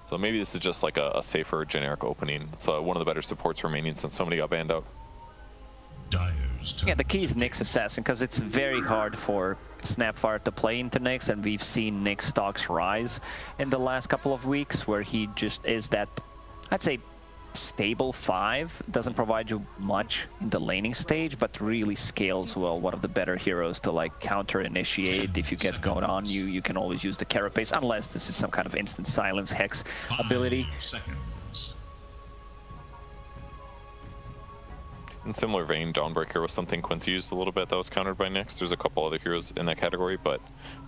So maybe this is just like a safer generic opening. It's one of the better supports remaining since somebody got banned out. Yeah, the key is Nyx Assassin, because it's very hard for Snapfire to play into Nyx, and we've seen Nyx stocks rise in the last couple of weeks, where he just is that, I'd say, stable 5, doesn't provide you much in the laning stage, but really scales well. One of the better heroes to like counter initiate. If you get going on, you can always use the Carapace, unless this is some kind of instant silence hex ability. In similar vein, Dawnbreaker was something Quincy used a little bit that was countered by Nyx. There's a couple other heroes in that category, but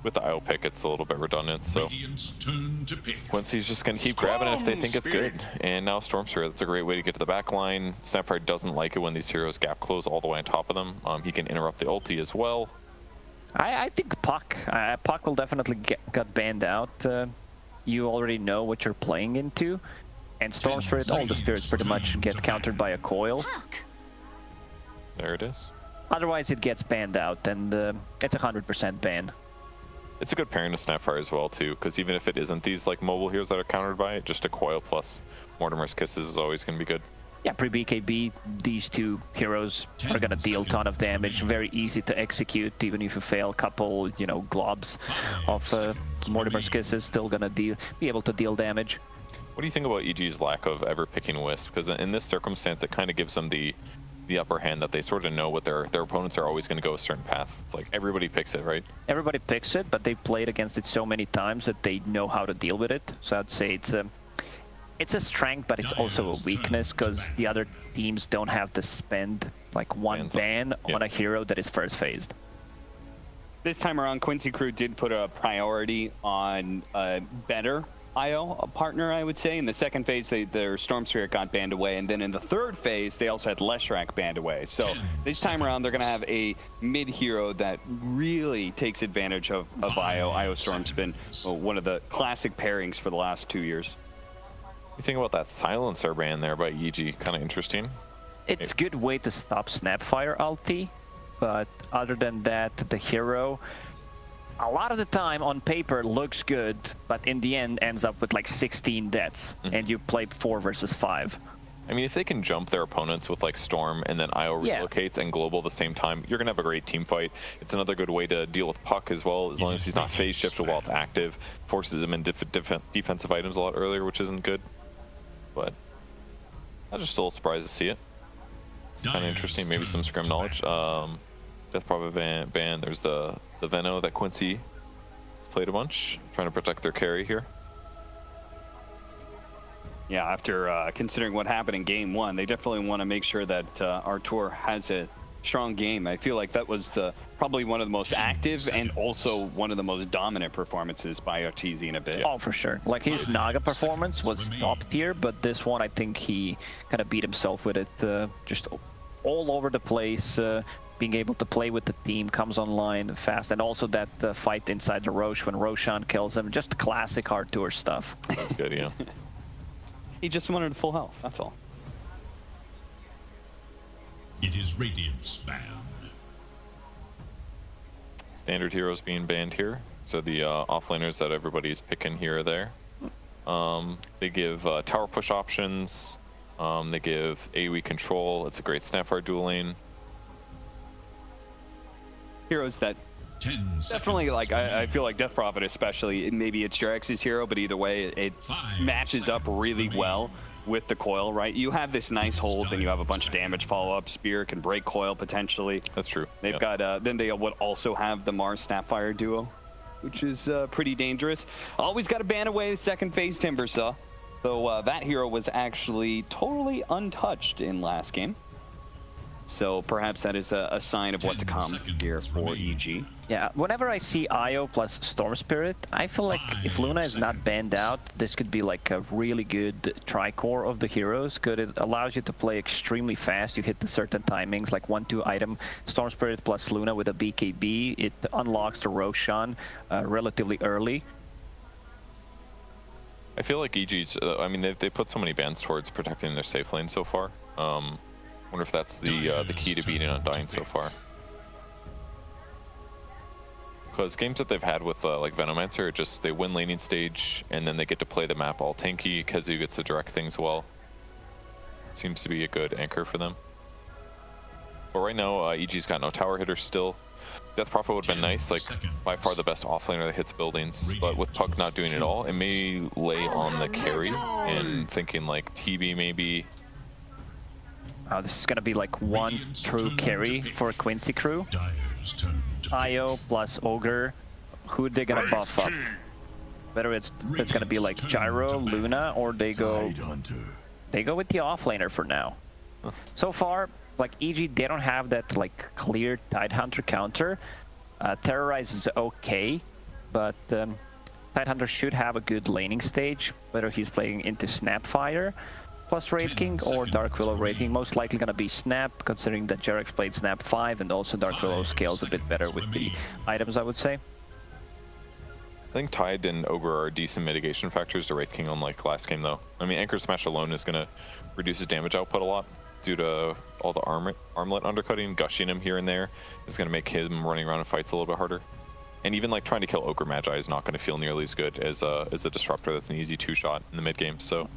with the IO pick, it's a little bit redundant, so Quincy's just going to keep grabbing it if they think it's good. And now Storm Spirit, that's a great way to get to the back line. Snapfire doesn't like it when these heroes gap close all the way on top of them. He can interrupt the ulti as well. I think Puck will definitely get banned out. You already know what you're playing into. And Storm Spirit, all the spirits pretty much get countered by a coil. There it is. Otherwise, it gets banned out, and it's 100% ban. It's a good pairing to Snapfire as well, too, because even if it isn't these like mobile heroes that are countered by it, just a coil plus Mortimer's Kisses is always going to be good. Yeah, pre-BKB, these two heroes are going to deal a ton of damage. Very easy to execute, even if you fail a couple, you know, globs of Mortimer's Kisses, still going to be able to deal damage. What do you think about EG's lack of ever picking Wisp? Because in this circumstance, it kind of gives them the upper hand, that they sort of know what their opponents are always going to go a certain path. It's like everybody picks it, right? Everybody picks it, but they've played against it so many times that they know how to deal with it. So I'd say it's a strength, but it's also a weakness, because the other teams don't have to spend like one ban on a hero that is first phased. This time around, Quincy Crew did put a priority on better IO partner, I would say. In the second phase, their Storm Spirit got banned away, and then in the third phase, they also had Leshrac banned away. So this time around, they're going to have a mid hero that really takes advantage of IO. IO Storm's been one of the classic pairings for the last 2 years. You think about that silencer ban there by EG, kind of interesting. It's a good way to stop Snapfire ulti, but other than that, the hero, a lot of the time on paper looks good, but in the end ends up with like 16 deaths, and you play 4 versus 5. I mean, if they can jump their opponents with like Storm and then IO relocates and Global at the same time, you're going to have a great team fight. It's another good way to deal with Puck as well, as long as he's not phase shifted while it's active. Forces him in defensive items a lot earlier, which isn't good. But I was just still surprised to see it. Kind of interesting, maybe some scrim knowledge. Death Prop ban. There's the Veno that QUINCY has played a bunch, trying to protect their carry here. Yeah, after considering what happened in game 1, they definitely want to make sure that Artur has a strong game. I feel like that was probably one of the most active and also one of the most dominant performances by Arteezy in a bit. Oh, for sure. Like his Naga performance was top tier, but this one I think he kind of beat himself with it. Just all over the place, being able to play with the team, comes online fast, and also that fight inside the Roche when Roshan kills him. Just classic Artur stuff. That's good, yeah. He just wanted full health, that's all. It is Radiant's ban. Standard heroes being banned here. So the offlaners that everybody's picking here or there. They give tower push options. They give AoE control. It's a great Snapfire dual lane. Heroes that definitely, like, I feel like Death Prophet especially, maybe it's Jarex's hero, but either way, it matches up really well with the coil, right? You have this nice hold, then you have a bunch of damage follow-up. Spear can break coil potentially. That's true. They've got, then they would also have the Mars Snapfire duo, which is pretty dangerous. Always got to ban away the second phase Timbersaw. So that hero was actually totally untouched in last game. So perhaps that is a sign of what to come here for EG. Yeah, whenever I see IO plus Storm Spirit, I feel like if Luna is not banned out, this could be like a really good tri-core of the heroes. Good, it allows you to play extremely fast. You hit the certain timings, like 1-2 item. Storm Spirit plus Luna with a BKB, it unlocks the Roshan relatively early. I feel like EG's, I mean, they put so many bans towards protecting their safe lane so far. Wonder if that's the key to beating Undying so far. Because games that they've had with like Venomancer, just they win laning stage and then they get to play the map all tanky. Kazu gets to direct things well. Seems to be a good anchor for them. But right now, EG's got no tower hitters still. Death Prophet would have been nice, like by far the best offlaner that hits buildings. But with Puck not doing it all, it may lay on the carry and thinking like TB maybe. This is gonna be like one true carry for QUINCY crew. IO plus Ogre, who they gonna buff up? Whether it's gonna be like Gyro, Luna, or they go with the offlaner for now. So far, like EG, they don't have that like clear Tidehunter counter. Terrorize is okay, but Tidehunter should have a good laning stage, whether he's playing into Snapfire plus Wraith King or Dark Willow Wraith King. Most likely gonna be Snap, considering that Jarex played Snap 5 and also Dark Willow scales a bit better with the items, I would say. I think Tide and Ogre are decent mitigation factors to Wraith King unlike last game though. I mean, Anchor Smash alone is gonna reduce his damage output a lot due to all the armlet undercutting, gushing him here and there is gonna make him running around in fights a little bit harder. And even like trying to kill Ogre Magi is not gonna feel nearly as good as a Disruptor that's an easy 2-shot in the mid game. So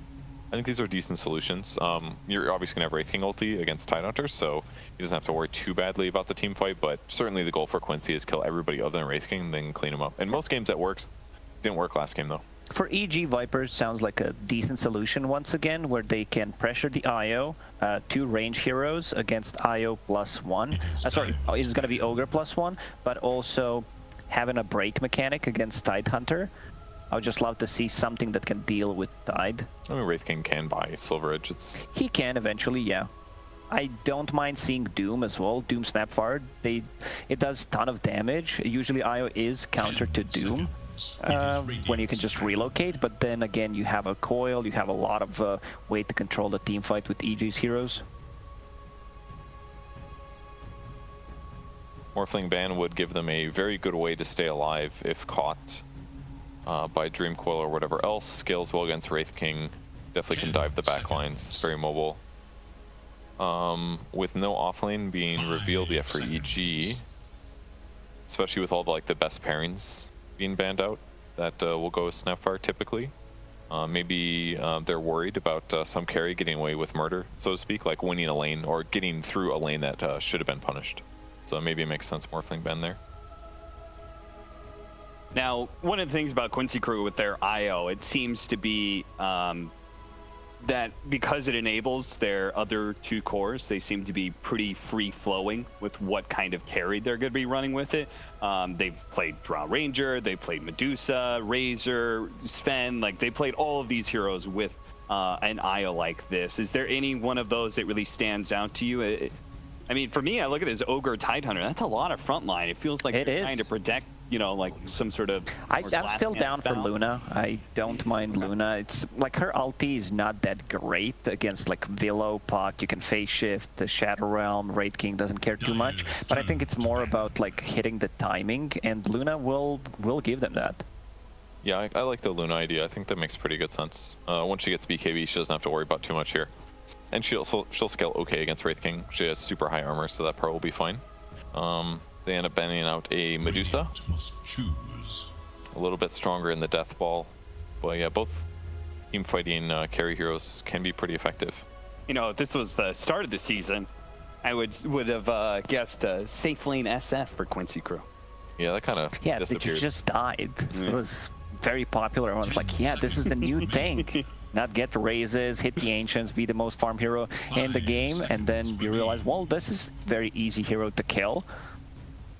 I think these are decent solutions. You're obviously going to have Wraith King ulti against Tidehunter, so he doesn't have to worry too badly about the team fight, but certainly the goal for QUINCY is kill everybody other than Wraith King, then clean him up. In most games that works. Didn't work last game though. For EG, Viper sounds like a decent solution once again, where they can pressure the IO, 2 range heroes against IO +1. Sorry, it's going to be Ogre +1, but also having a break mechanic against Tidehunter. I would just love to see something that can deal with Tide. I mean, Wraith King can buy Silver Edge. He can eventually, yeah. I don't mind seeing Doom as well. Doom Snapfire. It does ton of damage. Usually IO is counter to Doom. when you can just relocate, but then again you have a coil, you have a lot of way to control the team fight with EG's heroes. Morphling ban would give them a very good way to stay alive if caught by Dream Coil or whatever else. Scales well against Wraith King, definitely can dive the backlines, very mobile. With no offlane being revealed yet for EG, especially with all the best pairings being banned out, that will go with Snapfire typically. Maybe they're worried about some carry getting away with murder, so to speak, like winning a lane or getting through a lane that should have been punished. So maybe it makes sense Morphling ban there. Now, one of the things about QUINCY Crew with their IO, it seems to be that because it enables their other two cores, they seem to be pretty free-flowing with what kind of carry they're going to be running with it. They've played Drow Ranger, they played Medusa, Razor, Sven, they played all of these heroes with an IO like this. Is there any one of those that really stands out to you? I mean, for me, I look at this Ogre Tidehunter. That's a lot of frontline. It feels like they're trying to protect, some sort of... I'm still down for Luna. I don't mind Luna. It's her ulti is not that great against Willow, Puck. You can phase shift, the Shadow Realm, Wraith King doesn't care too much. But I think it's more about hitting the timing, and Luna will give them that. Yeah, I like the Luna idea. I think that makes pretty good sense. Once she gets BKB, she doesn't have to worry about too much here. And she'll scale okay against Wraith King. She has super high armor, so that part will be fine. They end up banning out a Medusa. A little bit stronger in the Death Ball. But yeah, both team fighting carry heroes can be pretty effective. If this was the start of the season, I would have guessed safe lane SF for QUINCY Crew. Yeah, that kind of disappeared. It just died. It was very popular. Everyone's like, yeah, this is the new thing. Not get raises, hit the Ancients, be the most farm hero in the game, and then you realize, well, this is very easy hero to kill.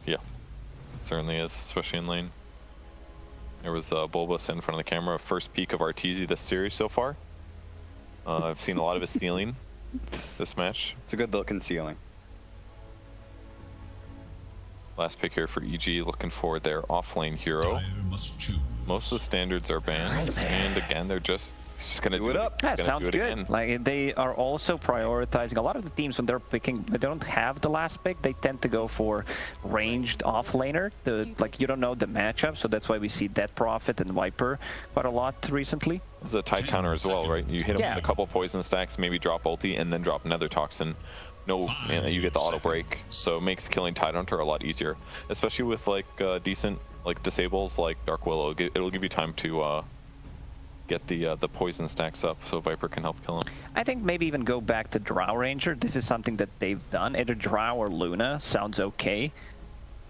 Yeah, certainly is, especially in lane. There was Bulbous in front of the camera, first peek of Arteezy this series so far. I've seen a lot of his stealing this match. It's a good looking ceiling. Last pick here for EG, looking for their offlane hero. Most of the standards are banned, and again, they're just gonna do it up. Yeah, sounds good. They are also prioritizing a lot of the teams when they're picking. They don't have the last pick. They tend to go for ranged offlaner. You don't know the matchup, so that's why we see Dead Prophet and Viper quite a lot recently. This is a tight counter as well, right? You hit him with a couple poison stacks, maybe drop ulti, and then drop another toxin. You get the auto break, so it makes killing Tidehunter a lot easier, especially with decent disables like Dark Willow. It'll give you time to get the poison stacks up, so Viper can help kill him. I think maybe even go back to Drow Ranger. This is something that they've done. Either Drow or Luna sounds okay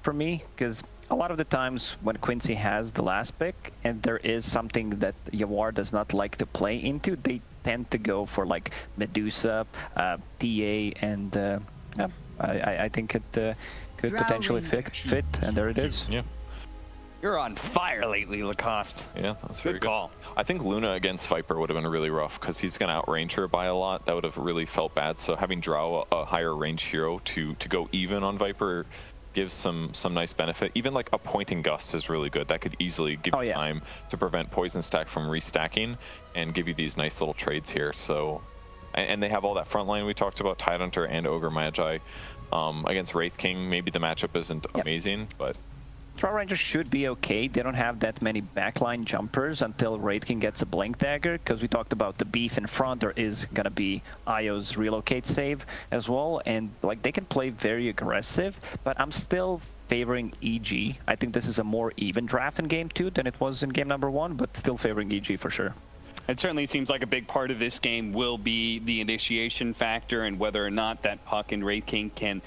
for me, because a lot of the times when QUINCY has the last pick and there is something that Yawar does not like to play into, they tend to go for Medusa, TA, and I think it could potentially fit, and there it is. Yeah. You're on fire lately, Lacoste. Yeah, that's very good. Call. I think Luna against Viper would have been really rough because he's going to outrange her by a lot. That would have really felt bad. So having Drow, a higher range hero, to go even on Viper gives some nice benefit. Even a Pointing Gust is really good. That could easily give you time to prevent Poison Stack from restacking and give you these nice little trades here. So, and they have all that front line we talked about, Tidehunter and Ogre Magi. Against Wraith King, maybe the matchup isn't amazing, but Drow Rangers should be okay. They don't have that many backline jumpers until Wraith King gets a Blink Dagger, because we talked about the beef in front. There is going to be Io's relocate save as well, and they can play very aggressive, but I'm still favoring EG. I think this is a more even draft in game 2 than it was in game number 1, but still favoring EG for sure. It certainly seems like a big part of this game will be the initiation factor and whether or not that Puck and Wraith King can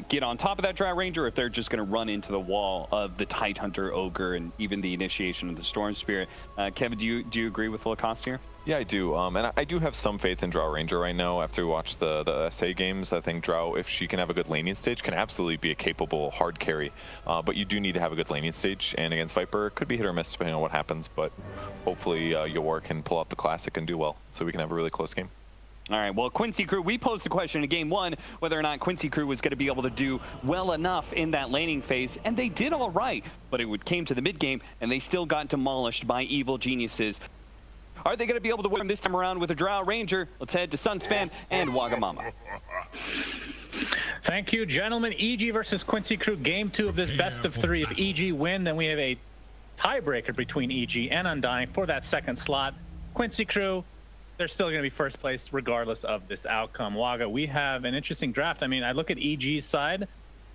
get on top of that Drow Ranger, or if they're just going to run into the wall of the Tidehunter, Ogre, and even the initiation of the Storm Spirit. Kevin, do you agree with Lacoste here? Yeah, I do. And I do have some faith in Drow Ranger right now. After we watch the SA games, I think Drow, if she can have a good laning stage, can absolutely be a capable hard carry. But you do need to have a good laning stage, and against Viper, it could be hit or miss depending on what happens. But hopefully Yawar can pull out the classic and do well, so we can have a really close game. All right, well, Quincy Crew, we posed the question in Game 1 whether or not Quincy Crew was going to be able to do well enough in that laning phase, and they did all right, but it came to the mid-game, and they still got demolished by Evil Geniuses. Are they going to be able to win this time around with a Drow Ranger? Let's head to Sunsfan and Wagamama. Thank you, gentlemen. EG versus Quincy Crew, Game 2 of this best of 3. If EG win, then we have a tiebreaker between EG and Undying for that second slot. Quincy Crew, they're still going to be first place regardless of this outcome. Waga, we have an interesting draft. I mean, I look at EG's side,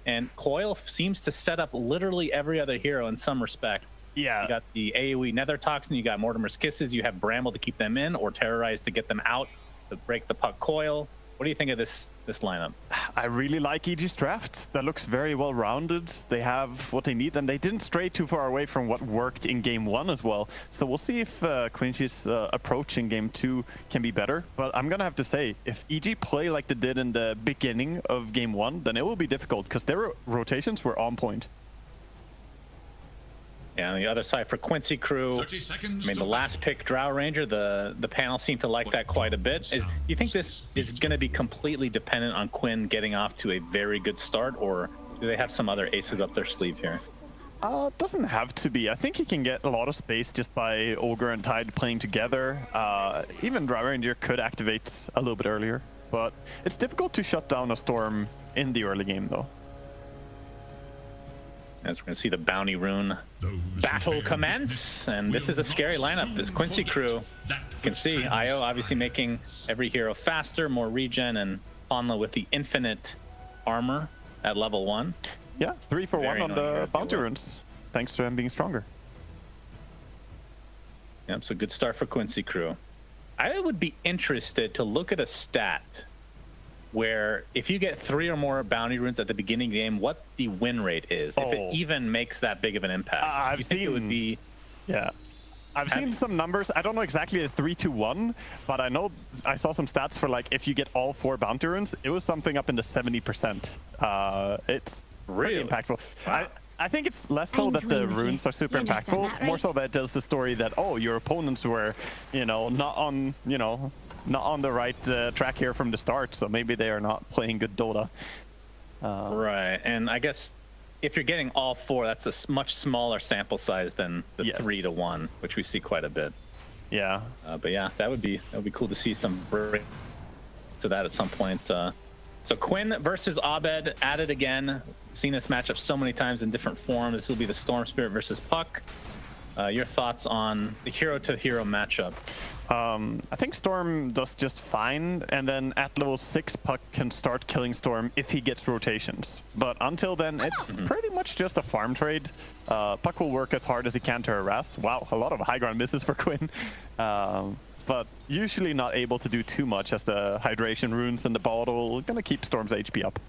and Coil seems to set up literally every other hero in some respect. Yeah. You got the AoE Nether Toxin, you got Mortimer's Kisses, you have Bramble to keep them in, or Terrorize to get them out, to break the puck coil. What do you think of this lineup? I really like EG's draft. That looks very well rounded. They have what they need, and they didn't stray too far away from what worked in Game 1 as well. So we'll see if Quincy's approach in Game 2 can be better. But I'm gonna have to say, if EG play like they did in the beginning of Game 1, then it will be difficult because their rotations were on point. Yeah, on the other side for Quincy Crew, 30 seconds I mean, the last pick, Drow Ranger, the panel seemed to like that quite a bit. Do you think this is going to be completely dependent on Quinn getting off to a very good start, or do they have some other aces up their sleeve here? It doesn't have to be. I think he can get a lot of space just by Ogre and Tide playing together. Even Drow Ranger could activate a little bit earlier, but it's difficult to shut down a Storm in the early game, though. As we're going to see the Bounty Rune battle commence, and this is a scary lineup. This Quincy Crew, you can see IO obviously making every hero faster, more regen, and Ponla with the infinite armor at level 1. Yeah, 3 for 1 on the Bounty Runes, thanks to him being stronger. Yep, so good start for Quincy Crew. I would be interested to look at a stat where if you get 3 or more bounty runes at the beginning of the game, what the win rate is, if it even makes that big of an impact. I've seen, it would be... Yeah. I've seen some numbers. I don't know exactly the 3-1, but I know I saw some stats for like if you get all 4 bounty runes, it was something up in the 70%. It's really impactful. Wow. I think it's less so that the runes are super impactful, right? More so that it tells the story that, oh, your opponents were, not on, not on the right track here from the start, so maybe they are not playing good Dota. Right, and I guess if you're getting all 4, that's a much smaller sample size than the 3-1, which we see quite a bit. Yeah. But yeah, that would be cool to see some break to that at some point. So Quinn versus Abed at it again. We've seen this matchup so many times in different forms. This will be the Storm Spirit versus Puck. Your thoughts on the hero-to-hero matchup? I think Storm does just fine, and then at level 6, Puck can start killing Storm if he gets rotations. But until then, it's pretty much just a farm trade. Puck will work as hard as he can to harass. Wow, a lot of high ground misses for Quinn. But usually not able to do too much as the hydration runes in the bottle gonna keep Storm's HP up.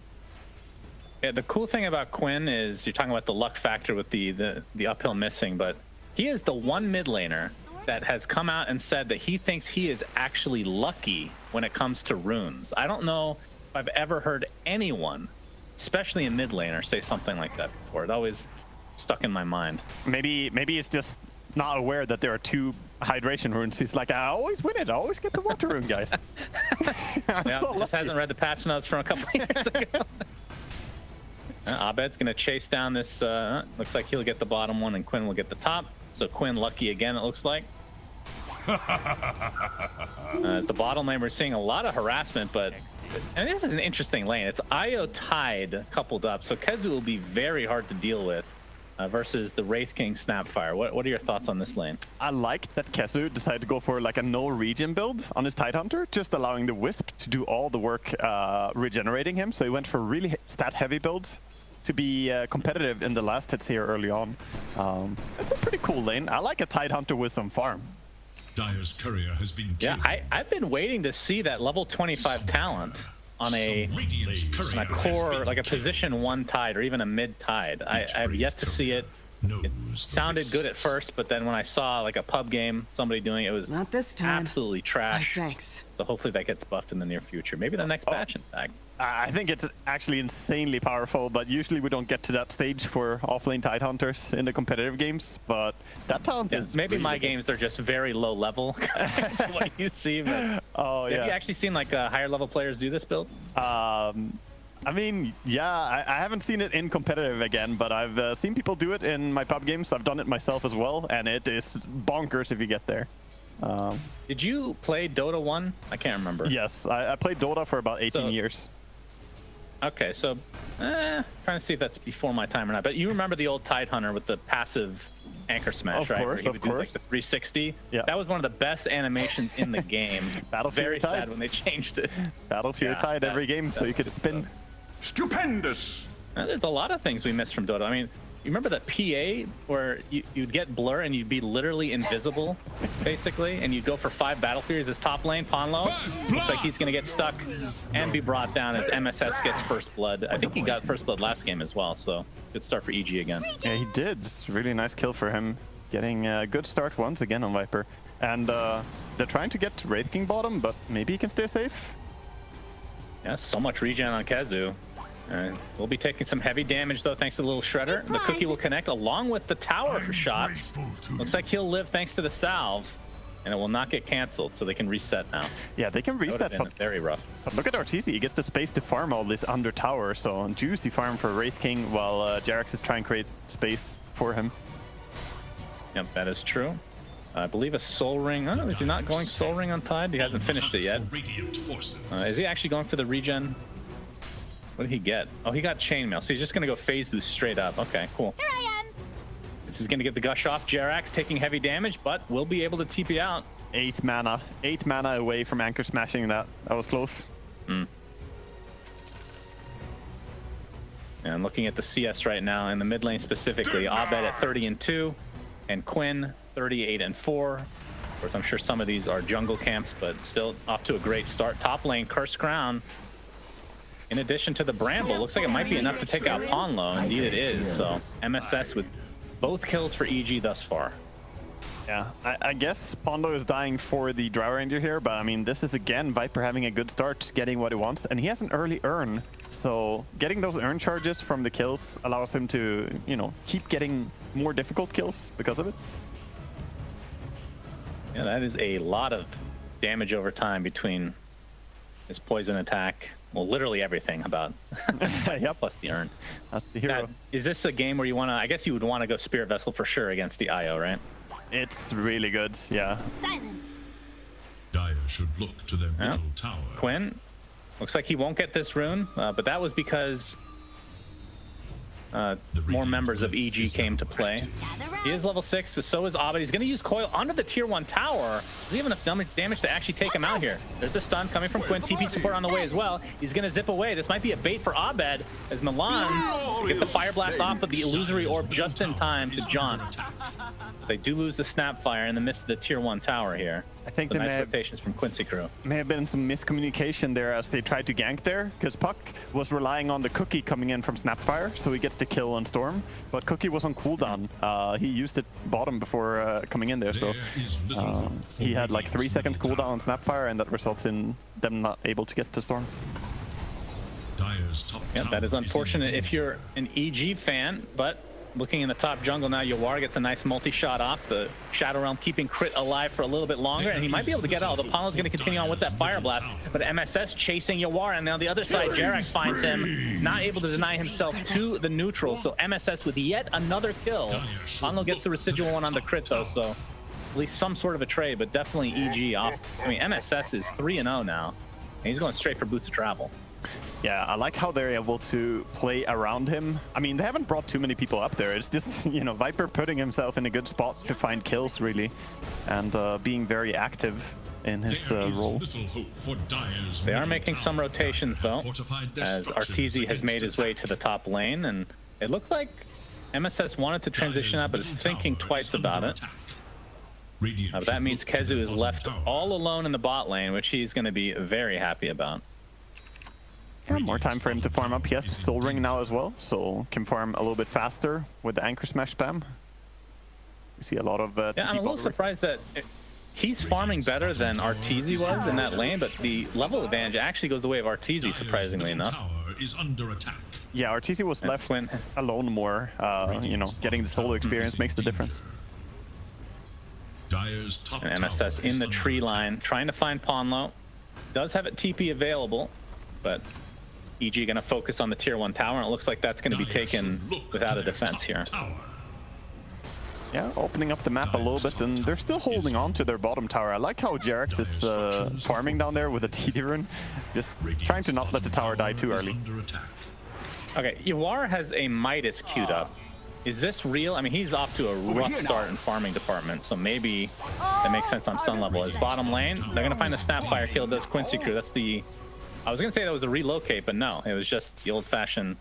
Yeah, the cool thing about Quinn is you're talking about the luck factor with the uphill missing, but he is the one mid laner that has come out and said that he thinks he is actually lucky when it comes to runes. I don't know if I've ever heard anyone, especially a mid laner, say something like that before. It always stuck in my mind. Maybe he's just not aware that there are 2 hydration runes. He's like, I always win it. I always get the water rune, guys. Yeah, just hasn't read the patch notes from a couple of years ago. Abed's going to chase down this. Looks like he'll get the bottom one and Quinn will get the top. So Quinn lucky again, it looks like. As the bottom lane, we're seeing a lot of harassment, but and this is an interesting lane. It's Io Tide coupled up, so Kezu will be very hard to deal with versus the Wraith King Snapfire. What are your thoughts on this lane? I like that Kezu decided to go for like a no regen build on his Tidehunter, just allowing the Wisp to do all the work regenerating him. So he went for really stat heavy builds to be competitive in the last hits here early on. It's a pretty cool lane. I like a Tidehunter with some farm. Dire's courier has been killed. Yeah, I've been waiting to see that level 25 talent on a core, like a position 1 Tide or even a mid Tide. I have yet to see it. It sounded good at first, but then when I saw like a pub game, somebody doing it, it was not this time. Absolutely trash. Thanks. So hopefully that gets buffed in the near future. Maybe the next patch, in fact. I think it's actually insanely powerful, but usually we don't get to that stage for offlane Tidehunters in the competitive games. But that talent is maybe really my good. games are just very low level compared to what you see. But oh yeah. Have you actually seen like higher level players do this build? I mean, yeah, I haven't seen it in competitive again, but I've seen people do it in my pub games. I've done it myself as well, and it is bonkers if you get there. Did you play Dota 1? I can't remember. Yes, I played Dota for about 18 years. Okay, so trying to see if that's before my time or not. But you remember the old Tidehunter with the passive anchor smash, right? Where he would do like the 360. Yeah. That was one of the best animations in the game. Very sad when they changed it. Battlefield Tide every game, so you could spin. Stupendous! There's a lot of things we missed from Dota. I mean, you remember the PA where you'd get blur and you'd be literally invisible, basically, and you'd go for 5 battlefields as top lane, Ponlo. Looks like he's going to get stuck and be brought down as MSS gets first blood. I think he got first blood last game as well, so good start for EG again. Yeah, he did. Really nice kill for him. Getting a good start once again on Viper. And they're trying to get Wraith King bottom, but maybe he can stay safe. Yeah, so much regen on Kezu. We'll be taking some heavy damage, though, thanks to the little shredder. The cookie will connect along with the tower shots. Looks like he'll live thanks to the salve, and it will not get canceled, so they can reset now. Yeah, they can reset. But very rough. But look at RTZ. He gets the space to farm all this under tower, so juicy farm for Wraith King while Jerax is trying to create space for him. Yep, that is true. I believe a Soul Ring. Oh, is he not going Soul Ring on Tide? He hasn't finished it yet. Is he actually going for the regen? What did he get? Oh, he got Chainmail, so he's just going to go Phase Boost straight up. Okay, cool. Here I am. This is going to get the Gush off. Jerax taking heavy damage, but will be able to TP out. 8 mana. 8 mana away from Anchor smashing that. That was close. And looking at the CS right now, in the mid lane specifically, Abed at 30-2, and Quinn 38-4. Of course, I'm sure some of these are jungle camps, but still off to a great start. Top lane, Cursed Crown. In addition to the Bramble, looks like it might be enough to take out Ponlo. Indeed it is. So MSS with both kills for EG thus far. Yeah, I guess Ponlo is dying for the Drow Ranger here, but I mean, this is again Viper having a good start, getting what he wants, and he has an early urn. So getting those urn charges from the kills allows him to, you know, keep getting more difficult kills because of it. Yeah, that is a lot of damage over time between his poison attack. Well, literally everything about yep. Plus the urn. That's the hero. Now, is this a game where you want to, I guess you would want to go Spirit Vessel for sure against the IO, right? It's really good, yeah. Silence. Dire should look to their middle tower. Quinn, looks like he won't get this rune, but that was because more members of EG came to play. He is level 6, but so is Abed. He's going to use Coil onto the tier 1 tower. Does he have enough damage to actually take him out here? There's a stun coming from Quinn. TP support on the way as well. He's going to zip away. This might be a bait for Abed as Milan get the Fire Blast off of the Illusory Orb just in time to jaunt. They do lose the Snapfire in the midst of the tier 1 tower here. I think the nice rotations from QUINCY crew. May have been some miscommunication there as they tried to gank there, because Puck was relying on the Cookie coming in from Snapfire, so he gets the kill on Storm. But Cookie was on cooldown. He used it bottom before coming in there, so he had like 3 seconds cooldown on Snapfire, and that results in them not able to get to Storm. Yeah, that is unfortunate if you're an EG fan, but looking in the top jungle now, Yawar gets a nice multi-shot off. The Shadow Realm keeping Crit alive for a little bit longer, and he might be able to get out. The Apollo's going to continue on with that Fire Blast, but MSS chasing Yawar, and now the other side, Jerax finds him, not able to deny himself to the neutral, so MSS with yet another kill. Apollo gets the residual one on the Crit, though, so at least some sort of a trade, but definitely EG off. I mean, MSS is 3-0 now, and he's going straight for Boots of Travel. Yeah, I like how they're able to play around him. I mean, they haven't brought too many people up there. It's just, you know, Viper putting himself in a good spot to find kills, really, and being very active in his role. They are making some rotations, though, as Arteezy has made his way to the top lane, and it looked like MSS wanted to transition out, but is thinking twice about it. But that means Kezu is left all alone in the bot lane, which he's going to be very happy about. Yeah, more time for him to farm up. He has the Soul Ring now as well, so can farm a little bit faster with the Anchor Smash spam. We see a lot of yeah, I'm a little surprised that he's farming better than Arteezy was in that lane, but the level advantage actually goes the way of Arteezy, surprisingly enough. Is under attack. Yeah, Arteezy was left alone more. You know, getting the solo experience makes the difference. Dire's top And MSS in the tree line, trying to find Ponlo. Does have a TP available, but EG going to focus on the tier 1 tower, and it looks like that's going to be taken without a defense here. Yeah, opening up the map a little bit, and they're still holding on to their bottom tower. I like how Jerax is farming down there with a TD rune, just trying to not let the tower die too early. Okay, Yawar has a Midas queued up. Is this real? I mean, he's off to a rough start in farming department, so maybe that makes sense on Sun level. His bottom lane, they're going to find the Snapfire kill. Does Quincy crew. That's the... I was going to say that was a relocate, but no. It was just the old-fashioned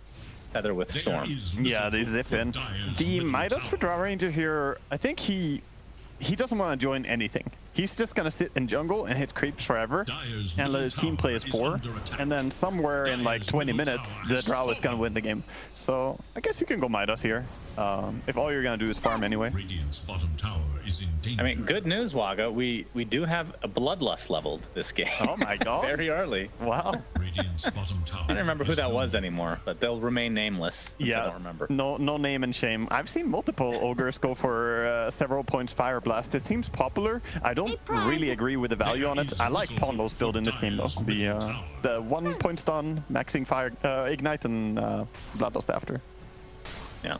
Tether with Storm. Yeah, they zip in. The Midas for Draw Ranger here, I think he doesn't want to join anything. He's just going to sit in jungle and hit creeps forever and let his team play as 4. And then somewhere in like 20 minutes, the Drow is going to win the game. So I guess you can go Midas here. If all you're going to do is farm anyway. I mean, good news, Waga. We do have a Bloodlust leveled this game. Oh my god. Very early. Wow. I don't remember who that was anymore, but they'll remain nameless. Yeah, I don't remember. No name and shame. I've seen multiple ogres go for several points Fire Blast. It seems popular. I don't really agree with the value on it. I like Ponlo's build in this game though. The 1 point stun, maxing Fire Ignite, and Bloodlust after. Yeah.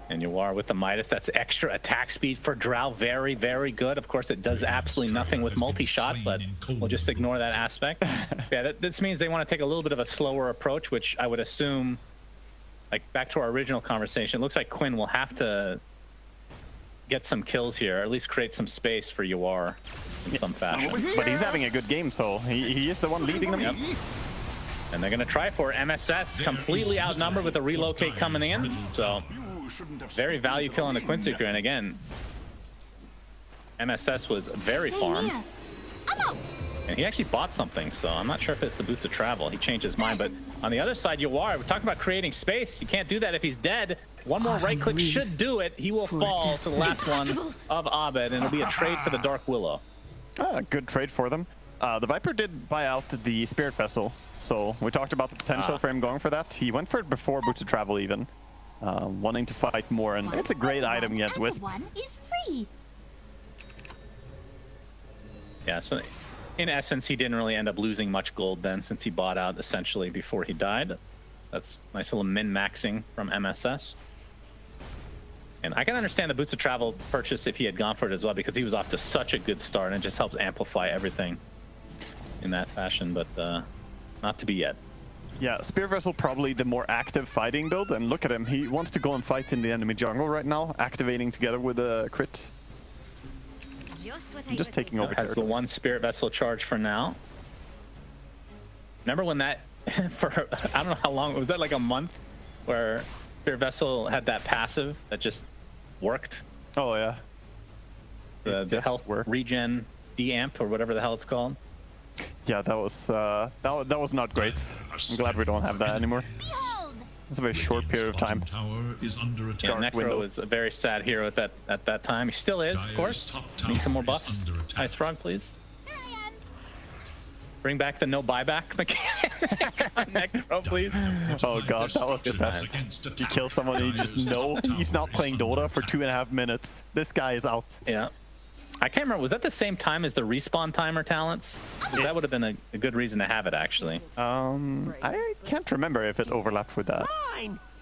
And you are with the Midas. That's extra attack speed for Drow. Very, very good. Of course, it does absolutely nothing with multi-shot, but we'll just ignore that aspect. Yeah, this means they want to take a little bit of a slower approach, which I would assume, like back to our original conversation, it looks like Quinn will have to get some kills here, or at least create some space for Yawar in some fashion. But he's having a good game, so he is the one leading them. Yep. And they're going to try for MSS, completely outnumbered with a relocate coming in. So very value kill on the Quincy crew. And again, MSS was very farmed. And he actually bought something, so I'm not sure if it's the Boots of Travel. He changed his mind. But on the other side, Yawar, we're talking about creating space. You can't do that if he's dead. One more right click should do it. He will fall to the last one of Abed, and it'll be a trade for the Dark Willow. Good trade for them. The Viper did buy out the Spirit Vessel, so we talked about the potential for him going for that. He went for it before Boots of Travel even, wanting to fight more, and it's a great item against Wisp. 1 is 3. Yeah, so in essence, he didn't really end up losing much gold then, since he bought out essentially before he died. That's nice little min-maxing from MSS. And I can understand the Boots of Travel purchase if he had gone for it as well, because he was off to such a good start, and it just helps amplify everything in that fashion, but not to be yet. Yeah, Spear Vessel probably the more active fighting build, and look at him. He wants to go and fight in the enemy jungle right now, activating together with a crit. Just taking over. Has the 1 Spirit Vessel charge for now. Remember when that, for I don't know how long, was that like a month, where Spirit Vessel had that passive that just worked? Oh yeah. The health regen de-amp or whatever the hell it's called. Yeah, that was not great. I'm glad we don't have that anymore. It's a very short period of time. Yeah, Necro was a very sad hero at that time. He still is, of course. Need some more buffs. Ice Frog, please. Bring back the no buyback mechanic on Necro, please. Oh god, that was the best. You kill someone and you just know he's not playing Dota for 2.5 minutes. This guy is out. Yeah. I can't remember, was that the same time as the respawn timer talents? That would have been a good reason to have it, actually. I can't remember if it overlapped with that.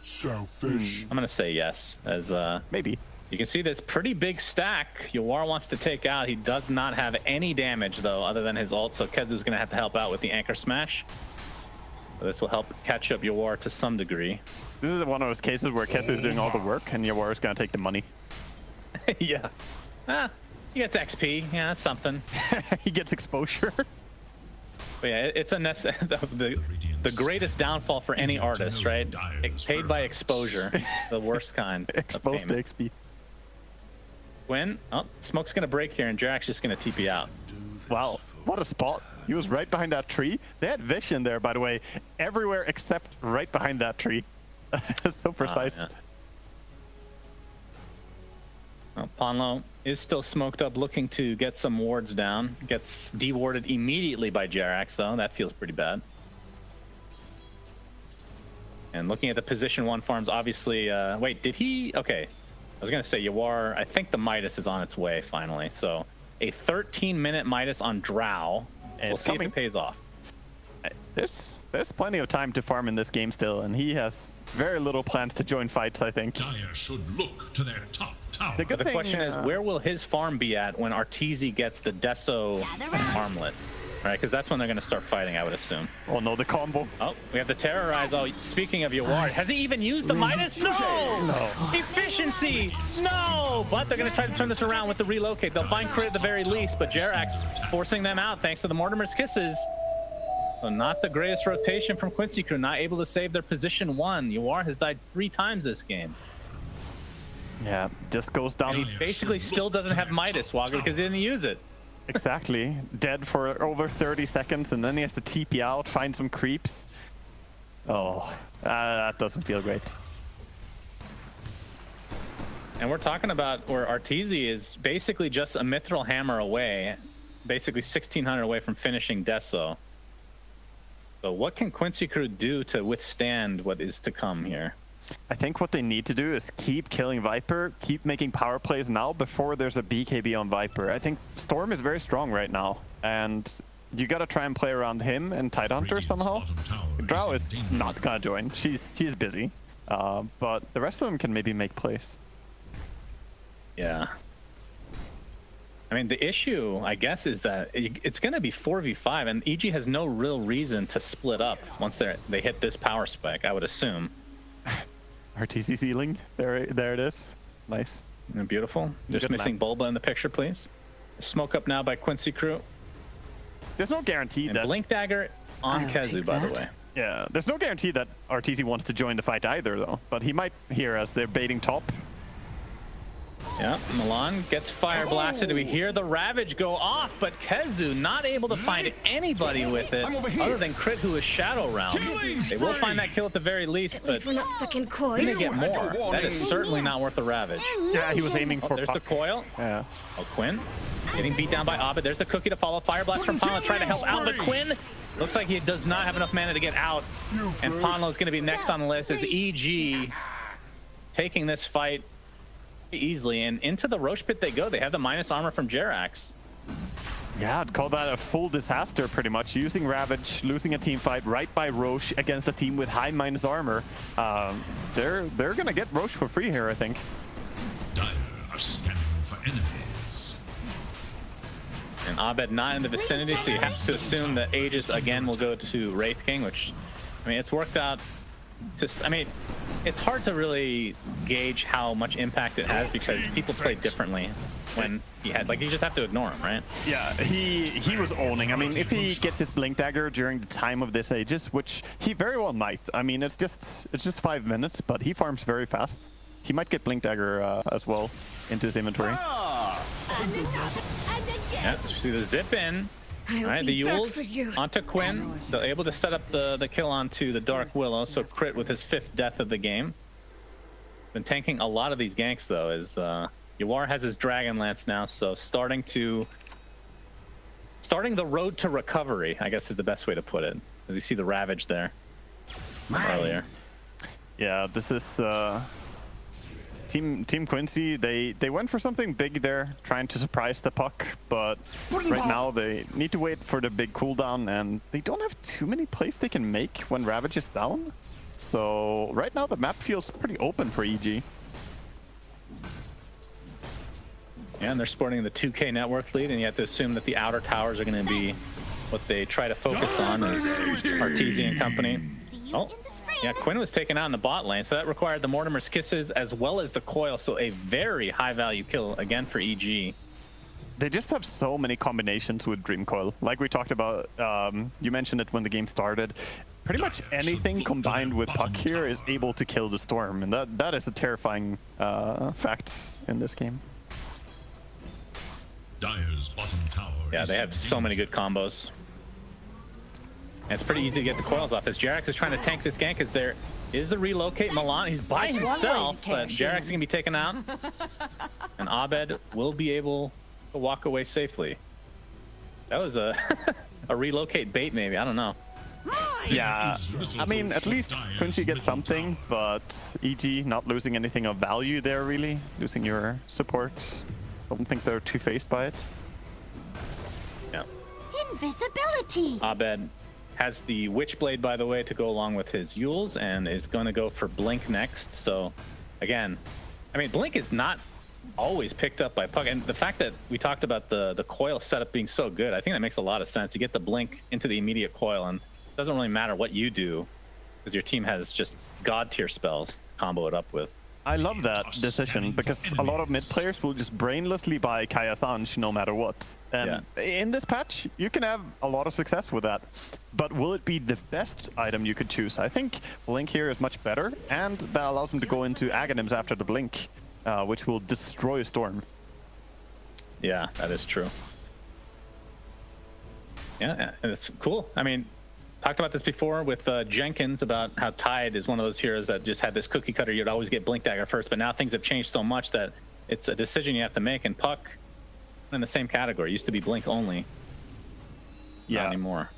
Selfish. I'm gonna say yes, as maybe. You can see this pretty big stack Yawar wants to take out. He does not have any damage, though, other than his ult, so Kezu's gonna have to help out with the Anchor Smash. So this will help catch up Yawar to some degree. This is one of those cases where Kezu is doing all the work and Yawar is gonna take the money. Yeah. He gets XP. Yeah, that's something. He gets exposure. But yeah, it's the greatest downfall for any artist, right? Paid by exposure, the worst kind. Exposed to XP. Quinn, smoke's gonna break here, and Jack's just gonna TP out. Wow, what a spot! He was right behind that tree. They had vision there, by the way, everywhere except right behind that tree. So precise. Yeah. Well, Ponlo is still smoked up, looking to get some wards down. Gets dewarded immediately by Jerax, though. That feels pretty bad. And looking at the position 1 farms, obviously... wait, did he... Okay. I was going to say, Yawar, I think the Midas is on its way, finally. So, a 13-minute Midas on Drow. We'll see if it pays off. There's plenty of time to farm in this game still, and he has very little plans to join fights, I think. Dire should look to their top tower. The question is, where will his farm be at when Arteezy gets the Deso armlet? All right, because that's when they're going to start fighting, I would assume. Oh no, the combo. Oh, we have the Terrorize. Oh, speaking of Yawar, has he even used the Midas? No! Efficiency! No! But they're going to try to turn this around with the relocate. They'll find crit at the very least, but Jerax forcing them out thanks to the Mortimer's Kisses. So not the greatest rotation from QUINCY Crew, not able to save their position 1. Yawar has died 3 times this game. Yeah, just goes down. And he basically still doesn't have Midas, Wagger, because he didn't use it. Exactly. Dead for over 30 seconds, and then he has to TP out, find some creeps. Oh, that doesn't feel great. And we're talking about where Arteezy is basically just a Mithril Hammer away, basically 1,600 away from finishing Deso. So what can QUINCY Crew do to withstand what is to come here? I think what they need to do is keep killing Viper, keep making power plays now before there's a BKB on Viper. I think Storm is very strong right now, and you gotta try and play around him and Tidehunter somehow. Drow is not gonna join. She's busy, but the rest of them can maybe make plays. Yeah. I mean, the issue, I guess, is that it's going to be 4v5, and EG has no real reason to split up once they hit this power spike, I would assume. RTC ceiling, there it is. Nice. Beautiful. Just missing Bulba in the picture, please. Smoke up now by QUINCY Crew. There's no guarantee that... Blink Dagger on Kezu, by the way. Yeah, there's no guarantee that RTC wants to join the fight either, though. But he might here as they're baiting top. Yeah, Milan gets fire blasted. We hear the Ravage go off, but Kezu not able to find anybody with it other than Crit, who is Shadow Round. They will find that kill at the very least, but we're not stuck in coils. they get more. That is certainly not worth the Ravage. Yeah, he was aiming for there's puck. the coil. Yeah. Oh, Quinn getting beat down by Abed. There's the cookie to follow. Fire blast from Ponlo trying to help out, but Quinn looks like he does not have enough mana to get out. And Ponlo is going to be next on the list as EG taking this fight easily, and into the Roche pit they go. They have the minus armor from Jerax. Yeah, I'd call that a full disaster pretty much. Using Ravage, losing a team fight right by Roche against a team with high minus armor. They're gonna get Roche for free here, I think. Dire are scanning for enemies. And Abed not in the vicinity, so you have to assume that Aegis again will go to Wraith King, which, I mean, it's worked out. I mean, it's hard to really gauge how much impact it has because people play differently when he had, like, you just have to ignore him, right? Yeah, he was owning. I mean, if he gets his Blink Dagger during the time of this Aegis, which he very well might. I mean, it's just 5 minutes, but he farms very fast. He might get Blink Dagger as well into his inventory. Yeah, see the zip in. All right, the Yules onto Quinn. They're able to set up the kill onto the Dark Willow, so Crit with his 5th death of the game. Been tanking a lot of these ganks, though, as Yawar has his Dragon Lance now, so starting the road to recovery, I guess is the best way to put it, as you see the Ravage there earlier. Yeah, this is... Team QUINCY, they went for something big there, trying to surprise the puck, but right now they need to wait for the big cooldown, and they don't have too many plays they can make when Ravage is down. So right now the map feels pretty open for EG. Yeah, and they're sporting the 2K net worth lead, and you have to assume that the outer towers are going to be what they try to focus on as Arteezy and company. Oh. Yeah, Quinn was taken out in the bot lane, so that required the Mortimer's Kisses as well as the coil, so a very high-value kill again for EG. They just have so many combinations with Dream Coil. Like we talked about, you mentioned it when the game started. Pretty much anything combined with Puck here is able to kill the Storm, and that is a terrifying fact in this game. Dire's bottom tower. Yeah, they have so many good combos. And it's pretty easy to get the coils off as Jerax is trying to tank this gank as they're is the relocate Milan. He's by himself, but Jarek's gonna be taken out, and Abed will be able to walk away safely. That was a a relocate bait, maybe. I don't know. Yeah, I mean, at least QUINCY gets something, but EG not losing anything of value there, really. Losing your support. Don't think they're too phased by it. Yeah. Invisibility. Abed has the Witchblade, by the way, to go along with his Yules, and is going to go for Blink next. So, again, I mean, Blink is not always picked up by Puck, and the fact that we talked about the coil setup being so good, I think that makes a lot of sense. You get the Blink into the immediate coil, and it doesn't really matter what you do, because your team has just god tier spells to combo it up with. I love that decision, because a lot of mid players will just brainlessly buy Kaya Sanj no matter what. And in this patch, you can have a lot of success with that. But will it be the best item you could choose? I think Blink here is much better, and that allows him to go into Aghanims after the Blink, which will destroy Storm. Yeah, that is true. Yeah, it's cool. I mean, talked about this before with Jenkins about how Tide is one of those heroes that just had this cookie cutter. You'd always get Blink Dagger first, but now things have changed so much that it's a decision you have to make. And Puck in the same category. It used to be Blink only. Yeah. Not anymore.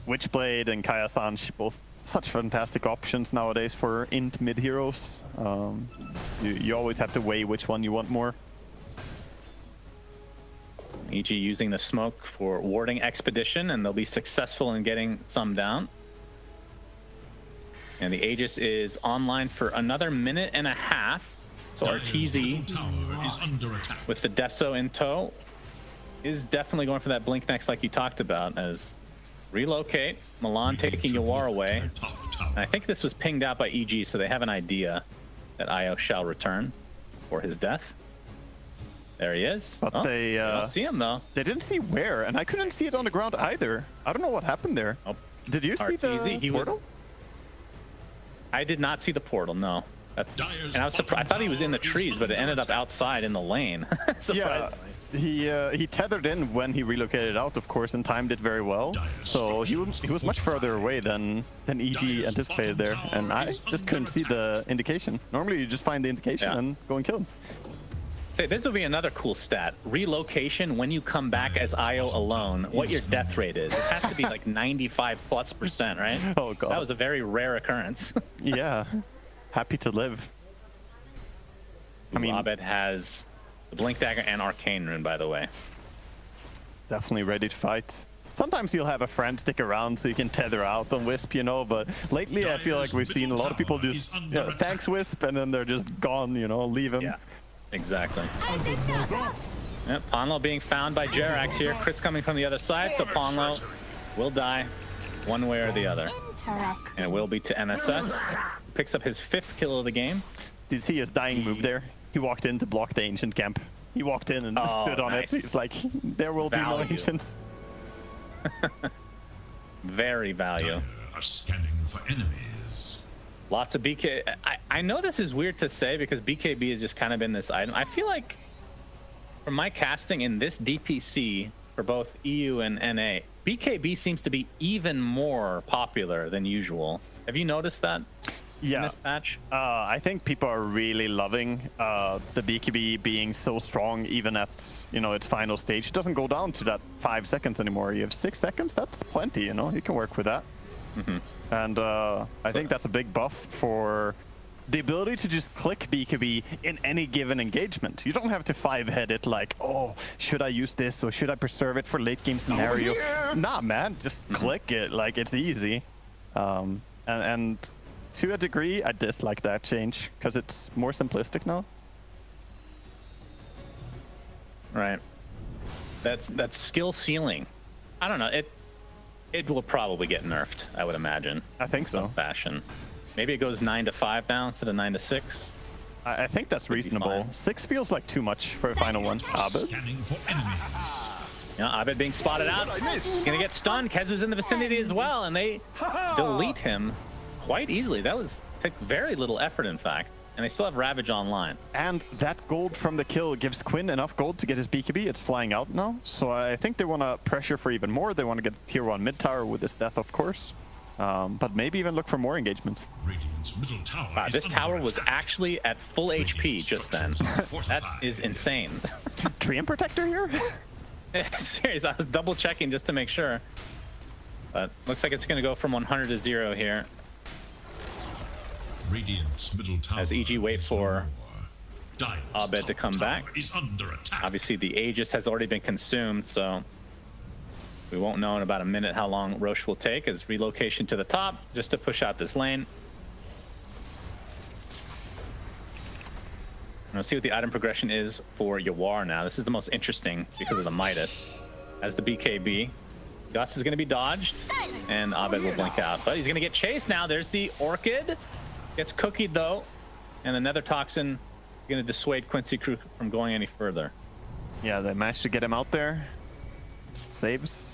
Witchblade and Kaya Sanj, both such fantastic options nowadays for int mid heroes. You always have to weigh which one you want more. EG using the smoke for warding Expedition, and they'll be successful in getting some down. And the Aegis is online for another minute and a half. So our TZ is under attack. with the Deso in tow is definitely going for that Blink next, like you talked about, as relocate, Milan taking Yawar away. And I think this was pinged out by EG, so they have an idea that Io shall return for his death. There he is. But they don't see him though. They didn't see where, and I couldn't see it on the ground either. I don't know what happened there. Oh, did you see the portal? I did not see the portal. No. And I was surprised. I thought he was in the trees, but it ended up outside in the lane. Yeah, he tethered in when he relocated out, of course, and timed it very well. So he was much further away than EG anticipated there, and I just couldn't see the indication. Normally, you just find the indication and go and kill him. Hey, this will be another cool stat. Relocation when you come back as Io alone, what your death rate is. It has to be like 95+%, right? Oh god. That was a very rare occurrence. Yeah. Happy to live. I mean, Abed has the Blink Dagger and Arcane Rune, by the way. Definitely ready to fight. Sometimes you'll have a friend stick around so you can tether out on Wisp, you know, but lately I feel like we've seen a lot of people just, thanks Wisp, and then they're just gone, you know, leave him. Yeah. Exactly. Yep, Ponlo being found by Jerax here. Chris coming from the other side, so Ponlo will die one way or the other. And it will be to MSS. Picks up his 5th kill of the game. Did you see his dying move there? He walked in to block the Ancient Camp. He walked in and stood on it. He's like, there will be no Ancients. Very value. Are scanning for enemies. Lots of BK. I know this is weird to say because BKB has just kind of been this item. I feel like from my casting in this DPC for both EU and NA, BKB seems to be even more popular than usual. Have you noticed that? Yeah. In this patch? I think people are really loving the BKB being so strong even at, you know, its final stage. It doesn't go down to that 5 seconds anymore. You have 6 seconds, that's plenty, you know, you can work with that. Mm-hmm. And I think that's a big buff for the ability to just click BKB in any given engagement. You don't have to 5-head it like, oh, should I use this or should I preserve it for late game scenario? Nah, man, just click it. Like, it's easy. And to a degree, I dislike that change because it's more simplistic now. Right. That's skill ceiling. I don't know. It will probably get nerfed, I would imagine. I think so. Some fashion. Maybe it goes 9-5 now instead of 9-6. I think that's reasonable. 6 feels like too much for a final one. Abed. Yeah, Abed being spotted out. He's gonna get stunned. Kezu's in the vicinity as well, and they delete him quite easily. That took very little effort, in fact. And they still have Ravage online. And that gold from the kill gives Quinn enough gold to get his BKB. It's flying out now. So I think they want to pressure for even more. They want to get tier 1 mid tower with his death, of course. But maybe even look for more engagements. Radiant's middle tower Wow, is this under tower was attack. actually at full HP just then. That is insane. Treant Protector here? Serious, I was double checking just to make sure. But looks like it's going to go from 100 to 0 here. Radiant's middle tower As EG wait is for no more. Dire's Abed to top come tower back. Is under attack. Obviously, the Aegis has already been consumed, so we won't know in about a minute how long Roche will take as relocation to the top just to push out this lane. And we'll see what the item progression is for Yawar now. This is the most interesting because of the Midas. As the BKB, Gus is going to be dodged, and Abed will blink out. But he's going to get chased now. There's the Orchid. Gets cookied, though. And the Nether Toxin is going to dissuade Quincy Crew from going any further. Yeah, they managed to get him out there. Saves.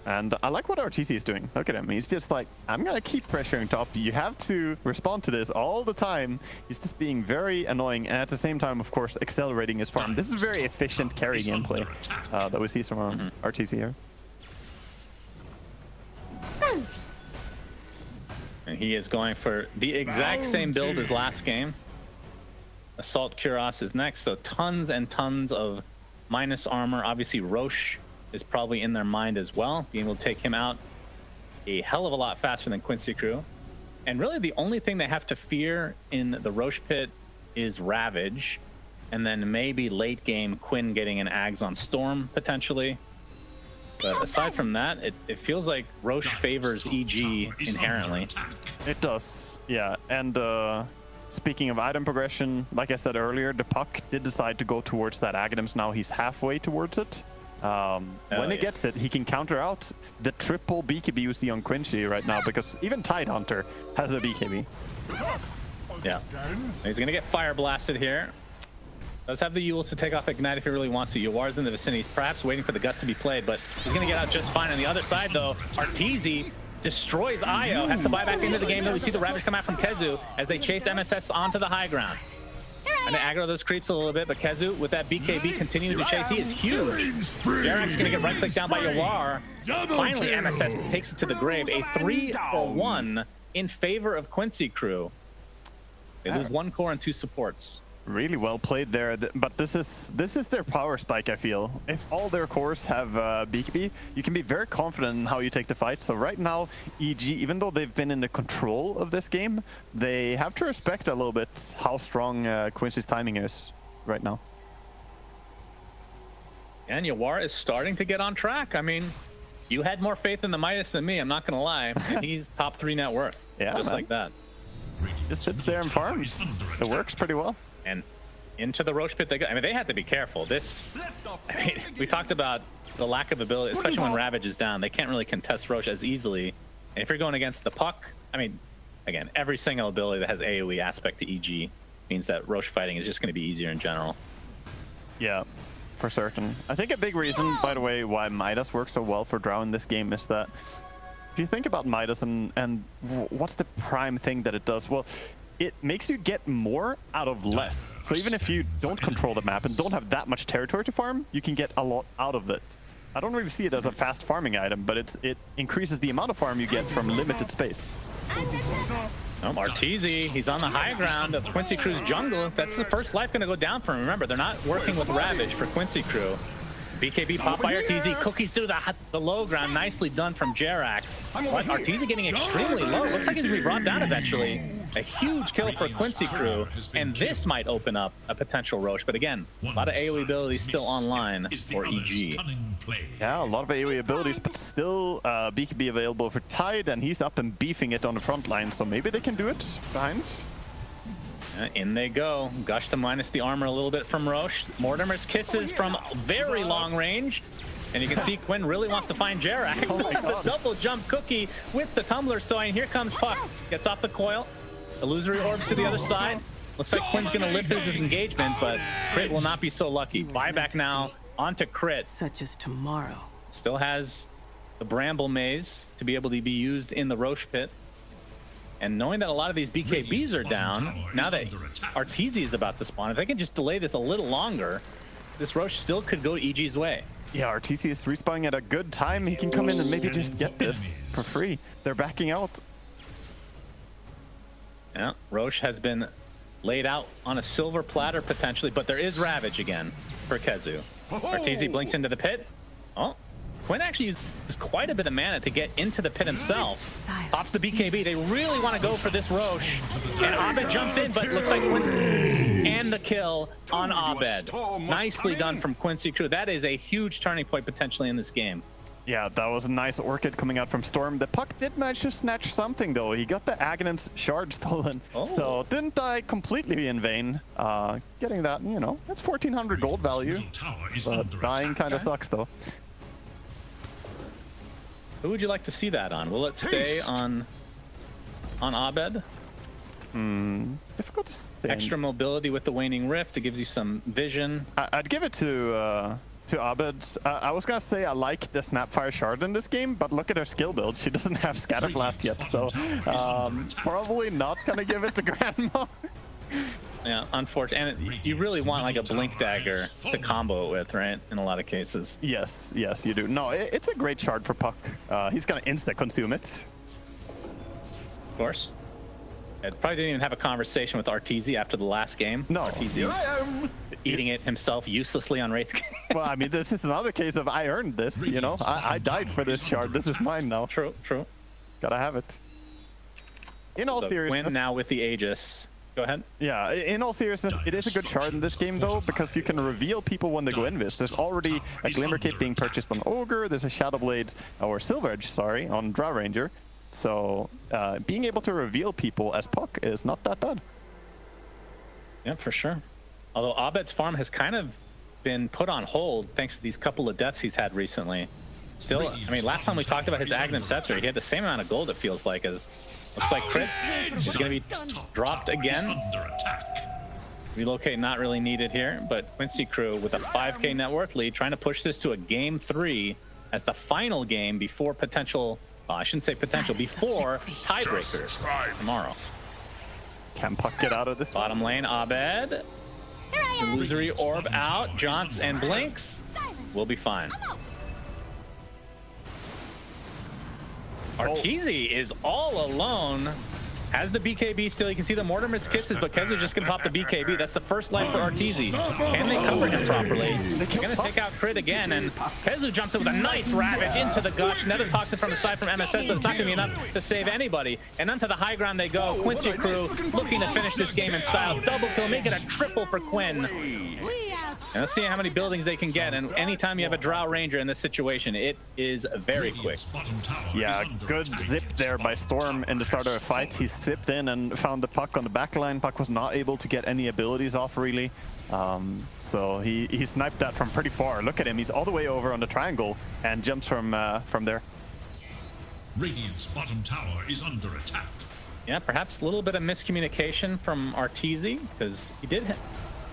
And I like what RTC is doing. Look at him. He's just like, I'm going to keep pressuring top. You have to respond to this all the time. He's just being very annoying. And at the same time, of course, accelerating his farm. This is very efficient carry gameplay that we see from RTC here. And he is going for the exact same build as last game. Assault Kuros is next. So tons and tons of minus armor. Obviously, Roche is probably in their mind as well, being able to take him out a hell of a lot faster than Quincy Crew. And really the only thing they have to fear in the Roche pit is Ravage, and then maybe late game Quinn getting an Ags on Storm potentially. But aside from that, it feels like Roche favors EG inherently. It does, yeah. And speaking of item progression, like I said earlier, the puck did decide to go towards that Aghanim's. Now he's halfway towards it. When he gets it, he can counter out the triple BKB you see on Quincy right now, because even Tidehunter has a BKB. Yeah, he's gonna get fire blasted here. Does have the Euls to take off Ignite if he really wants to. Yawar's in the vicinity. He's perhaps waiting for the Gust to be played, but he's gonna get out just fine. On the other side, though, Arteezy destroys Io. Has to buy back into the game. Though we see the Ravage come out from Kezu as they chase MSS onto the high ground. And they aggro those creeps a little bit, but Kezu with that BKB continuing to chase. He is huge. Jarek's gonna get right clicked down by Yawar. Finally, MSS takes it to the grave. A 3-1 in favor of Quincy Crew. They lose 1 core and 2 supports. Really well played there, but this is their power spike, I feel. If all their cores have BKB, you can be very confident in how you take the fight. So right now, EG, even though they've been in the control of this game, they have to respect a little bit how strong Quincy's timing is right now. And Yawar is starting to get on track. I mean, you had more faith in the Midas than me, I'm not gonna lie. And he's top 3 net worth, just like that. Just sits there and farms. It works pretty well. And into the Roche pit they go. I mean, they had to be careful. I mean, we talked about the lack of ability, especially when Ravage is down. They can't really contest Roche as easily. And if you're going against the puck, I mean, again, every single ability that has AoE aspect to EG means that Roche fighting is just going to be easier in general. Yeah, for certain. I think a big reason, by the way, why Midas works so well for Drow in this game is that if you think about Midas and what's the prime thing that it does, well, it makes you get more out of less. So even if you don't control the map and don't have that much territory to farm, you can get a lot out of it. I don't really see it as a fast farming item, but it increases the amount of farm you get from limited space. Arteezy, he's on the high ground of Quincy Crew's jungle. That's the first life going to go down for him. Remember, they're not working with Ravage for Quincy Crew. BKB pop by Arteezy, cookies through the low ground. Nicely done from Jerax. But Arteezy getting extremely low. Looks like he's going to be brought down eventually. A huge kill for Quincy Crew, and this might open up a potential Roche. But again, a lot of AoE abilities still online for EG. Yeah, a lot of AoE abilities, but still BKB available for Tide, and he's up and beefing it on the front line. So maybe they can do it behind. In they go. Gush to minus the armor a little bit from Roche. Mortimer's kisses from very long range. And you can see Quinn really wants to find Jerax. The double jump cookie with the tumbler stoy. And here comes Puck. Gets off the coil. Illusory orbs to the other side. Looks like Quinn's going to lift his engagement, but Crit will not be so lucky. Buyback now onto Crit. Such as tomorrow. Still has the Bramble Maze to be able to be used in the Roche pit. And knowing that a lot of these BKBs are down, now that Arteezy is about to spawn, if they can just delay this a little longer, this Roche still could go EG's way. Yeah, RTC is respawning at a good time. He can come in and maybe just get this for free. They're backing out. Yeah, Roche has been laid out on a silver platter potentially, but there is Ravage again for KheZu. RTZ blinks into the pit. Oh, Quinn actually uses quite a bit of mana to get into the pit himself. Pops the BKB. They really want to go for this Roche. And Abed jumps in, but it looks like Quincy and the kill on Abed. Nicely done from Quincy Crew. That is a huge turning point potentially in this game. Yeah, that was a nice Orchid coming out from Storm. The puck did manage to snatch something, though. He got the Aghanim's shard stolen, so didn't die completely in vain. Getting that, you know, that's 1,400 gold value, but dying kind of sucks, though. Who would you like to see that on? Will it stay on Abed? Difficult to say. Extra mobility with the Waning Rift. It gives you some vision. I'd give it to Abed. I was gonna say I like the Snapfire Shard in this game, but look at her skill build. She doesn't have Scatterblast yet, so probably not gonna give it to Grandma. Yeah, unfortunately. And you really want like a Blink Dagger to combo it with, right? In a lot of cases. Yes, yes, you do. No, it's a great shard for Puck. He's gonna insta-consume it. Of course. I probably didn't even have a conversation with Arteezy after the last game. No. Arteezy eating it himself uselessly on Wraith. Well, I mean, this is another case of I earned this, you know? I died for this shard. This is mine now. True, true. Gotta have it. In all seriousness... Win now with the Aegis. Go ahead. Yeah, in all seriousness, it is a good shard in this game, though, because you can reveal people when they go Invis. There's already a Glimmer Cape being purchased on Ogre. There's a Shadow Blade, or Silver Edge, sorry, on Drow Ranger. So being able to reveal people as Puck is not that bad. Yeah, for sure. Although Abed's farm has kind of been put on hold thanks to these couple of deaths he's had recently. Still, I mean, last time we talked about his Aghanim Scepter, he had the same amount of gold, it feels like, as looks like Crit is going to be dropped again. Relocate not really needed here, but Quincy Crew with a 5K net worth lead, trying to push this to a game 3 as the final game before potential, well, I shouldn't say potential, before tiebreakers tomorrow. Can Puck get out of this? Bottom lane, Abed. Illusory Orb out, Jaunts and Blinks. We'll be fine. Arteezy is all alone. Has the BKB still. You can see the Mortimer's Kisses, but KheZu just gonna pop the BKB. That's the first life for Arteezy. Can they cover him properly? They're gonna take out Crit again, and KheZu jumps in with a nice Ravage into the Gush. Another Toxin from the side from MSS, but it's not gonna be enough to save anybody. And onto the high ground they go. Quincy Crew looking to finish this game in style. Double kill, make it a triple for Quinn. And let's see how many buildings they can get. And anytime you have a Drow Ranger in this situation, it is very quick. Yeah, good zip there by Storm in the start of a fight. He zipped in and found the Puck on the back line. Puck was not able to get any abilities off, really. So he sniped that from pretty far. Look at him. He's all the way over on the triangle and jumps from there. Radiant's bottom tower is under attack. Yeah, perhaps a little bit of miscommunication from Arteezy, because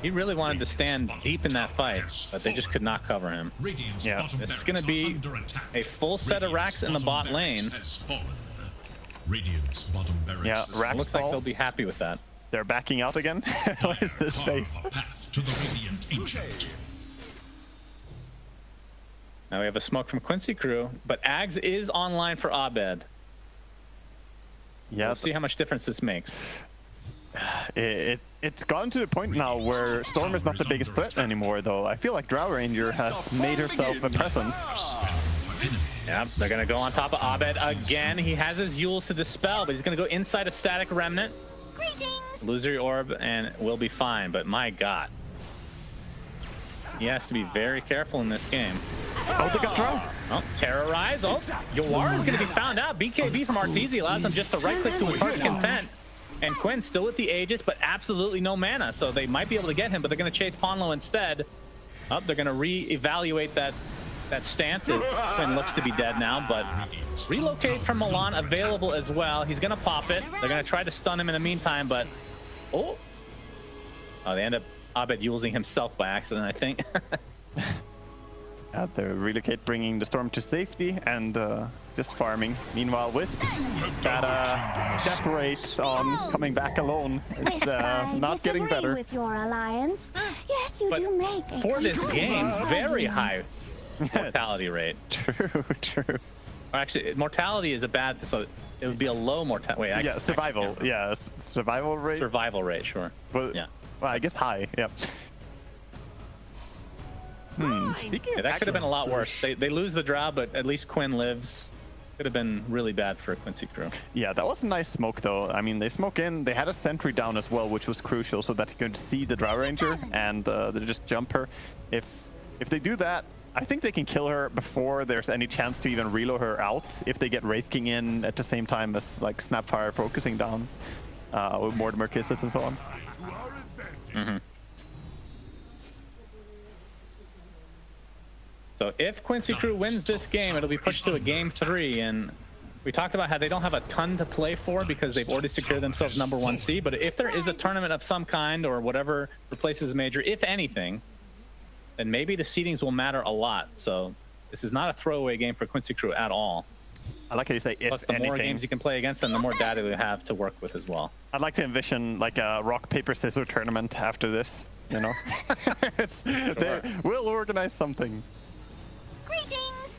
he really wanted to stand deep in that fight, but they just could not cover him. Yeah, this is going to be a full set of racks in the bot lane. Yeah, racks looks like they'll be happy with that. They're backing out again. What is this face? Now we have a smoke from Quincy Crew, but Ags is online for Abed. Yeah, we'll see how much difference this makes. It's gotten to the point now where Storm is not the biggest threat anymore, though. I feel like Drow Ranger has made herself a presence. Yeah, they're going to go on top of Abed again. He has his Yules to dispel, but he's going to go inside a Static Remnant. Illusory Orb, and we'll be fine, but my god. He has to be very careful in this game. Oh, they got Drow. Oh, Terrorize. Oh, Yawar is going to be found out. BKB from Arteezy allows him just to right-click to his heart's content. And Quinn still with the Aegis, but absolutely no mana, so they might be able to get him, but they're going to chase Ponlo instead. Oh, they're going to re-evaluate that stance as Quinn looks to be dead now, but relocate from Milan available as well. He's going to pop it. They're going to try to stun him in the meantime, but oh, they end up Abed using himself by accident, I think. The relocate bringing the Storm to safety and just farming. Meanwhile, Wisp, that death rate on coming back alone is not getting better. With your alliance, yet What you But do make a for this control game, room. very high mortality rate. True. Or actually, mortality is a bad, so it would be a low mortality. Wait, Yeah, survival. Yeah, survival rate. Survival rate, sure. Well, Yeah. Well, I guess high. Yeah. Speaking Yeah, of that could have been a lot worse. They lose the draw, but at least Quinn lives. Could have been really bad for QUINCY crew. Yeah, that was a nice smoke though. I mean, they smoke in. They had a sentry down as well, which was crucial, so that he could see the Drow Ranger and they just jump her. If they do that, I think they can kill her before there's any chance to even reload her out. If they get Wraith King in at the same time as like Snapfire focusing down with Mortimer kisses and so on. So if QUINCY crew wins this game, it'll be pushed to a game 3, and we talked about how they don't have a ton to play for because they've already secured themselves #1 seed. But if there is a tournament of some kind or whatever replaces a major, if anything, then maybe the seedings will matter a lot. So this is not a throwaway game for QUINCY crew at all. I like how you say if Plus, the more games you can play against them, the more data they have to work with as well. I'd like to envision like a rock paper scissors tournament after this. You know, we'll organize something. Greetings.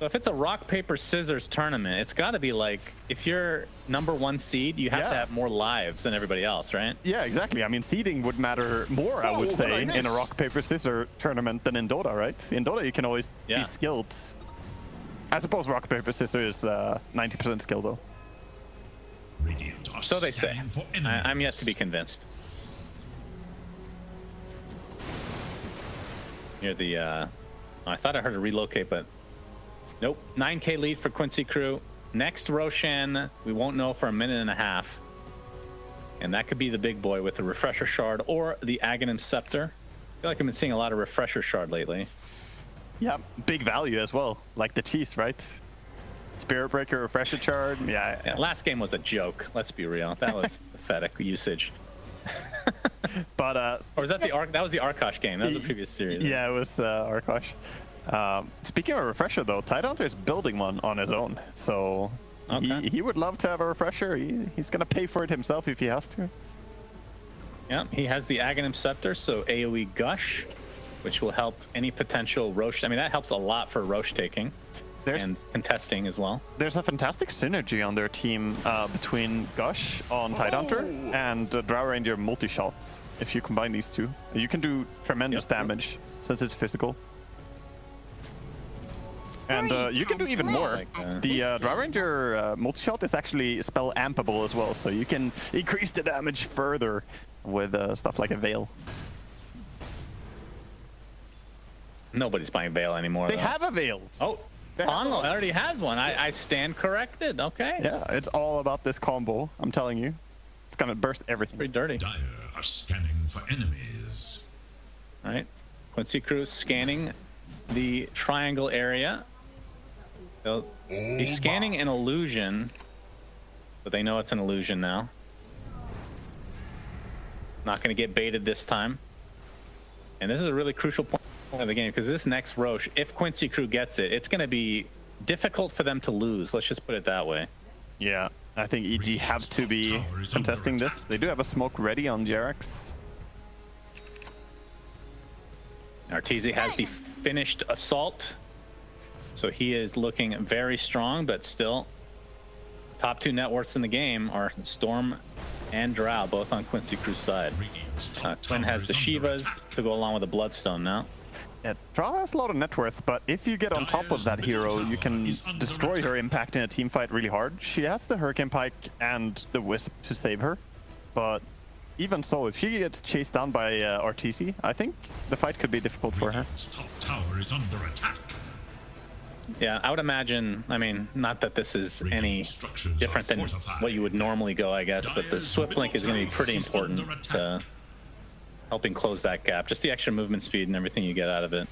So if it's a rock paper scissors tournament, it's got to be like if you're #1 seed, you have to have more lives than everybody else, right? Yeah, exactly. I mean, seeding would matter more, I would say, in a rock paper scissors tournament than in Dota, right? In Dota, you can always be skilled. I suppose rock paper scissors is 90% skill though. So they say. I'm yet to be convinced. Near the I thought I heard a relocate, but nope. 9K lead for QUINCY crew. Next Roshan, we won't know for a minute and a half. And that could be the big boy with the Refresher Shard or the Aghanim Scepter. I feel like I've been seeing a lot of Refresher Shard lately. Yeah, big value as well, like the cheese, right? Spirit Breaker, Refresher Shard, yeah. Last game was a joke, let's be real. That was pathetic usage. But or was that that was the Arkosh game? That was the previous series. Yeah, it was Arkosh. Speaking of a refresher though, Tidehunter is building one on his own, so he would love to have a refresher. He's gonna pay for it himself if he has to. Yeah, he has the Aghanim Scepter, so AoE Gush, which will help any potential Roche. I mean, that helps a lot for Roche taking and contesting as well. There's a fantastic synergy on their team between Gush on Tidehunter and Drow Ranger multi-shot. If you combine these two, you can do tremendous damage since it's physical. And you can do even more. The Drow Ranger multi-shot is actually spell ampable as well, so you can increase the damage further with stuff like a Veil. Nobody's buying Veil anymore. They have a Veil. Oh, Onlo already has one. I stand corrected. Okay. Yeah, it's all about this combo. I'm telling you, it's gonna burst everything. Pretty dirty. Dire are scanning for enemies. All right, QUINCY crew scanning the triangle area. They'll be scanning an illusion, but they know it's an illusion now. Not going to get baited this time. And this is a really crucial point of the game because this next Roche, if QUINCY crew gets it, it's going to be difficult for them to lose. Let's just put it that way. Yeah, I think EG have to be contesting this. They do have a smoke ready on Jerax. Arteezy has the finished assault, so he is looking very strong, but still top two net worths in the game are Storm and Drow, both on QUINCY crew's side. Quinn has the Shivas to go along with the Bloodstone now. Yeah, Drow has a lot of net worth, but if you get on top of that hero, you can destroy her impact in a team fight really hard. She has the Hurricane Pike and the Wisp to save her, but even so, if she gets chased down by Arteezy, I think the fight could be difficult for her. Top tower is under attack. Yeah, I would imagine, I mean, not that this is any different than what you would normally go, I guess, but the Swift Link is going to be pretty important to helping close that gap. Just the extra movement speed and everything you get out of it.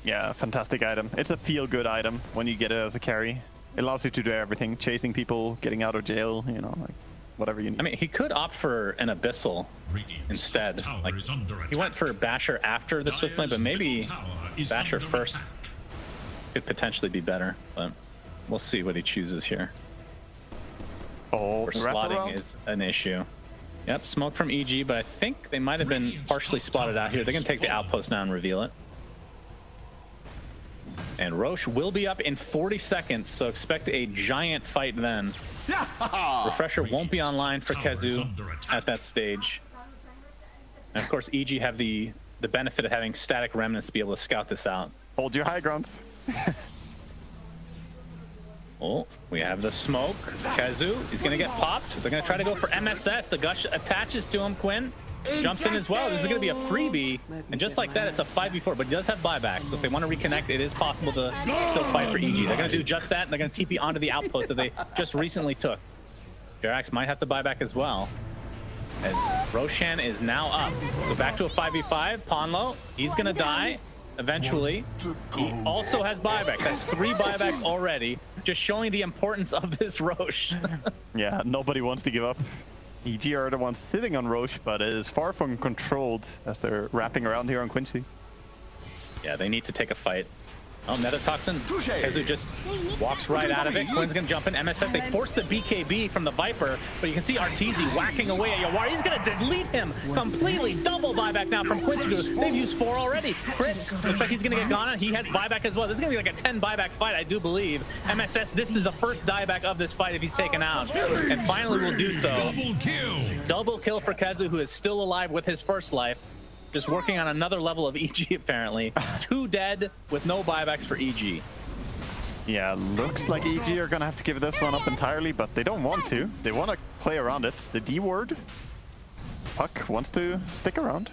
Yeah, fantastic item. It's a feel-good item when you get it as a carry. It allows you to do everything, chasing people, getting out of jail, you know, like whatever you need. I mean, he could opt for an Abyssal instead. Like, he went for Basher after the Swift Link, but maybe Basher first could potentially be better, but we'll see what he chooses here. Oh, slotting is an issue. Yep, smoke from EG, but I think they might have been partially spotted out here. They're going to take the outpost now and reveal it. And Roche will be up in 40 seconds, so expect a giant fight then. Refresher won't be online for Kezu at that stage. And of course, EG have the benefit of having static remnants to be able to scout this out. Hold your high grounds. Oh, we have the smoke. Kezu, he's going to get popped. They're going to try to go for MSS. The Gush attaches to him. Quinn jumps in as well. This is going to be a freebie. And just like that, it's a 5v4, but he does have buyback. So if they want to reconnect, it is possible to still fight for EG. They're going to do just that, and they're going to TP onto the outpost that they just recently took. Jerax might have to buy back as well, as Roshan is now up. So back to a 5v5. Ponlo, he's going to die eventually. He also has buyback. That's 3 buybacks already, just showing the importance of this Roche. Yeah, nobody wants to give up. EG are the ones sitting on Roche, but it is far from controlled as they're wrapping around here on Quincy. Yeah, they need to take a fight. Oh, Nether Toxin. Kezu just walks right out of it. Quinn's going to jump in. MSF, they force the BKB from the Viper, but you can see Arteezy whacking away at Yawar. He's going to delete him completely. Double buyback now from Quincy. They've used 4 already. Crit looks like he's going to get gone. He has buyback as well. This is going to be like a 10 buyback fight, I do believe. MSS, this is the first dieback of this fight if he's taken out. And finally will do so. Double kill for Kezu, who is still alive with his first life. Just working on another level of EG, apparently. 2 dead with no buybacks for EG. Yeah, looks like EG are going to have to give this one up entirely, but they don't want to. They want to play around it. The D word. Puck wants to stick around.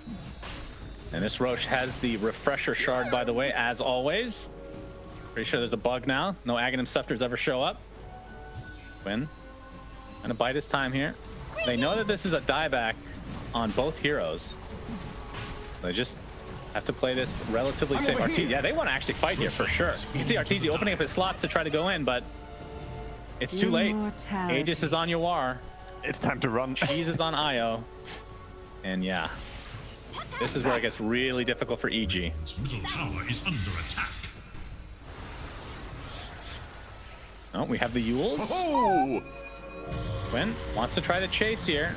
And this Roche has the refresher shard, by the way, as always. Pretty sure there's a bug now. No Aghanim Scepters ever show up. Quinn gonna bite his time here. They know that this is a dieback on both heroes. They just have to play this relatively safe. Arteezy, yeah, they want to actually fight here for sure. You can see Arteezy opening up his slots to try to go in, but it's too late. Aegis is on Yawar. It's time to run. Cheese is on Io. And yeah, this is where it gets really difficult for EG. Middle tower is under attack. Oh, we have the Yules. Oh! Quinn wants to try to chase here.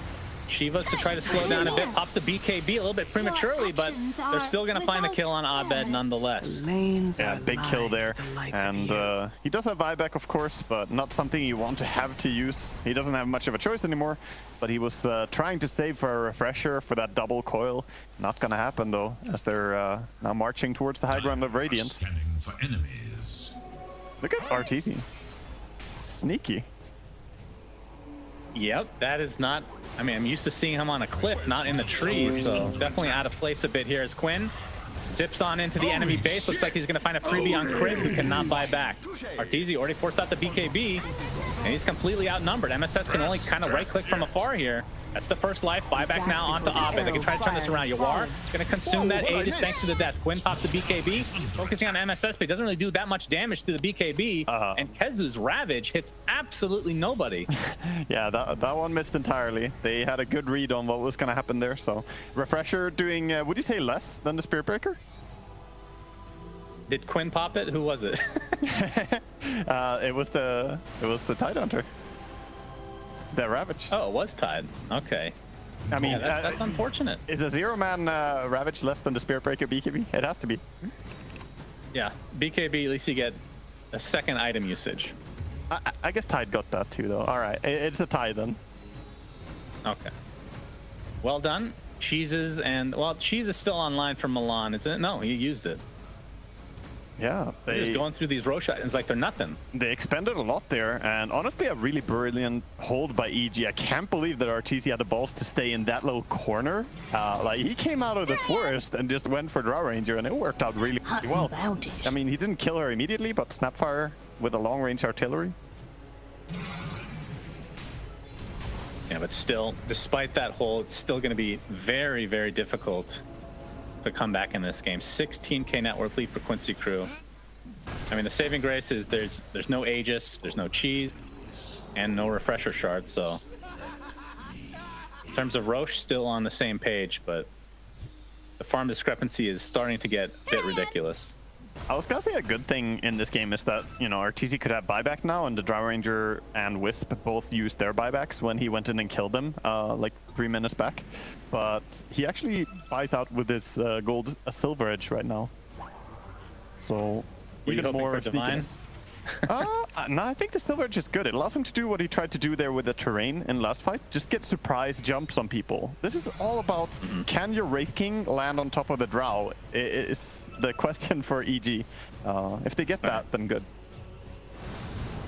Shivas to try to slow down a bit, pops the BKB a little bit prematurely, but they're still going to find the kill on Abed nonetheless. Yeah, big kill there. And he does have buyback, of course, but not something you want to have to use. He doesn't have much of a choice anymore, but he was trying to save for a refresher for that double coil. Not going to happen, though, as they're now marching towards the high ground of Radiant. Scanning for enemies. Look at Arteezy. Sneaky. Yep, that is not... I mean, I'm used to seeing him on a cliff, not in the trees, so definitely out of place a bit here as Quinn zips on into the enemy base. Looks like he's going to find a freebie on Crit, who cannot buy back. Arteezy already forced out the BKB, and he's completely outnumbered. MSS can only kind of right-click from afar here. That's the first life. Buyback now onto Abed. They can try to turn this around. Yawar going to consume that Aegis thanks to the death. Quinn pops the BKB, focusing on MSS, but he doesn't really do that much damage to the BKB. And Kezu's Ravage hits absolutely nobody. Yeah, that one missed entirely. They had a good read on what was going to happen there. So Refresher doing, would you say less than the Spirit Breaker? Did Quinn pop it? Who was it? It was the Tidehunter. The Ravage. Oh, it was tied. Okay. I mean, yeah, that's unfortunate. Is a 0-man Ravage less than the Spirit Breaker BKB? It has to be. Yeah, BKB, at least you get a second item usage. I guess Tide got that too, though. All right, it's a tie then. Okay. Well done. Cheeses and... Well, Cheese is still online for Milan, isn't it? No, he used it. Yeah, they're just going through these Roche items like they're nothing. They expended a lot there, and honestly, a really brilliant hold by EG. I can't believe that Arteezy had the balls to stay in that little corner. Like, he came out of the forest and just went for Draw Ranger, and it worked out really well. I mean, he didn't kill her immediately, but Snapfire with a long-range artillery. Yeah, but still, despite that hold, it's still going to be very, very difficult to come back in this game. 16k net worth lead for Quincy crew. I mean, the saving grace is there's no Aegis, there's no Cheese, and no refresher shards. So in terms of Roche, still on the same page, but the farm discrepancy is starting to get a bit ridiculous. I was gonna say a good thing in this game is that, you know, RTZ could have buyback now, and the Drow Ranger and Wisp both used their buybacks when he went in and killed them like 3 minutes back. But he actually buys out with his gold a silver edge right now. So even more sneakiness. No, I think the silver edge is good. It allows him to do what he tried to do there with the terrain in last fight. Just get surprise jumps on people. This is all about can your Wraith King land on top of the Drow? It's the question for EG. If they get that, then good.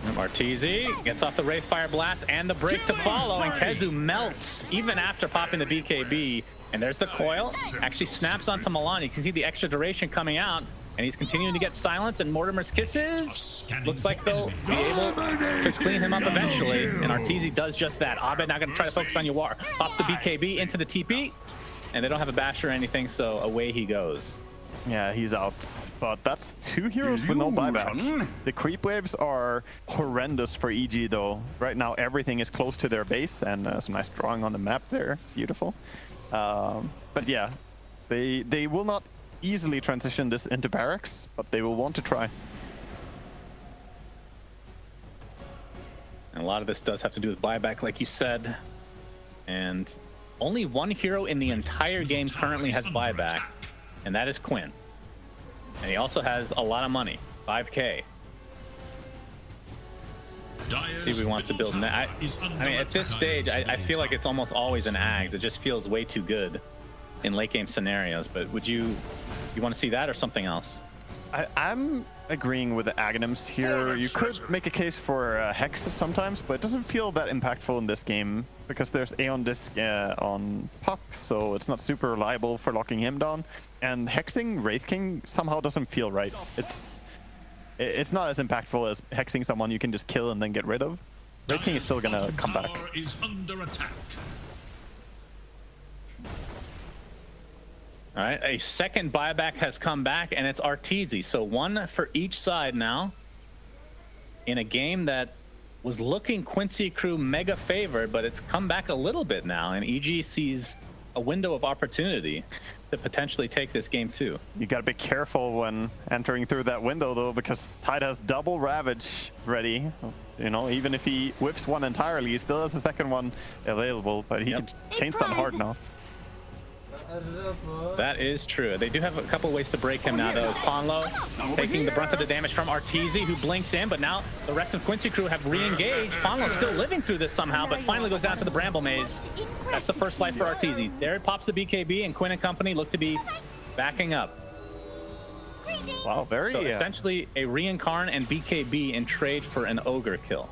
Martizi gets off the Wraith Fire Blast and the break to follow, and Kezu melts even after popping the BKB. And there's the coil. Actually snaps onto Milan. You can see the extra duration coming out. And he's continuing to get silence, and Mortimer's kisses. Looks like they'll be able to clean him up eventually. And Arteezy does just that. Abed now going to try to focus on Yawar. Pops the BKB into the TP. And they don't have a bash or anything, so away he goes. Yeah, he's out. But that's 2 heroes with no buyback. The creep waves are horrendous for EG, though. Right now, everything is close to their base, and some nice drawing on the map there. Beautiful. But yeah, they will not easily transition this into barracks, but they will want to try. And a lot of this does have to do with buyback, like you said. And only 1 hero in the entire game currently has buyback, and that is Quinn. And he also has a lot of money, 5K. See if he wants to build. I mean, at this stage, I feel like it's almost always an Ags. It just feels way too good in late game scenarios. But would you want to see that or something else? I'm agreeing with the Aghanims here. You could make a case for Hex sometimes, but it doesn't feel that impactful in this game because there's Aeon Disc on Puck, so it's not super reliable for locking him down. And hexing Wraith King somehow doesn't feel right. It's not as impactful as hexing someone you can just kill and then get rid of. Wraith King is still gonna come back. Is under attack. All right, a second buyback has come back, and it's Arteezy. So 1 for each side now in a game that was looking Quincy crew mega favored, but it's come back a little bit now, and EG sees a window of opportunity to potentially take this game too. You gotta be careful when entering through that window, though, because Tide has double Ravage ready. You know, even if he whiffs one entirely, he still has a second one available, but he can chain stun hard now. That is true. They do have a couple ways to break him now, though. Is Ponlo taking the brunt of the damage from Arteezy, who blinks in, but now the rest of Quincy crew have re-engaged. Ponlo still living through this somehow, but finally goes down to the Bramble Maze. That's the first life for Arteezy. There it pops the BKB, and Quinn and company look to be backing up. Wow, very... So essentially a Reincarn and BKB in trade for an Ogre kill.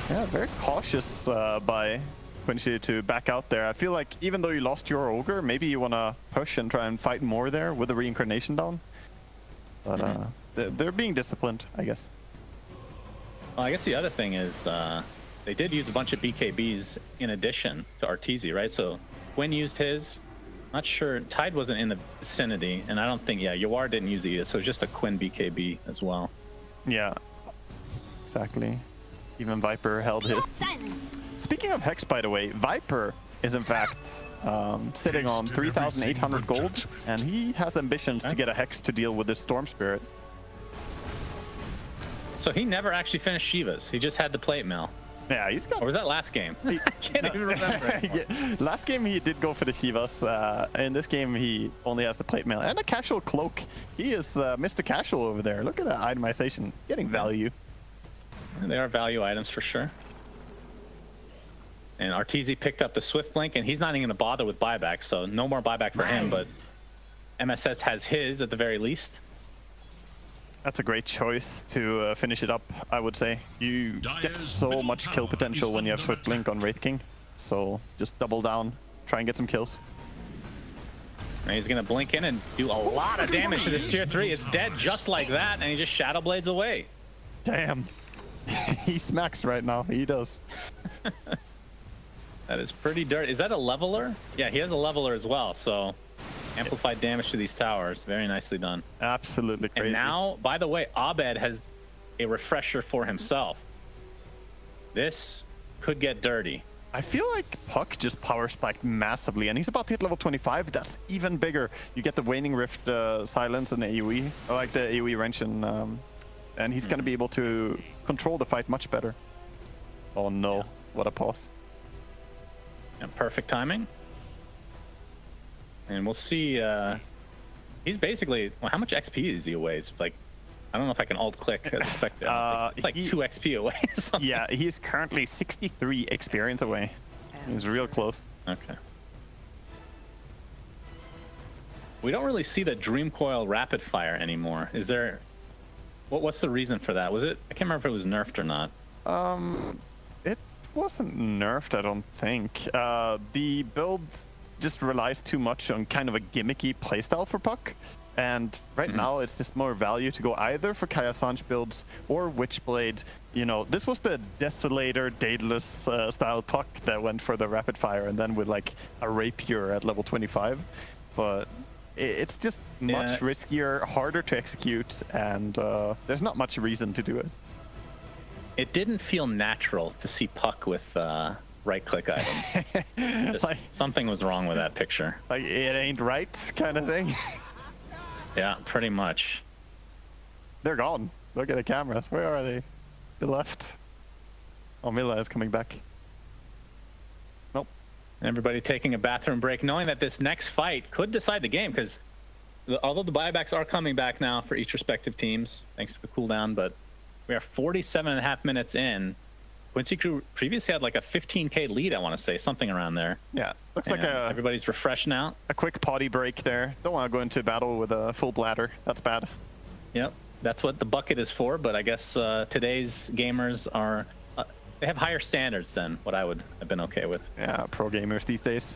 Yeah, very cautious by Quincy to back out there. I feel like even though you lost your Ogre, maybe you want to push and try and fight more there with the Reincarnation down. But they're being disciplined, I guess. Well, I guess the other thing is they did use a bunch of BKBs in addition to Arteezy, right? So Quinn used his. Not sure. Tide wasn't in the vicinity, and I don't think, Yawar didn't use it, so it's just a Quinn BKB as well. Yeah, exactly. Even Viper held his. Speaking of Hex, by the way, Viper is in fact sitting on 3,800 gold, and he has ambitions to get a Hex to deal with the Storm Spirit. So he never actually finished Shiva's. He just had the plate mail. Yeah, he's got... Or was that last game? I can't even remember. Yeah, last game he did go for the Shivas. In this game he only has the plate mail and a casual cloak. He is Mr. Casual over there. Look at that itemization. Getting value. They are value items for sure. And Arteezy picked up the Swift Blink, and he's not even going to bother with buyback, so no more buyback for him, but MSS has his at the very least. That's a great choice to finish it up, I would say. You get so much kill potential when you have Swift Blink on Wraith King, so just double down, try and get some kills. And he's going to blink in and do a lot of damage to this tier 3. It's dead just like that, and he just Shadow Blades away. Damn. He smacks right now, he does. That is pretty dirty. Is that a leveler? Yeah, he has a leveler as well, so amplified damage to these towers. Very nicely done. Absolutely crazy. And now, by the way, Abed has a refresher for himself. This could get dirty. I feel like Puck just power spiked massively, and he's about to hit level 25. That's even bigger. You get the Waning Rift silence and AoE, or like the AoE wrench, and he's gonna be able to control the fight much better. Oh no, what a pause. And perfect timing. And we'll see, he's basically, well, how much XP is he away? It's like, I don't know if I can alt-click as expected. It's like 2 XP away or something. Yeah, he's currently 63 experience away. He's real close. Okay. We don't really see the Dream Coil Rapid Fire anymore. Is there... What's the reason for that? Was it... I can't remember if it was nerfed or not. It wasn't nerfed, I don't think. The build just relies too much on kind of a gimmicky playstyle for Puck. And right now, it's just more value to go either for Kaya Sanj builds or Witchblade. You know, this was the Desolator, Daedalus style Puck that went for the Rapid Fire, and then with like a Rapier at level 25. But it's just much riskier, harder to execute, and there's not much reason to do it. It didn't feel natural to see Puck with right-click items. Like, something was wrong with that picture. Like, it ain't right kind of thing. Yeah, pretty much. They're gone. Look at the cameras. Where are they? They left. Oh, Mila is coming back. Nope. Everybody taking a bathroom break, knowing that this next fight could decide the game, because although the buybacks are coming back now for each respective teams, thanks to the cooldown, but we are 47.5 minutes in. Quincy Crew previously had like a 15k lead, I want to say, something around there. Yeah, looks like everybody's refreshed now. A quick potty break there. Don't want to go into battle with a full bladder. That's bad. Yep, that's what the bucket is for. But I guess today's gamers are they have higher standards than what I would have been okay with. Yeah, pro gamers these days.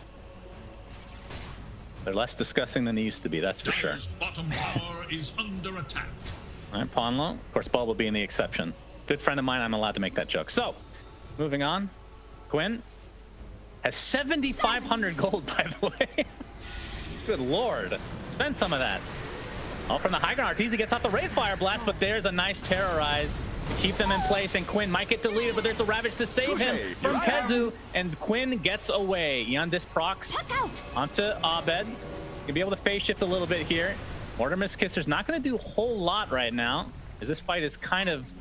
They're less disgusting than they used to be. That's for sure. Bottom tower is under attack. All right, Ponlo. Of course, Ball will be in the exception. Good friend of mine, I'm allowed to make that joke. So, moving on. Quinn has 7,500 gold, by the way. Good lord. Spend some of that. All from the high ground. Arteezy gets off the Wraith Fire Blast, but there's a nice Terrorize to keep them in place, and Quinn might get deleted, but there's the Ravage to save him from Kezu, and Quinn gets away. Yandis procs onto Abed. Gonna be able to phase shift a little bit here. Mortimer's Kisser's not gonna do a whole lot right now, as this fight is kind of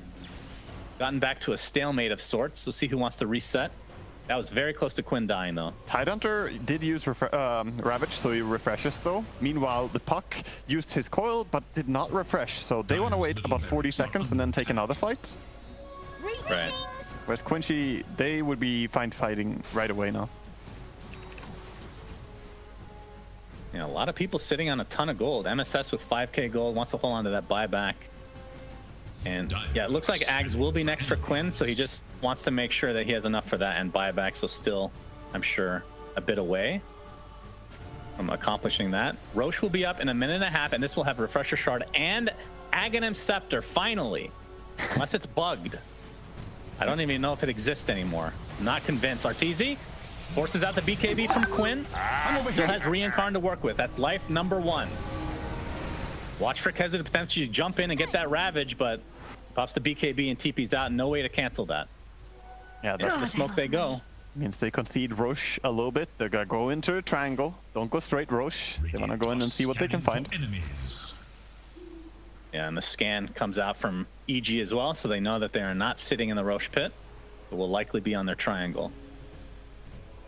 gotten back to a stalemate of sorts. We'll see who wants to reset. That was very close to Quinn dying, though. Tidehunter did use Ravage, so he refreshes, though. Meanwhile, the Puck used his coil, but did not refresh. So they want to wait about 40 seconds and then take another fight. Right. Whereas Quincy, they would be fine fighting right away now. Yeah, a lot of people sitting on a ton of gold. MSS with 5k gold wants to hold on to that buyback. And yeah, it looks like Ags will be next for Quinn, so he just wants to make sure that he has enough for that and buyback, so still, I'm sure, a bit away from accomplishing that. Roche will be up in a minute and a half, and this will have Refresher Shard and Aghanim Scepter, finally. Unless it's bugged. I don't even know if it exists anymore. I'm not convinced. Arteezy forces out the BKB from Quinn. Still has Reincarn to work with. That's life number 1. Watch for Kezu to potentially jump in and get that Ravage, but pops the BKB and TP's out. No way to cancel that. Yeah, that's the smoke they go. Means they concede Roche a little bit. They're gonna go into a triangle. Don't go straight Roche. They want to go in and see what they can find. Yeah, and the scan comes out from EG as well, so they know that they are not sitting in the Roche pit, but will likely be on their triangle.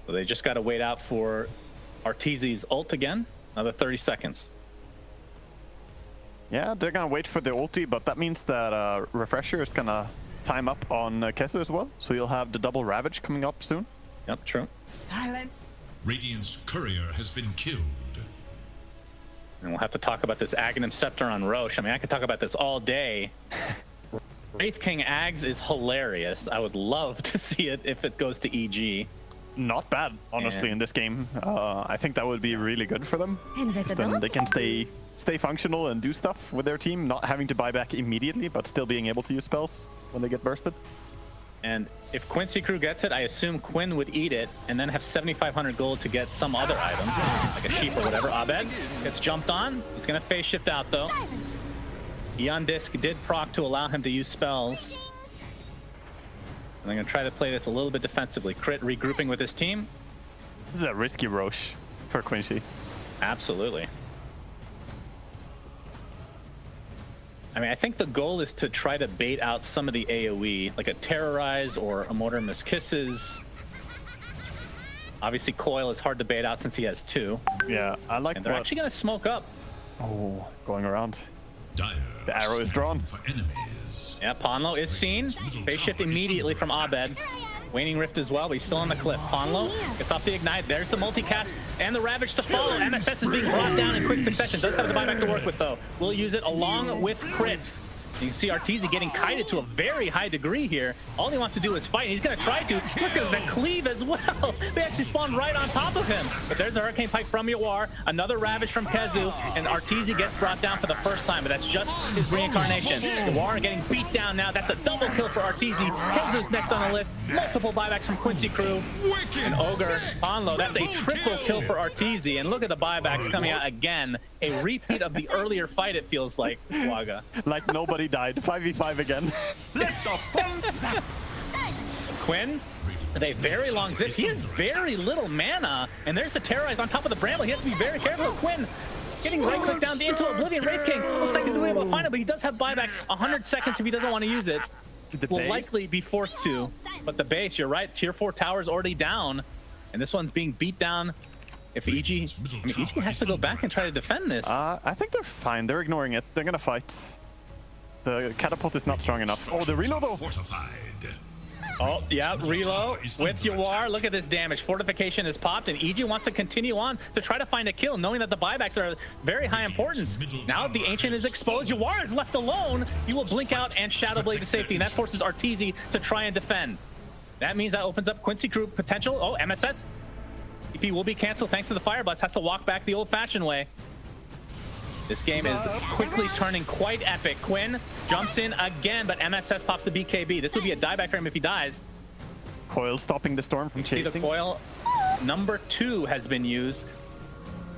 So they just got to wait out for Arteezy's ult again. Another 30 seconds. Yeah, they're gonna wait for the ulti, but that means that Refresher is gonna time up on Kezu as well, so you'll have the double Ravage coming up soon. Yep, true. Silence. Radiant's courier has been killed. And we'll have to talk about this Aghanim Scepter on Roche. I mean, I could talk about this all day. Wraith King Ags is hilarious. I would love to see it if it goes to EG. Not bad, honestly, in this game. I think that would be really good for them. Then they can stay functional and do stuff with their team, not having to buy back immediately, but still being able to use spells when they get bursted. And if Quincy Crew gets it, I assume Quinn would eat it and then have 7,500 gold to get some other item, like a sheep or whatever. Abed gets jumped on. He's going to phase shift out, though. Eon Disc did proc to allow him to use spells. And they're going to try to play this a little bit defensively. Crit regrouping with his team. This is a risky Roche for QUINCY. Absolutely. I mean, I think the goal is to try to bait out some of the AoE, like a Terrorize or a Mortar Miss Kisses. Obviously, Coil is hard to bait out since he has 2. Yeah, I like. And they're actually going to smoke up. Oh, going around. Dire The arrow is drawn. for enemies. Yeah, Ponlo is seen. Phase shift immediately from Abed. Waning Rift as well, but he's still on the cliff. Ponlo gets off the Ignite. There's the multicast and the Ravage to follow. MSS is being brought down in quick succession. Does have the buyback to work with, though. Will use it along with Crit. You can see Arteezy getting kited to a very high degree here. All he wants to do is fight, and he's going to try to. Look at the cleave as well. They actually spawned right on top of him. But there's a Hurricane Pike from Yawar, another Ravage from Kezu, and Arteezy gets brought down for the first time, but that's just his reincarnation. Yawar getting beat down now. That's a double kill for Arteezy. Kezu's next on the list. Multiple buybacks from QUINCY crew. And Ogre, Ponlo, that's a triple kill for Arteezy. And look at the buybacks coming out again. A repeat of the earlier fight, it feels like, Waga. Like nobody died. 5v5 again. Quinn with a very long zip. He has very little mana, and there's the Terrorize on top of the Bramble. He has to be very careful. Quinn getting right-click down into Oblivion. Wraith King looks like he's going to be able to find it, but he does have buyback 100 seconds if he doesn't want to use it. Will likely be forced to, but the base, you're right, tier 4 tower is already down, and this one's being beat down. If EG, EG has to go back and try to defend this. I think they're fine. They're ignoring it. They're gonna fight. The catapult is not strong enough. Oh, the reload though. Oh, yeah, reload with Yawar. Look at this damage. Fortification is popped, and EG wants to continue on to try to find a kill, knowing that the buybacks are very high importance. Now the Ancient is exposed. Yawar is left alone. He will blink out and Shadow Blade to safety, and that forces Arteezy to try and defend. That means that opens up QUINCY crew potential. Oh, MSS. EP will be canceled thanks to the Fire Blast. Has to walk back the old-fashioned way. This game is quickly turning quite epic. Quinn jumps in again, but MSS pops the BKB. This would be a dieback for him if he dies. Coil stopping the storm from chasing. The Coil number 2 has been used.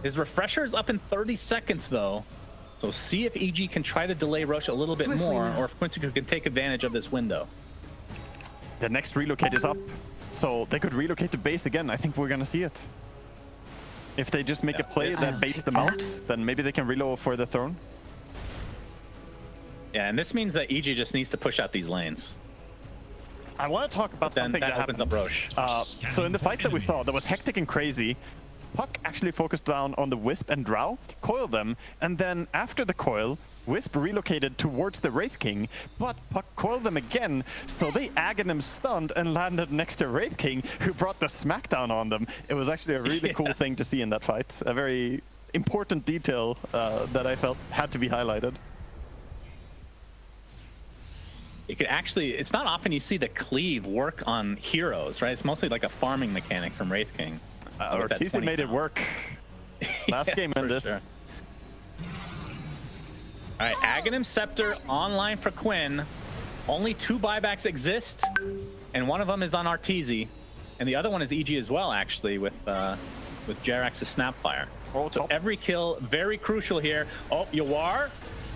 His refresher is up in 30 seconds, though. So see if EG can try to delay Roche a little bit more, or if QUINCY can take advantage of this window. The next relocate is up. So they could relocate to base again. I think we're gonna see it. If they just make a play that baits them out, then maybe they can reload for the throne. Yeah, and this means that EG just needs to push out these lanes. I want to talk about something that opens happened. Up Roche. So in the fight that we saw, that was hectic and crazy. Puck actually focused down on the Wisp and Drow, coiled them, and then after the coil, Wisp relocated towards the Wraith King, but Puck coiled them again, so they Aghanim stunned and landed next to Wraith King, who brought the smackdown on them. It was actually a really cool thing to see in that fight. A very important detail that I felt had to be highlighted. You could actually, it's not often you see the cleave work on heroes, right? It's mostly like a farming mechanic from Wraith King. Arteezy made it work last game in this. Sure. All right, Aghanim Scepter online for Quinn. Only 2 buybacks exist, and one of them is on Arteezy, and the other one is EG as well, actually, with Jerax's Snapfire. So every kill, very crucial here. Oh, Yawar,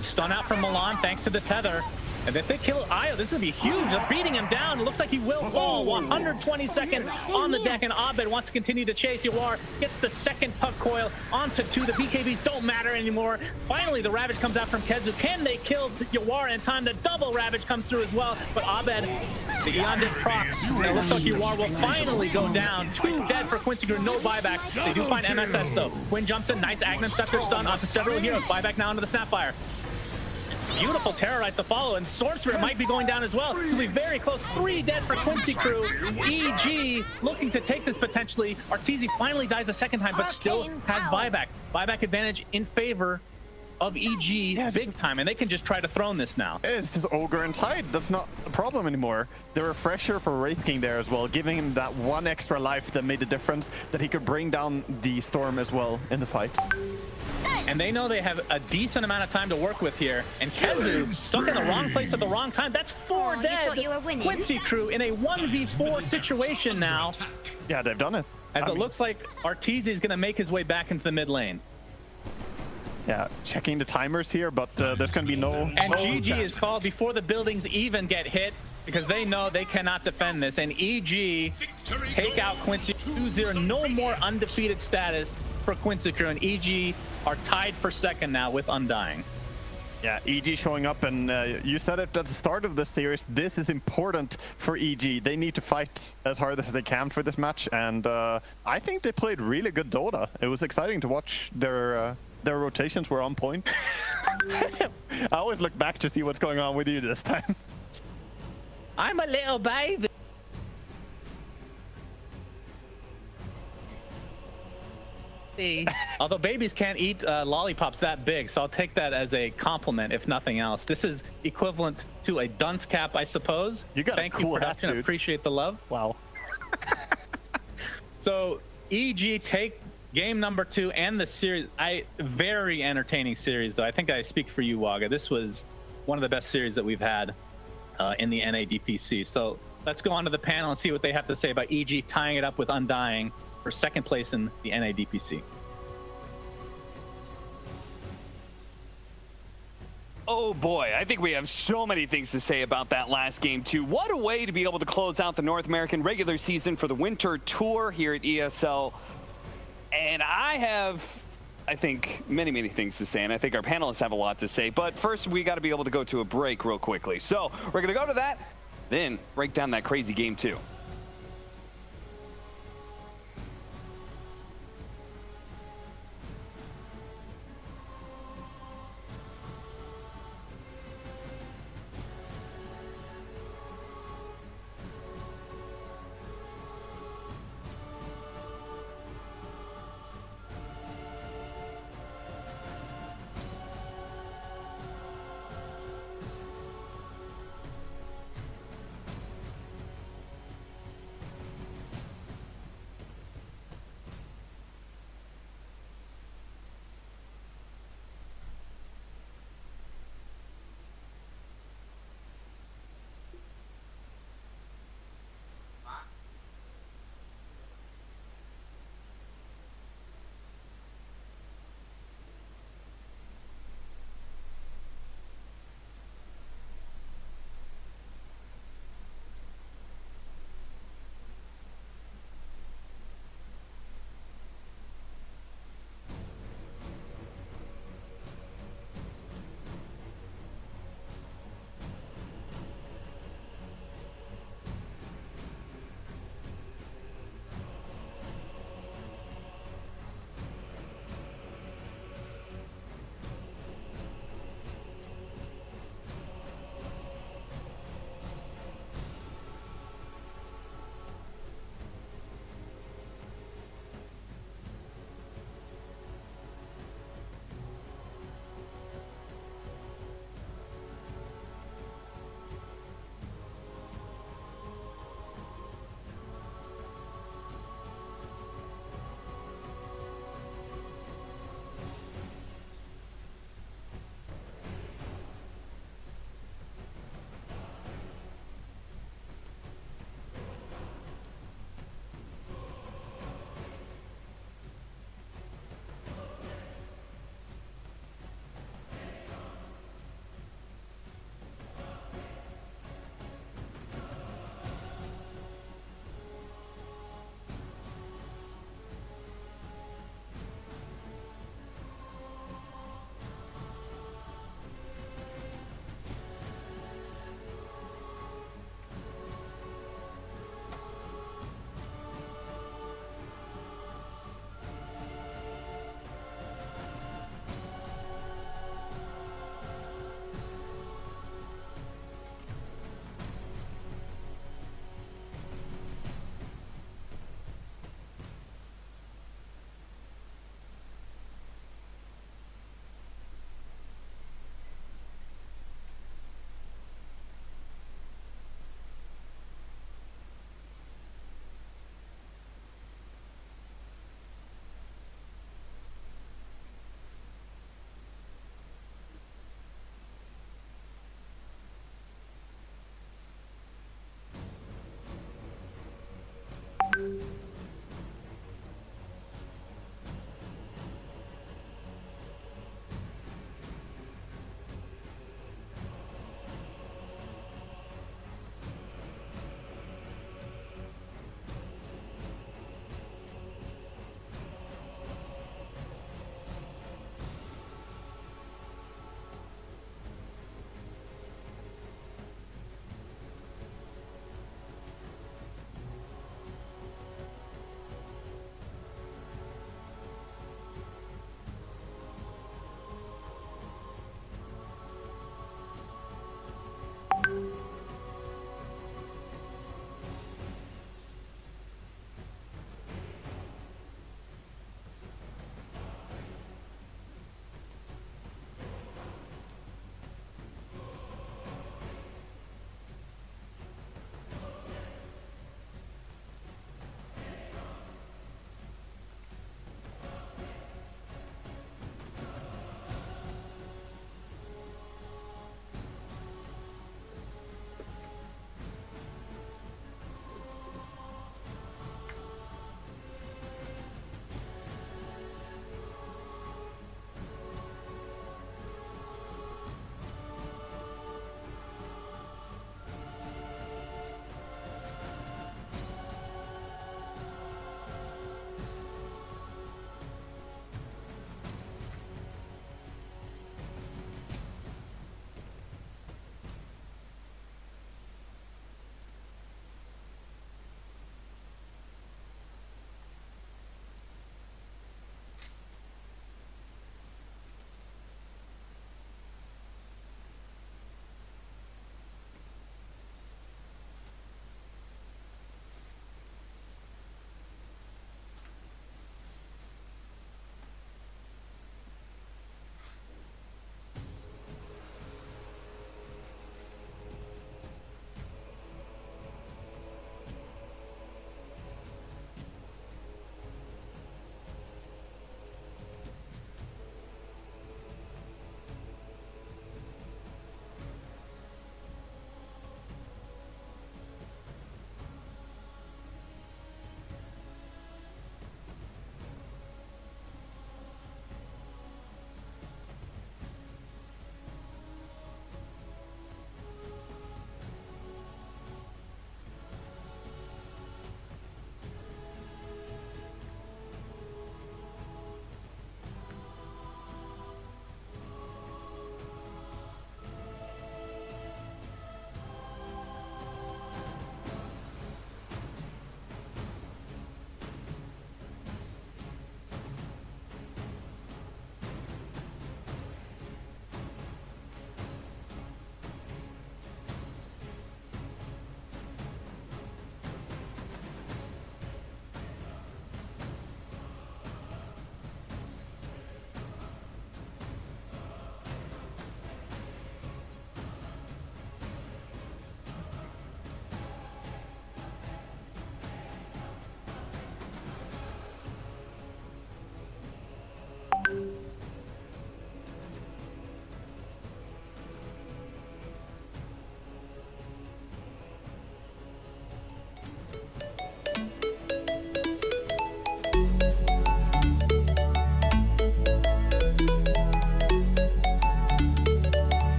stun out from Milan thanks to the tether. And if they kill Io, this is going to be huge. They're beating him down. It looks like he will fall. 120 seconds on the deck, and Abed wants to continue to chase. Yawar gets the second Puck Coil onto 2. The BKBs don't matter anymore. Finally, the Ravage comes out from Kezu. Can they kill Yawar in time? The double Ravage comes through as well. But Abed, the Eon Disc procs. And it looks like Yawar will finally go down. 2 dead for QUINCY crew. No buyback. They do find MSS, though. Quinn jumps in. Nice Aghanim Scepter stun onto several heroes. Buyback now into the Snapfire. Beautiful Terrorize to follow, and Sword Spirit might be going down as well. This will be very close. 3 dead for QUINCY crew. EG looking to take this potentially. Arteezy finally dies a second time, but still has buyback. Buyback advantage in favor of EG big time, and they can just try to throne this now. It's just Ogre and Tide. That's not a problem anymore. The refresher for Wraith King there as well, giving him that 1 extra life that made a difference, that he could bring down the Storm as well in the fight. And they know they have a decent amount of time to work with here. And Kezu stuck in the wrong place at the wrong time. That's 4 dead. QUINCY crew in a 1v4 situation now. Yeah, they've done it. As it looks like Arteezy is going to make his way back into the mid lane. Yeah, checking the timers here, but there's going to be no... And GG is called before the buildings even get hit. because they know they cannot defend this. And EG take out Quincy 2-0. No more undefeated status for Quincy Crew, and EG are tied for second now with Undying. Yeah, EG showing up, and you said it at the start of the series. This is important for EG. They need to fight as hard as they can for this match, and I think they played really good Dota. It was exciting to watch. Their rotations were on point. I always look back to see what's going on with you this time. I'm a little baby. Although babies can't eat lollipops that big, so I'll take that as a compliment, if nothing else. This is equivalent to a dunce cap, I suppose. You got Thank a cool you, production. hat, dude. Appreciate the love. Wow. So EG take game number 2 and the series. Very entertaining series, though. I think I speak for you, Waga. This was one of the best series that we've had in the NADPC. So let's go on to the panel and see what they have to say about EG tying it up with Undying for second place in the NADPC. Oh boy, I think we have so many things to say about that last game too. What a way to be able to close out the North American regular season for the Winter Tour here at ESL. And I have, I think, many things to say, and I think our panelists have a lot to say. But first, we got to be able to go to a break real quickly. So we're going to go to that, then break down that crazy game 2.